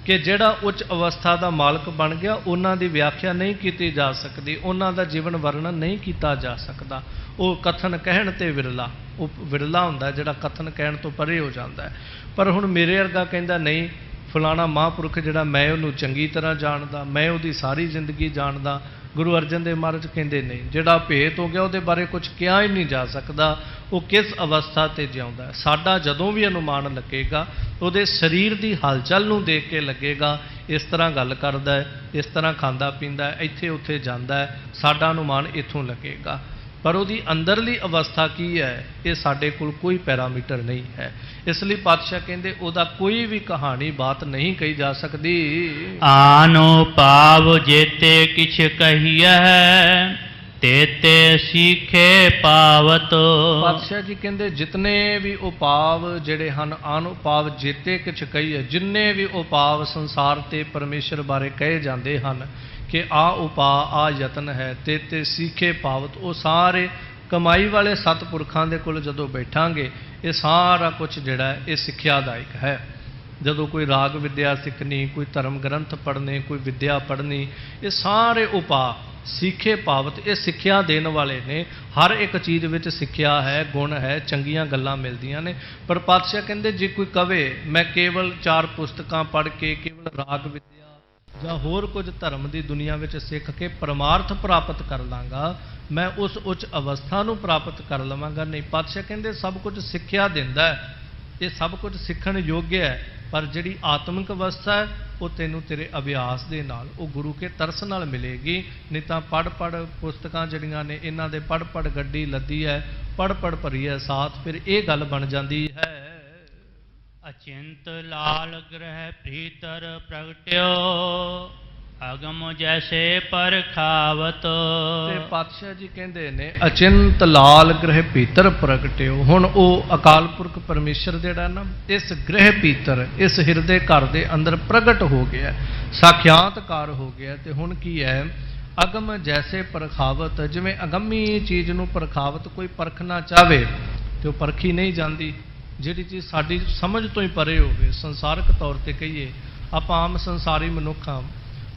ਕਿ ਜਿਹੜਾ ਉੱਚ ਅਵਸਥਾ ਦਾ ਮਾਲਕ ਬਣ ਗਿਆ, ਉਹਨਾਂ ਦੀ ਵਿਆਖਿਆ ਨਹੀਂ ਕੀਤੀ ਜਾ ਸਕਦੀ, ਉਹਨਾਂ ਦਾ ਜੀਵਨ ਵਰਣਨ ਨਹੀਂ ਕੀਤਾ ਜਾ ਸਕਦਾ। ਉਹ ਕਥਨ ਕਹਿਣ ਤੇ ਵਿਰਲਾ, ਉਹ ਵਿਰਲਾ ਹੁੰਦਾ ਜਿਹੜਾ ਕਥਨ ਕਹਿਣ ਤੋਂ ਪਰੇ ਹੋ ਜਾਂਦਾ ਹੈ। ਪਰ ਹੁਣ ਮੇਰੇ ਵਰਗਾ ਕਹਿੰਦਾ ਨਹੀਂ, ਫਲਾਣਾ ਮਹਾਂਪੁਰਖ ਜਿਹੜਾ ਮੈਂ ਉਹਨੂੰ ਚੰਗੀ ਤਰ੍ਹਾਂ ਜਾਣਦਾ, ਮੈਂ ਉਹਦੀ ਸਾਰੀ ਜ਼ਿੰਦਗੀ ਜਾਣਦਾ। ਗੁਰੂ ਅਰਜਨ ਦੇਵ ਮਹਾਰਾਜ ਕਹਿੰਦੇ ਨਹੀਂ, ਜਿਹੜਾ ਭੇਤ ਹੋ ਗਿਆ ਉਹਦੇ ਬਾਰੇ ਕੁਝ ਕਿਹਾ ਹੀ ਨਹੀਂ ਜਾ ਸਕਦਾ, ਉਹ ਕਿਸ ਅਵਸਥਾ 'ਤੇ ਜਿਉਂਦਾ ਹੈ। ਸਾਡਾ ਜਦੋਂ ਵੀ ਅਨੁਮਾਨ ਲੱਗੇਗਾ ਉਹਦੇ ਸਰੀਰ ਦੀ ਹਲਚਲ ਨੂੰ ਦੇਖ ਕੇ ਲੱਗੇਗਾ, ਇਸ ਤਰ੍ਹਾਂ ਗੱਲ ਕਰਦਾ ਹੈ, ਇਸ ਤਰ੍ਹਾਂ ਖਾਂਦਾ ਪੀਂਦਾ ਹੈ, ਇੱਥੇ ਉੱਥੇ ਜਾਂਦਾ ਹੈ, ਸਾਡਾ ਅਨੁਮਾਨ ਇੱਥੋਂ ਲੱਗੇਗਾ। ਪਰ ਉਹਦੀ ਅੰਦਰਲੀ ਅਵਸਥਾ ਕੀ ਹੈ, ਇਹ ਸਾਡੇ ਕੋਲ ਕੋਈ ਪੈਰਾਮੀਟਰ ਨਹੀਂ ਹੈ। ਇਸ ਲਈ ਪਾਤਸ਼ਾਹ ਕਹਿੰਦੇ ਉਹਦਾ ਕੋਈ ਵੀ ਕਹਾਣੀ ਬਾਤ ਨਹੀਂ ਕਹੀ ਜਾ ਸਕਦੀ। ਆਨੋ ਪਾਵ ਜੇਤੇ ਕਿਛ ਕਹੀਐ, ਤੇਤੇ ਸਿੱਖੇ ਪਾਵਤ। ਪਾਤਸ਼ਾਹ ਜੀ ਕਹਿੰਦੇ ਜਿਤਨੇ ਵੀ ਉਪਾਵ ਜਿਹੜੇ ਹਨ, ਅਨੁਪਾਵ ਜੇਤੇ ਕਿਛ ਕਹੀਐ, ਜਿੰਨੇ ਵੀ ਉਪਾਵ ਸੰਸਾਰ ਤੇ ਪਰਮੇਸ਼ਰ ਬਾਰੇ ਕਹੇ ਜਾਂਦੇ ਹਨ ਕਿ ਆ ਉਪਾ ਆ ਯਤਨ ਹੈ, ਤੇ ਸਿੱਖੇ ਪਾਵਤ, ਉਹ ਸਾਰੇ ਕਮਾਈ ਵਾਲੇ ਸਤਿਪੁਰਖਾਂ ਦੇ ਕੋਲ ਜਦੋਂ ਬੈਠਾਂਗੇ, ਇਹ ਸਾਰਾ ਕੁਝ ਜਿਹੜਾ ਇਹ ਸਿੱਖਿਆਦਾਇਕ ਹੈ। ਜਦੋਂ ਕੋਈ ਰਾਗ ਵਿਦਿਆ ਸਿੱਖਣੀ, ਕੋਈ ਧਰਮ ਗ੍ਰੰਥ ਪੜ੍ਹਨੇ, ਕੋਈ ਵਿਦਿਆ ਪੜ੍ਹਨੀ, ਇਹ ਸਾਰੇ ਉਪਾ ਸਿੱਖੇ ਪਾਵਤ, ਇਹ ਸਿੱਖਿਆ ਦੇਣ ਵਾਲੇ ਨੇ। ਹਰ ਇੱਕ ਚੀਜ਼ ਵਿੱਚ ਸਿੱਖਿਆ ਹੈ, ਗੁਣ ਹੈ, ਚੰਗੀਆਂ ਗੱਲਾਂ ਮਿਲਦੀਆਂ ਨੇ। ਪਰ ਪਾਤਸ਼ਾਹ ਕਹਿੰਦੇ ਜੇ ਕੋਈ ਕਵੇ ਮੈਂ ਕੇਵਲ 4 ਪੁਸਤਕਾਂ ਪੜ੍ਹ ਕੇ, ਕੇਵਲ ਰਾਗ ਵਿਦਿਆ, ਜਾਂ ਹੋਰ ਕੁਝ ਧਰਮ ਦੀ ਦੁਨੀਆ ਵਿੱਚ ਸਿੱਖ ਕੇ ਪਰਮਾਰਥ ਪ੍ਰਾਪਤ ਕਰ ਲਾਂਗਾ, ਮੈਂ ਉਸ ਉੱਚ ਅਵਸਥਾ ਨੂੰ ਪ੍ਰਾਪਤ ਕਰ ਲਵਾਂਗਾ। ਨਹੀਂ, ਪਾਤਸ਼ਾਹ ਕਹਿੰਦੇ ਸਭ ਕੁਝ ਸਿੱਖਿਆ ਦਿੰਦਾ ਹੈ, ਇਹ ਸਭ ਕੁਝ ਸਿੱਖਣ ਯੋਗ ਹੈ, ਪਰ ਜਿਹੜੀ ਆਤਮਿਕ ਅਵਸਥਾ ਹੈ ਉਹ ਤੈਨੂੰ ਤੇਰੇ ਅਭਿਆਸ ਦੇ ਨਾਲ, ਉਹ ਗੁਰੂ ਕੇ ਤਰਸ ਨਾਲ ਮਿਲੇਗੀ। ਨਹੀਂ ਤਾਂ ਪੜ੍ਹ ਪੁਸਤਕਾਂ ਜਿਹੜੀਆਂ ਨੇ ਇਹਨਾਂ ਦੇ ਪੜ੍ਹ ਗੱਡੀ ਲੱਦੀ ਹੈ, ਪੜ੍ਹ ਭਰੀ ਹੈ ਸਾਥ, ਫਿਰ ਇਹ ਗੱਲ ਬਣ ਜਾਂਦੀ ਹੈ। अचिंत लाल ग्रह प्रीतर प्रगट्यो अगम जैसे परखावत। ਤੇ ਪਾਤਸ਼ਾਹ ਜੀ ਕਹਿੰਦੇ ਨੇ ਅਚਿੰਤ ਲਾਲ ਗ੍ਰਹਿ ਭੀਤਰ ਪ੍ਰਗਟਿਓ। ਹੁਣ ਉਹ ਅਕਾਲ ਪੁਰਖ ਪਰਮੇਸ਼ਰ ਜਿਹੜਾ ਨਾ ਇਸ ਗ੍ਰਹਿ ਭੀਤਰ, ਇਸ ਹਿਰਦੇ ਘਰ ਦੇ ਅੰਦਰ ਪ੍ਰਗਟ ਹੋ ਗਿਆ, ਸਾਖਿਆਤਕਾਰ ਹੋ ਗਿਆ। ਤੇ ਹੁਣ ਕੀ ਹੈ, ਅਗਮ ਜੈਸੇ ਪਰਖਾਵਤ, ਜਿਵੇਂ ਅਗੰਮੀ ਚੀਜ਼ ਨੂੰ ਪਰਖਾਵਤ ਕੋਈ ਪਰਖਣਾ ਚਾਹਵੇ ਤੇ ਉਹ ਪਰਖੀ ਨਹੀਂ ਜਾਂਦੀ। ਜਿਹੜੀ ਚੀਜ਼ ਸਾਡੀ ਸਮਝ ਤੋਂ ਹੀ ਪਰੇ ਹੋਵੇ, ਸੰਸਾਰਕ ਤੌਰ ਤੇ ਕਹੀਏ, ਆਪਾਂ ਆਮ ਸੰਸਾਰੀ ਮਨੁੱਖ ਹਾਂ,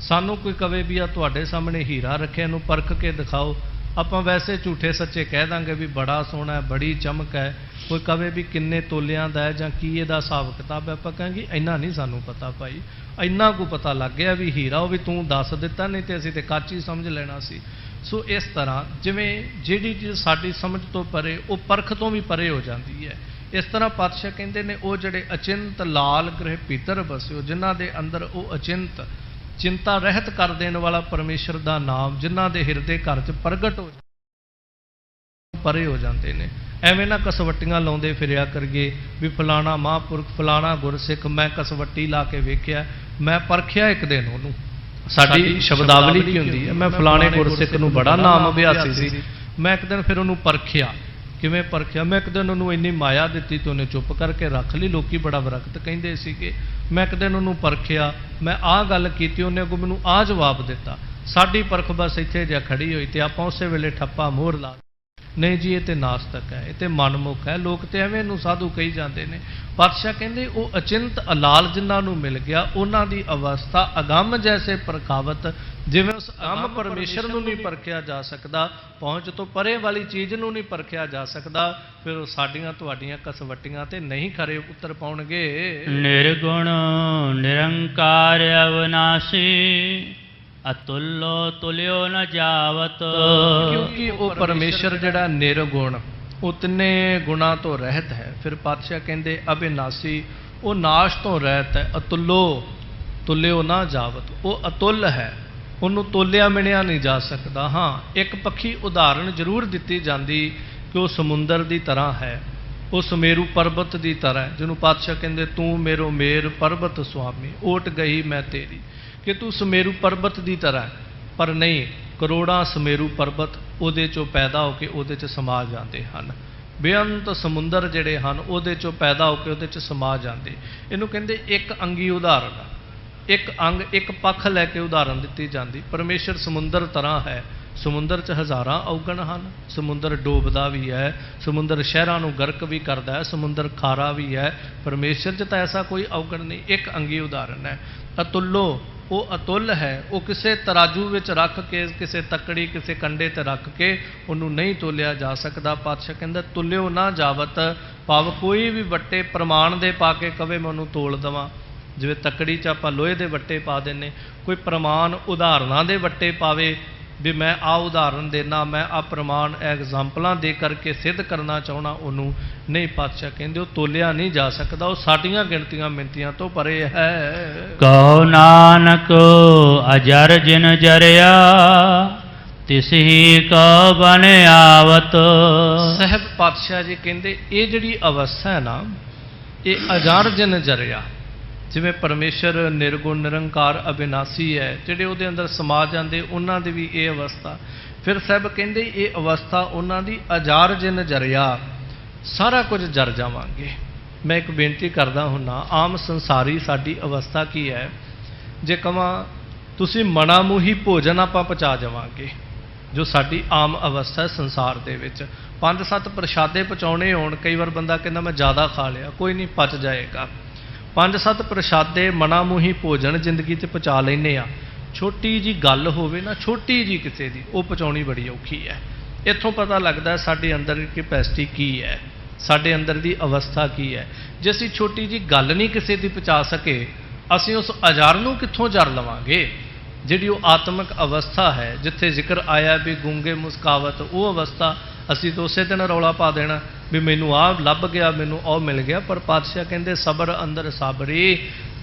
ਸਾਨੂੰ ਕੋਈ ਕਵੇ ਵੀ ਆ ਤੁਹਾਡੇ ਸਾਹਮਣੇ ਹੀਰਾ ਰੱਖਿਆ, ਇਹਨੂੰ ਪਰਖ ਕੇ ਦਿਖਾਓ, ਆਪਾਂ ਵੈਸੇ ਝੂਠੇ ਸੱਚੇ ਕਹਿ ਦਾਂਗੇ ਵੀ ਬੜਾ ਸੋਹਣਾ ਹੈ, ਬੜੀ ਚਮਕ ਹੈ। ਕੋਈ ਕਵੇ ਵੀ ਕਿੰਨੇ ਤੋਲਿਆਂ ਦਾ ਹੈ ਜਾਂ ਕੀ ਇਹਦਾ ਹਿਸਾਬ ਕਿਤਾਬ ਹੈ, ਆਪਾਂ ਕਹਾਂਗੇ ਇੰਨਾ ਨਹੀਂ ਸਾਨੂੰ ਪਤਾ ਭਾਈ, ਇੰਨਾ ਕੁ ਪਤਾ ਲੱਗ ਗਿਆ ਵੀ ਹੀਰਾ, ਉਹ ਵੀ ਤੂੰ ਦੱਸ ਦਿੱਤਾ, ਨਹੀਂ ਤੇ ਅਸੀਂ ਤੇ ਕੱਚ ਹੀ ਸਮਝ ਲੈਣਾ ਸੀ। ਸੋ ਇਸ ਤਰ੍ਹਾਂ ਜਿਵੇਂ ਜਿਹੜੀ ਚੀਜ਼ ਸਾਡੀ ਸਮਝ ਤੋਂ ਪਰੇ, ਉਹ ਪਰਖ ਤੋਂ ਵੀ ਪਰੇ ਹੋ ਜਾਂਦੀ ਹੈ। ਇਸ ਤਰ੍ਹਾਂ ਪਾਤਸ਼ਾਹ ਕਹਿੰਦੇ ਨੇ ਉਹ ਜਿਹੜੇ ਅਚਿੰਤ ਲਾਲ ਗ੍ਰਹਿ ਭੀਤਰ ਵਸਿਓ, ਜਿਨ੍ਹਾਂ ਦੇ ਅੰਦਰ ਉਹ ਅਚਿੰਤ, ਚਿੰਤਾ ਰਹਿਤ ਕਰ ਦੇਣ ਵਾਲਾ ਪਰਮੇਸ਼ਰ ਦਾ ਨਾਮ ਜਿਨ੍ਹਾਂ ਦੇ ਹਿਰਦੇ ਘਰ 'ਚ ਪ੍ਰਗਟ ਹੋ ਪਰੇ ਹੋ ਜਾਂਦੇ ਨੇ। ਐਵੇਂ ਨਾ ਕਸਵੱਟੀਆਂ ਲਾਉਂਦੇ ਫਿਰਿਆ ਕਰੀਏ ਵੀ ਫਲਾਣਾ ਮਹਾਂਪੁਰਖ, ਫਲਾਣਾ ਗੁਰਸਿੱਖ, ਮੈਂ ਕਸਵੱਟੀ ਲਾ ਕੇ ਵੇਖਿਆ, ਮੈਂ ਪਰਖਿਆ ਇੱਕ ਦਿਨ ਉਹਨੂੰ। ਸਾਡੀ ਸ਼ਬਦਾਵਲੀ ਕੀ ਹੁੰਦੀ ਹੈ, ਮੈਂ ਫਲਾਣੇ ਗੁਰਸਿੱਖ ਨੂੰ ਬੜਾ ਨਾਮ ਅਭਿਆਸੀ ਸੀ, ਮੈਂ ਇੱਕ ਦਿਨ ਫਿਰ ਉਹਨੂੰ ਪਰਖਿਆ। ਕਿਵੇਂ ਪਰਖਿਆ, ਮੈਂ ਇੱਕ ਦਿਨ ਉਹਨੂੰ ਇੰਨੀ ਮਾਇਆ ਦਿੱਤੀ ਤੇ ਉਹਨੇ ਚੁੱਪ ਕਰਕੇ ਰੱਖ ਲਈ, ਲੋਕੀ ਬੜਾ ਵਿਰਕਤ ਕਹਿੰਦੇ ਸੀਗੇ। ਮੈਂ ਇੱਕ ਦਿਨ ਉਹਨੂੰ ਪਰਖਿਆ, ਮੈਂ ਆਹ ਗੱਲ ਕੀਤੀ, ਉਹਨੇ ਅੱਗੋਂ ਮੈਨੂੰ ਆਹ ਜਵਾਬ ਦਿੱਤਾ। ਸਾਡੀ ਪਰਖ ਬਸ ਇੱਥੇ ਜਿਹਾ ਖੜੀ ਹੋਈ ਤੇ ਆਪਾਂ ਉਸੇ ਵੇਲੇ ਠੱਪਾ ਮੋਹਰ ਲਾ, ਨਹੀਂ ਜੀ ਇਹ ਤੇ ਨਾਸਤਕ ਹੈ, ਇਹ ਤੇ ਮਨਮੁਖ ਹੈ, ਲੋਕ ਤੇ ਐਵੇਂ ਨੂੰ ਸਾਧੂ ਕਹੀ ਜਾਂਦੇ ਨੇ। ਪਾਤਸ਼ਾਹ ਕਹਿੰਦੇ ਉਹ ਅਚਿੰਤ ਅਲਾਲ ਜਿਨ੍ਹਾਂ ਨੂੰ ਮਿਲ ਗਿਆ, ਉਹਨਾਂ ਦੀ ਅਵਸਥਾ ਅਗੰਮ ਜੈਸੇ ਪ੍ਰਖਾਵਤ, ਜਿਵੇਂ ਉਸ ਅਗੰਮ ਪਰਮੇਸ਼ਰ ਨੂੰ ਨਹੀਂ ਪਰਖਿਆ ਜਾ ਸਕਦਾ, ਪਹੁੰਚ ਤੋਂ ਪਰੇ ਵਾਲੀ ਚੀਜ਼ ਨੂੰ ਨਹੀਂ ਪਰਖਿਆ ਜਾ ਸਕਦਾ, ਫਿਰ ਉਹ ਸਾਡੀਆਂ ਤੁਹਾਡੀਆਂ ਕਸਵੱਟੀਆਂ ਤੇ ਨਹੀਂ ਖਰੇ ਉਤਰ ਪਾਉਣਗੇ। निर्गुण निरंकार अविनाशी अतुल्यो तुल्यो न जावत। ਕਿਉਂਕਿ ਉਹ ਪਰਮੇਸ਼ਰ ਜਿਹੜਾ ਨਿਰਗੁਣ, ਉਹ ਤਿੰਨੇ ਗੁਣਾਂ ਤੋਂ ਰਹਿਤ ਹੈ। ਫਿਰ ਪਾਤਸ਼ਾਹ ਕਹਿੰਦੇ ਅਬਿਨਾਸੀ, ਉਹ ਨਾਸ਼ ਤੋਂ ਰਹਿਤ ਹੈ। ਅਤੁੱਲੋ ਤੁਲਿਓ ਨਾ ਜਾਵਤ, ਉਹ ਅਤੁੱਲ ਹੈ, ਉਹਨੂੰ ਤੋਲਿਆ ਮਿਣਿਆ ਨਹੀਂ ਜਾ ਸਕਦਾ। ਹਾਂ, ਇੱਕ ਪੱਖੀ ਉਦਾਹਰਣ ਜ਼ਰੂਰ ਦਿੱਤੀ ਜਾਂਦੀ ਕਿ ਉਹ ਸਮੁੰਦਰ ਦੀ ਤਰ੍ਹਾਂ ਹੈ, ਉਹ ਸੁਮੇਰੂ ਪਰਬਤ ਦੀ ਤਰ੍ਹਾਂ, ਜਿਹਨੂੰ ਪਾਤਸ਼ਾਹ ਕਹਿੰਦੇ ਤੂੰ ਮੇਰੋ ਮੇਰ ਪਰਬਤ ਸੁਆਮੀ, ਓਟ ਗਈ ਮੈਂ ਤੇਰੀ, ਕਿ ਤੂੰ ਸੁਮੇਰੂ ਪਰਬਤ ਦੀ ਤਰ੍ਹਾਂ। ਪਰ ਨਹੀਂ, ਕਰੋੜਾਂ ਸੁਮੇਰੂ ਪਰਬਤ ਉਹਦੇ 'ਚੋਂ ਪੈਦਾ ਹੋ ਕੇ ਉਹਦੇ 'ਚ ਸਮਾ ਜਾਂਦੇ ਹਨ। ਬੇਅੰਤ ਸਮੁੰਦਰ ਜਿਹੜੇ ਹਨ ਉਹਦੇ 'ਚੋਂ ਪੈਦਾ ਹੋ ਕੇ ਉਹਦੇ 'ਚ ਸਮਾ ਜਾਂਦੇ। ਇਹਨੂੰ ਕਹਿੰਦੇ ਇੱਕ ਅੰਗੀ ਉਦਾਹਰਣ, ਇੱਕ ਅੰਗ, ਇੱਕ ਪੱਖ ਲੈ ਕੇ ਉਦਾਹਰਣ ਦਿੱਤੀ ਜਾਂਦੀ। ਪਰਮੇਸ਼ਰ ਸਮੁੰਦਰ ਤਰ੍ਹਾਂ ਹੈ, ਸਮੁੰਦਰ 'ਚ ਹਜ਼ਾਰਾਂ ਔਗਣ ਹਨ, ਸਮੁੰਦਰ ਡੋਬਦਾ ਵੀ ਹੈ, ਸਮੁੰਦਰ ਸ਼ਹਿਰਾਂ ਨੂੰ ਗਰਕ ਵੀ ਕਰਦਾ ਹੈ, ਸਮੁੰਦਰ ਖਾਰਾ ਵੀ ਹੈ। ਪਰਮੇਸ਼ਰ 'ਚ ਤਾਂ ਐਸਾ ਕੋਈ ਔਗਣ ਨਹੀਂ, ਇੱਕ ਅੰਗੀ ਉਦਾਹਰਣ ਹੈ। ਅਤੁੱਲੋ, ਉਹ ਅਤੁੱਲ ਹੈ, ਉਹ ਕਿਸੇ ਤਰਾਜੂ ਵਿੱਚ ਰੱਖ ਕੇ, ਕਿਸੇ ਤੱਕੜੀ, ਕਿਸੇ ਕੰਡੇ ਤੇ ਰੱਖ ਕੇ ਉਹਨੂੰ ਨਹੀਂ ਤੋਲਿਆ ਜਾ ਸਕਦਾ। ਪਾਤਸ਼ਾਹ ਕਹਿੰਦਾ ਤੁਲਿਓ ਨਾ ਜਾਵਤ, ਭਾਵ ਕੋਈ ਵੀ ਵੱਟੇ ਪ੍ਰਮਾਣ ਦੇ ਪਾ ਕੇ ਕਵੇ ਮੈਂ ਉਹਨੂੰ ਤੋਲ ਦੇਵਾਂ, ਜਿਵੇਂ ਤੱਕੜੀ 'ਚ ਆਪਾਂ ਲੋਹੇ ਦੇ ਵੱਟੇ ਪਾ ਦਿੰਦੇ, ਕੋਈ ਪ੍ਰਮਾਣ ਉਦਾਹਰਣਾਂ ਦੇ ਵੱਟੇ ਪਾਵੇ ਵੀ ਮੈਂ ਆਹ ਉਦਾਹਰਣ ਦੇਣਾ, ਮੈਂ ਆਹ ਪ੍ਰਮਾਣ ਐਗਜ਼ਾਮਪਲਾਂ ਦੇ ਕਰਕੇ ਸਿੱਧ ਕਰਨਾ ਚਾਹੁੰਦਾ, ਉਹਨੂੰ ਨਹੀਂ। ਪਾਤਸ਼ਾਹ ਕਹਿੰਦੇ ਉਹ ਤੋਲਿਆ ਨਹੀਂ ਜਾ ਸਕਦਾ, ਉਹ ਸਾਡੀਆਂ ਗਿਣਤੀਆਂ ਮਿੰਤੀਆਂ ਤੋਂ ਪਰੇ ਹੈ। ਕਹੋ ਨਾਨਕ ਅਜਰ ਜਿਨ ਜਰਿਆ ਤਿਸਹੀ ਕੋ ਬਨ ਆਵਤ। ਸਾਹਿਬ ਪਾਤਸ਼ਾਹ ਜੀ ਕਹਿੰਦੇ ਇਹ ਜਿਹੜੀ ਅਵਸਥਾ ਹੈ ਨਾ, ਇਹ ਅਜਰ ਜਿਨ ਜਰਿਆ, ਜਿਵੇਂ ਪਰਮੇਸ਼ਰ ਨਿਰਗੁਣ ਨਿਰੰਕਾਰ ਅਬਿਨਾਸੀ ਹੈ, ਜਿਹੜੇ ਉਹਦੇ ਅੰਦਰ ਸਮਾ ਜਾਂਦੇ ਉਹਨਾਂ ਦੀ ਵੀ ਇਹ ਅਵਸਥਾ। ਫਿਰ ਸਾਹਿਬ ਕਹਿੰਦੇ ਇਹ ਅਵਸਥਾ ਉਹਨਾਂ ਦੀ ਅਜਾਰ ਜਿਨ ਜਰਿਆ, ਸਾਰਾ ਕੁਝ ਜਰ ਜਾਵਾਂਗੇ। ਮੈਂ ਇੱਕ ਬੇਨਤੀ ਕਰਦਾ ਹੁੰਨਾ, ਆਮ ਸੰਸਾਰੀ ਸਾਡੀ ਅਵਸਥਾ ਕੀ ਹੈ, ਜੇ ਕਵਾਂ ਤੁਸੀਂ ਮਣਾ ਮੂੰਹੀ ਭੋਜਨ ਆਪਾਂ ਪਚਾ ਜਾਵਾਂਗੇ, ਜੋ ਸਾਡੀ ਆਮ ਅਵਸਥਾ ਸੰਸਾਰ ਦੇ ਵਿੱਚ। 5-7 ਪ੍ਰਸ਼ਾਦੇ ਪਚਾਉਣੇ ਹੋਣ, ਕਈ ਵਾਰ ਬੰਦਾ ਕਹਿੰਦਾ ਮੈਂ ਜ਼ਿਆਦਾ ਖਾ ਲਿਆ, ਕੋਈ ਨਹੀਂ ਪਚ ਜਾਏਗਾ। 5-7 ਪ੍ਰਸ਼ਾਦੇ ਮਣਾ ਮੂੰਹੀ ਭੋਜਨ ਜ਼ਿੰਦਗੀ 'ਚ ਪਚਾ ਲੈਂਦੇ ਆ। ਛੋਟੀ ਜੀ ਗੱਲ ਹੋਵੇ ਨਾ, ਛੋਟੀ ਜੀ ਕਿਸੇ ਦੀ, ਉਹ ਪਚਾਉਣੀ ਬੜੀ ਔਖੀ ਹੈ। ਇੱਥੋਂ ਪਤਾ ਲੱਗਦਾ ਸਾਡੇ ਅੰਦਰ ਦੀ ਕੈਪੈਸਿਟੀ ਕੀ ਹੈ, ਸਾਡੇ ਅੰਦਰ ਦੀ ਅਵਸਥਾ ਕੀ ਹੈ। ਜੇ ਅਸੀਂ ਛੋਟੀ ਜੀ ਗੱਲ ਨਹੀਂ ਕਿਸੇ ਦੀ ਪਚਾ ਸਕੇ, ਅਸੀਂ ਉਸ ਅਜਰ ਨੂੰ ਕਿੱਥੋਂ ਜਰ ਲਵਾਂਗੇ? ਜਿਹੜੀ ਉਹ ਆਤਮਿਕ ਅਵਸਥਾ ਹੈ, ਜਿੱਥੇ ਜ਼ਿਕਰ ਆਇਆ ਵੀ ਗੂੰਗੇ ਮੁਸਕਾਵਤ, ਉਹ ਅਵਸਥਾ ਅਸੀਂ ਤਾਂ ਉਸੇ ਦਿਨ ਰੌਲਾ ਪਾ ਦੇਣਾ ਵੀ ਮੈਨੂੰ ਆਹ ਲੱਭ ਗਿਆ, ਮੈਨੂੰ ਉਹ ਮਿਲ ਗਿਆ। ਪਰ ਪਾਤਸ਼ਾਹ ਕਹਿੰਦੇ ਸਬਰ ਅੰਦਰ ਸਾਬਰੀ,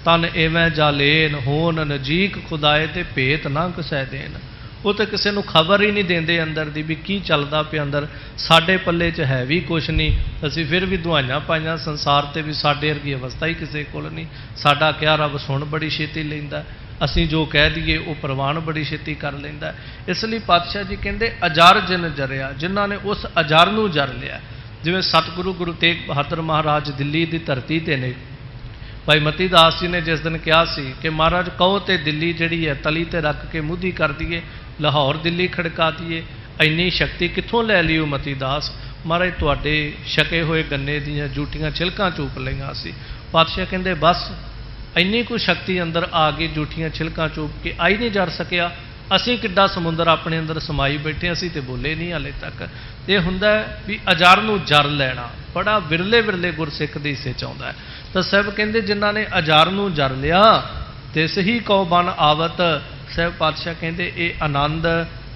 ਤਨ ਐਵੇਂ ਜਾਲੇਨ ਹੋਣ ਨਜੀਕ ਖੁਦਾਏ ਤੇ ਭੇਤ ਨਾ ਕਿਸੇ ਦੇਣ। ਉਹ ਤਾਂ ਕਿਸੇ ਨੂੰ ਖਬਰ ਹੀ ਨਹੀਂ ਦਿੰਦੇ ਅੰਦਰ ਦੀ ਵੀ ਕੀ ਚੱਲਦਾ ਪਿਆ ਅੰਦਰ। ਸਾਡੇ ਪੱਲੇ 'ਚ ਹੈ ਵੀ ਕੁਛ ਨਹੀਂ, ਅਸੀਂ ਫਿਰ ਵੀ ਦੁਆਈਆਂ ਪਾਈਆਂ ਸੰਸਾਰ ਤੇ ਵੀ ਸਾਡੇ ਵਰਗੀ ਅਵਸਥਾ ਹੀ ਕਿਸੇ ਕੋਲ ਨਹੀਂ। ਸਾਡਾ ਕਿਹਾ ਰੱਬ ਸੁਣ ਬੜੀ ਛੇਤੀ ਲੈਂਦਾ, ਅਸੀਂ ਜੋ ਕਹਿ ਦਈਏ ਉਹ ਪ੍ਰਵਾਨ ਬੜੀ ਛੇਤੀ ਕਰ ਲੈਂਦਾ। ਇਸ ਲਈ ਪਾਤਸ਼ਾਹ ਜੀ ਕਹਿੰਦੇ ਅਜਰ ਜਿਨ ਜਰਿਆ, ਜਿਨ੍ਹਾਂ ਨੇ ਉਸ ਅਜਰ ਨੂੰ ਜਰ ਲਿਆ। ਜਿਵੇਂ ਸਤਿਗੁਰੂ ਗੁਰੂ ਤੇਗ ਬਹਾਦਰ ਮਹਾਰਾਜ ਦਿੱਲੀ ਦੀ ਧਰਤੀ ਤੇ ਨੇ। ਭਾਈ ਮਤੀ ਦਾਸ ਜੀ ਨੇ ਜਿਸ ਦਿਨ ਕਿਹਾ ਸੀ ਕਿ ਮਹਾਰਾਜ ਕਹੋ ਤੇ ਦਿੱਲੀ ਜਿਹੜੀ ਹੈ ਤਲੀ ਤੇ ਰੱਖ ਕੇ ਮੁੱਧੀ ਕਰ ਦਈਏ, ਲਾਹੌਰ ਦਿੱਲੀ ਖੜਕਾ ਦਈਏ, ਇੰਨੀ ਸ਼ਕਤੀ ਕਿੱਥੋਂ ਲੈ ਲਈ ਉਹ ਮਤੀ ਦਾਸ? ਮਹਾਰਾਜ ਤੁਹਾਡੇ ਛਕੇ ਹੋਏ ਗੰਨੇ ਦੀਆਂ ਜੂਠੀਆਂ ਛਿਲਕਾਂ ਚੂਪ ਲਈਆਂ ਸੀ। ਪਾਤਸ਼ਾਹ ਕਹਿੰਦੇ ਬਸ ਇੰਨੀ ਕੁ ਸ਼ਕਤੀ ਅੰਦਰ ਆ ਗਈ, ਜੂਠੀਆਂ ਛਿਲਕਾਂ ਚੂਪ ਕੇ ਆਈ ਨਹੀਂ ਜਰ ਸਕਿਆ। ਅਸੀਂ ਕਿੱਡਾ ਸਮੁੰਦਰ ਆਪਣੇ ਅੰਦਰ ਸਮਾਈ ਬੈਠੇ, ਅਸੀਂ ਤੇ ਬੋਲੇ ਨਹੀਂ ਹਾਲੇ ਤੱਕ। ਇਹ ਹੁੰਦਾ ਵੀ ਅਜਰ ਨੂੰ ਜਰ ਲੈਣਾ ਬੜਾ ਵਿਰਲੇ ਵਿਰਲੇ ਗੁਰਸਿੱਖ ਦੇ ਹਿੱਸੇ 'ਚ ਆਉਂਦਾ ਹੈ। ਤਾਂ ਸਾਹਿਬ ਕਹਿੰਦੇ ਜਿਨ੍ਹਾਂ ਨੇ ਅਜਰ ਨੂੰ ਜਰ ਲਿਆ ਤੇ ਸਹੀ ਕਉ ਬਨ ਆਵਤ। ਸਾਹਿਬ ਪਾਤਸ਼ਾਹ ਕਹਿੰਦੇ ਇਹ ਆਨੰਦ,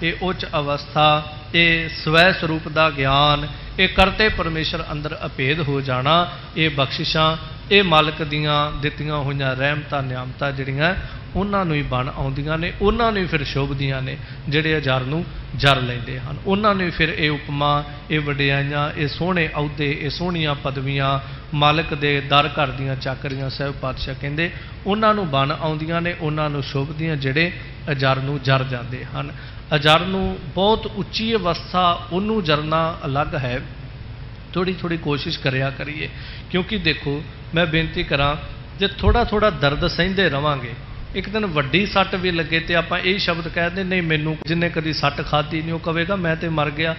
ਇਹ ਉੱਚ ਅਵਸਥਾ, ਇਹ ਸਵੈ ਸਰੂਪ ਦਾ ਗਿਆਨ, ਇਹ ਕਰਤੇ ਪਰਮੇਸ਼ਰ ਅੰਦਰ ਅਭੇਦ ਹੋ ਜਾਣਾ, ਇਹ ਬਖਸ਼ਿਸ਼ਾਂ, ਇਹ ਮਾਲਕ ਦੀਆਂ ਦਿੱਤੀਆਂ ਹੋਈਆਂ ਰਹਿਮਤਾਂ ਨਿਆਮਤਾਂ ਜਿਹੜੀਆਂ ਉਹਨਾਂ ਨੂੰ ਹੀ ਬਣ ਆਉਂਦੀਆਂ ਨੇ, ਉਹਨਾਂ ਨੂੰ ਹੀ ਫਿਰ ਸ਼ੋਭਦੀਆਂ ਨੇ। ਜਿਹੜੇ ਅਜਰ ਨੂੰ ਜਰ ਲੈਂਦੇ ਹਨ ਉਹਨਾਂ ਨੂੰ ਫਿਰ ਇਹ ਉਪਮਾ, ਇਹ ਵਡਿਆਈਆਂ, ਇਹ ਸੋਹਣੇ ਅਹੁਦੇ, ਇਹ ਸੋਹਣੀਆਂ ਪਦਵੀਆਂ, ਮਾਲਕ ਦੇ ਦਰ ਘਰ ਦੀਆਂ ਚਾਕਰੀਆਂ ਸਾਹਿਬ ਪਾਤਸ਼ਾਹ ਕਹਿੰਦੇ ਉਹਨਾਂ ਨੂੰ ਬਣ ਆਉਂਦੀਆਂ ਨੇ, ਉਹਨਾਂ ਨੂੰ ਸ਼ੋਭਦੀਆਂ ਜਿਹੜੇ ਅਜਰ ਨੂੰ ਜਰ ਜਾਂਦੇ ਹਨ। ਅਜਰ ਨੂੰ ਬਹੁਤ ਉੱਚੀ ਅਵਸਥਾ ਉਹਨੂੰ ਜਰਨਾ ਅਲੱਗ ਹੈ। ਥੋੜ੍ਹੀ ਥੋੜ੍ਹੀ ਕੋਸ਼ਿਸ਼ ਕਰਿਆ ਕਰੀਏ, ਕਿਉਂਕਿ ਦੇਖੋ ਮੈਂ ਬੇਨਤੀ ਕਰਾਂ ਜੇ ਥੋੜ੍ਹਾ ਥੋੜ੍ਹਾ ਦਰਦ ਸਹਿੰਦੇ ਰਵਾਂਗੇ, ਇੱਕ ਦਿਨ ਵੱਡੀ ਸੱਟ ਵੀ ਲੱਗੇ ਤੇ ਆਪਾਂ ਇਹ ਸ਼ਬਦ ਕਹਿ ਦਿੰਦੇ ਨਹੀਂ ਮੈਨੂੰ ਜਿਹਨੇ ਕਦੀ ਸੱਟ ਖਾਧੀ ਨਹੀਂ ਉਹ ਕਹੇਗਾ ਮੈਂ ਤੇ ਮਰ ਗਿਆ।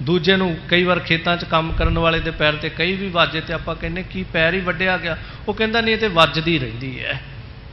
ਦੂਜੇ ਨੂੰ ਕਈ ਵਾਰ ਖੇਤਾਂ 'ਚ ਕੰਮ ਕਰਨ ਵਾਲੇ ਦੇ ਪੈਰ ਤੇ ਕਈ ਵੀ ਵਾਜੇ ਤੇ ਆਪਾਂ ਕਹਿੰਦੇ ਕੀ ਪੈਰ ਹੀ ਵੱਢਿਆ ਗਿਆ, ਉਹ ਕਹਿੰਦਾ ਨਹੀਂ ਇਹ ਤੇ ਵੱਜਦੀ ਰਹਿੰਦੀ ਹੈ,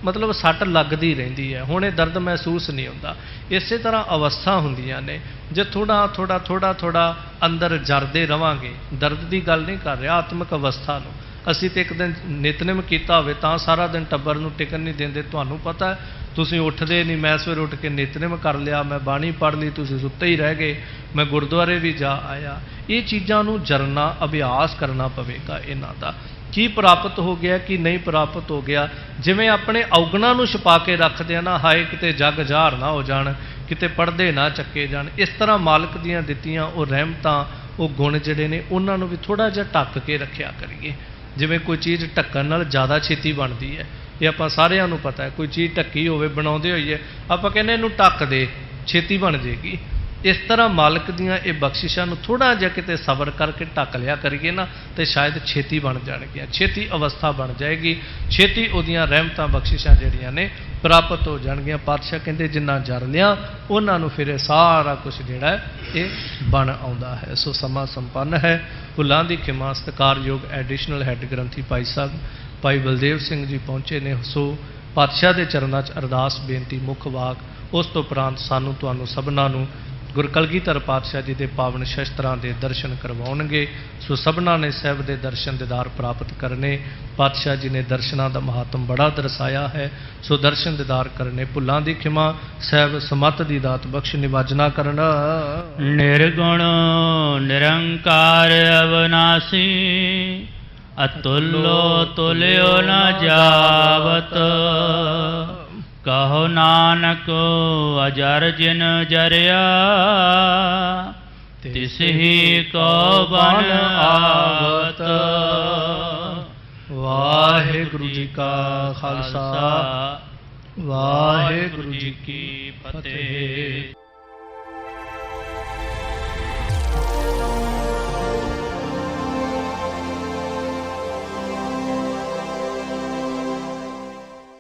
ਮਤਲਬ ਸੱਟ ਲੱਗਦੀ ਰਹਿੰਦੀ ਹੈ, ਹੁਣ ਇਹ ਦਰਦ ਮਹਿਸੂਸ ਨਹੀਂ ਹੁੰਦਾ। ਇਸੇ ਤਰ੍ਹਾਂ ਅਵਸਥਾ ਹੁੰਦੀਆਂ ਨੇ, ਜੇ ਥੋੜ੍ਹਾ ਅੰਦਰ ਜਰਦੇ ਰਵਾਂਗੇ। ਦਰਦ ਦੀ ਗੱਲ ਨਹੀਂ ਕਰ ਰਿਹਾ, ਆਤਮਿਕ ਅਵਸਥਾ ਨੂੰ। ਅਸੀਂ ਤੇ ਇੱਕ ਦਿਨ ਨਿਤਨੇਮ ਕੀਤਾ ਹੋਵੇ ਤਾਂ ਸਾਰਾ ਦਿਨ ਟੱਬਰ ਨੂੰ ਟਿਕਣ ਨਹੀਂ ਦਿੰਦੇ, ਤੁਹਾਨੂੰ ਪਤਾ ਤੁਸੀਂ ਉੱਠਦੇ ਨਹੀਂ। ਮੈਂ ਸਵੇਰ ਉੱਠ ਕੇ ਨਿਤਨੇਮ ਕਰ ਲਿਆ, ਮੈਂ ਬਾਣੀ ਪੜ੍ਹ ਲਈ, ਤੁਸੀਂ ਸੁੱਤੇ ਹੀ ਰਹਿ ਗਏ, ਮੈਂ ਗੁਰਦੁਆਰੇ ਵੀ ਜਾ ਆਇਆ। ਇਹ ਚੀਜ਼ਾਂ ਨੂੰ ਜਰਨਾ ਅਭਿਆਸ ਕਰਨਾ ਪਵੇਗਾ। ਇਹਨਾਂ ਦਾ ਕੀ ਪ੍ਰਾਪਤ ਹੋ ਗਿਆ ਕੀ ਨਹੀਂ ਪ੍ਰਾਪਤ ਹੋ ਗਿਆ। ਜਿਵੇਂ ਆਪਣੇ ਔਗਣਾਂ ਨੂੰ ਛੁਪਾ ਕੇ ਰੱਖਦੇ ਆ ਨਾ, ਹਾਏ ਕਿਤੇ ਜਗ ਜ਼ਾਹਰ ਨਾ ਹੋ ਜਾਣ, ਕਿਤੇ ਪੜਦੇ ਨਾ ਚੱਕੇ ਜਾਣ, ਇਸ ਤਰ੍ਹਾਂ ਮਾਲਕ ਦੀਆਂ ਦਿੱਤੀਆਂ ਉਹ ਰਹਿਮਤਾਂ, ਉਹ ਗੁਣ ਜਿਹੜੇ ਨੇ ਉਹਨਾਂ ਨੂੰ ਵੀ ਥੋੜ੍ਹਾ ਜਿਹਾ ਢੱਕ ਕੇ ਰੱਖਿਆ ਕਰੀਏ। ਜਿਵੇਂ ਕੋਈ ਚੀਜ਼ ਢੱਕਣ ਨਾਲ ਜ਼ਿਆਦਾ ਛੇਤੀ ਬਣਦੀ ਹੈ, ਇਹ ਆਪਾਂ ਸਾਰਿਆਂ ਨੂੰ ਪਤਾ ਹੈ। ਕੋਈ ਚੀਜ਼ ਢੱਕੀ ਹੋਵੇ ਬਣਾਉਂਦੇ ਹੋਈਏ ਆਪਾਂ ਕਹਿੰਦੇ ਇਹਨੂੰ ਢੱਕ ਦੇ ਛੇਤੀ ਬਣ ਜਾਏਗੀ। ਇਸ ਤਰ੍ਹਾਂ ਮਾਲਕ ਦੀਆਂ ਇਹ ਬਖਸ਼ਿਸ਼ਾਂ ਨੂੰ ਥੋੜ੍ਹਾ ਜਿਹਾ ਕਿਤੇ ਸਬਰ ਕਰਕੇ ਢੱਕ ਲਿਆ ਕਰੀਏ ਨਾ ਤੇ ਸ਼ਾਇਦ ਛੇਤੀ ਬਣ ਜਾਣਗੀਆਂ, ਛੇਤੀ ਅਵਸਥਾ ਬਣ ਜਾਏਗੀ, ਛੇਤੀ ਉਹਦੀਆਂ ਰਹਿਮਤਾਂ ਬਖਸ਼ਿਸ਼ਾਂ ਜਿਹੜੀਆਂ ਨੇ ਪ੍ਰਾਪਤ ਹੋ ਜਾਣਗੀਆਂ। ਪਾਤਸ਼ਾਹ ਕਹਿੰਦੇ ਜਿੰਨਾ ਜਰ ਲਿਆ ਉਹਨਾਂ ਨੂੰ ਫਿਰ ਇਹ ਸਾਰਾ ਕੁਝ ਜਿਹੜਾ ਇਹ ਬਣ ਆਉਂਦਾ ਹੈ। ਸੋ ਸਮਾਂ ਸੰਪੰਨ ਹੈ। ਭੁੱਲਾਂ ਦੀ ਖਿਮਾ। ਸਤਿਕਾਰਯੋਗ ਐਡੀਸ਼ਨਲ ਹੈੱਡ ਗ੍ਰੰਥੀ ਭਾਈ ਸਾਹਿਬ ਭਾਈ ਬਲਦੇਵ ਸਿੰਘ ਜੀ ਪਹੁੰਚੇ ਨੇ। ਸੋ ਪਾਤਸ਼ਾਹ ਦੇ ਚਰਨਾਂ 'ਚ ਅਰਦਾਸ ਬੇਨਤੀ ਮੁੱਖ ਵਾਕ, ਉਸ ਤੋਂ ਉਪਰੰਤ ਸਾਨੂੰ ਤੁਹਾਨੂੰ ਸਭਨਾਂ ਨੂੰ ਗੁਰ ਕਲਗੀਧਰ ਪਾਤਸ਼ਾਹ ਜੀ ਦੇ ਪਾਵਨ ਸ਼ਸਤਰਾਂ ਦੇ ਦਰਸ਼ਨ ਕਰਵਾਉਣਗੇ। ਸੋ ਸਭਨਾਂ ਨੇ ਸਾਹਿਬ ਦੇ ਦਰਸ਼ਨ ਦੀਦਾਰ ਪ੍ਰਾਪਤ ਕਰਨੇ। ਪਾਤਸ਼ਾਹ ਜੀ ਨੇ ਦਰਸ਼ਨਾਂ ਦਾ ਮਹਾਤਮ ਬੜਾ ਦਰਸਾਇਆ ਹੈ। ਸੋ ਦਰਸ਼ਨ ਦੀਦਾਰ ਕਰਨੇ। ਭੁੱਲਾਂ ਦੀ ਖਿਮਾ, ਸਾਹਿਬ ਸਮਤ ਦੀ ਦਾਤ ਬਖਸ਼, ਨਿਵਾਜਨਾ ਕਰਨਾ। ਨਿਰਗੁਣ ਨਿਰੰਕਾਰ ਅਵਨਾਸੀ, ਅਤੁੱਲੋ ਤੁਲਿਓ ਨ ਜਾਵਤ। ਕਹੋ ਨਾਨਕ ਅਜਰ ਜਿਨ ਜਰਿਆ, ਤਿਸ ਹੀ ਕੋ ਬਨ ਆਵਤ। ਵਾਹਿਗੁਰੂ ਜੀ ਕਾ ਖਾਲਸਾ, ਵਾਹਿਗੁਰੂ ਜੀ ਕੀ ਫਤਿਹ।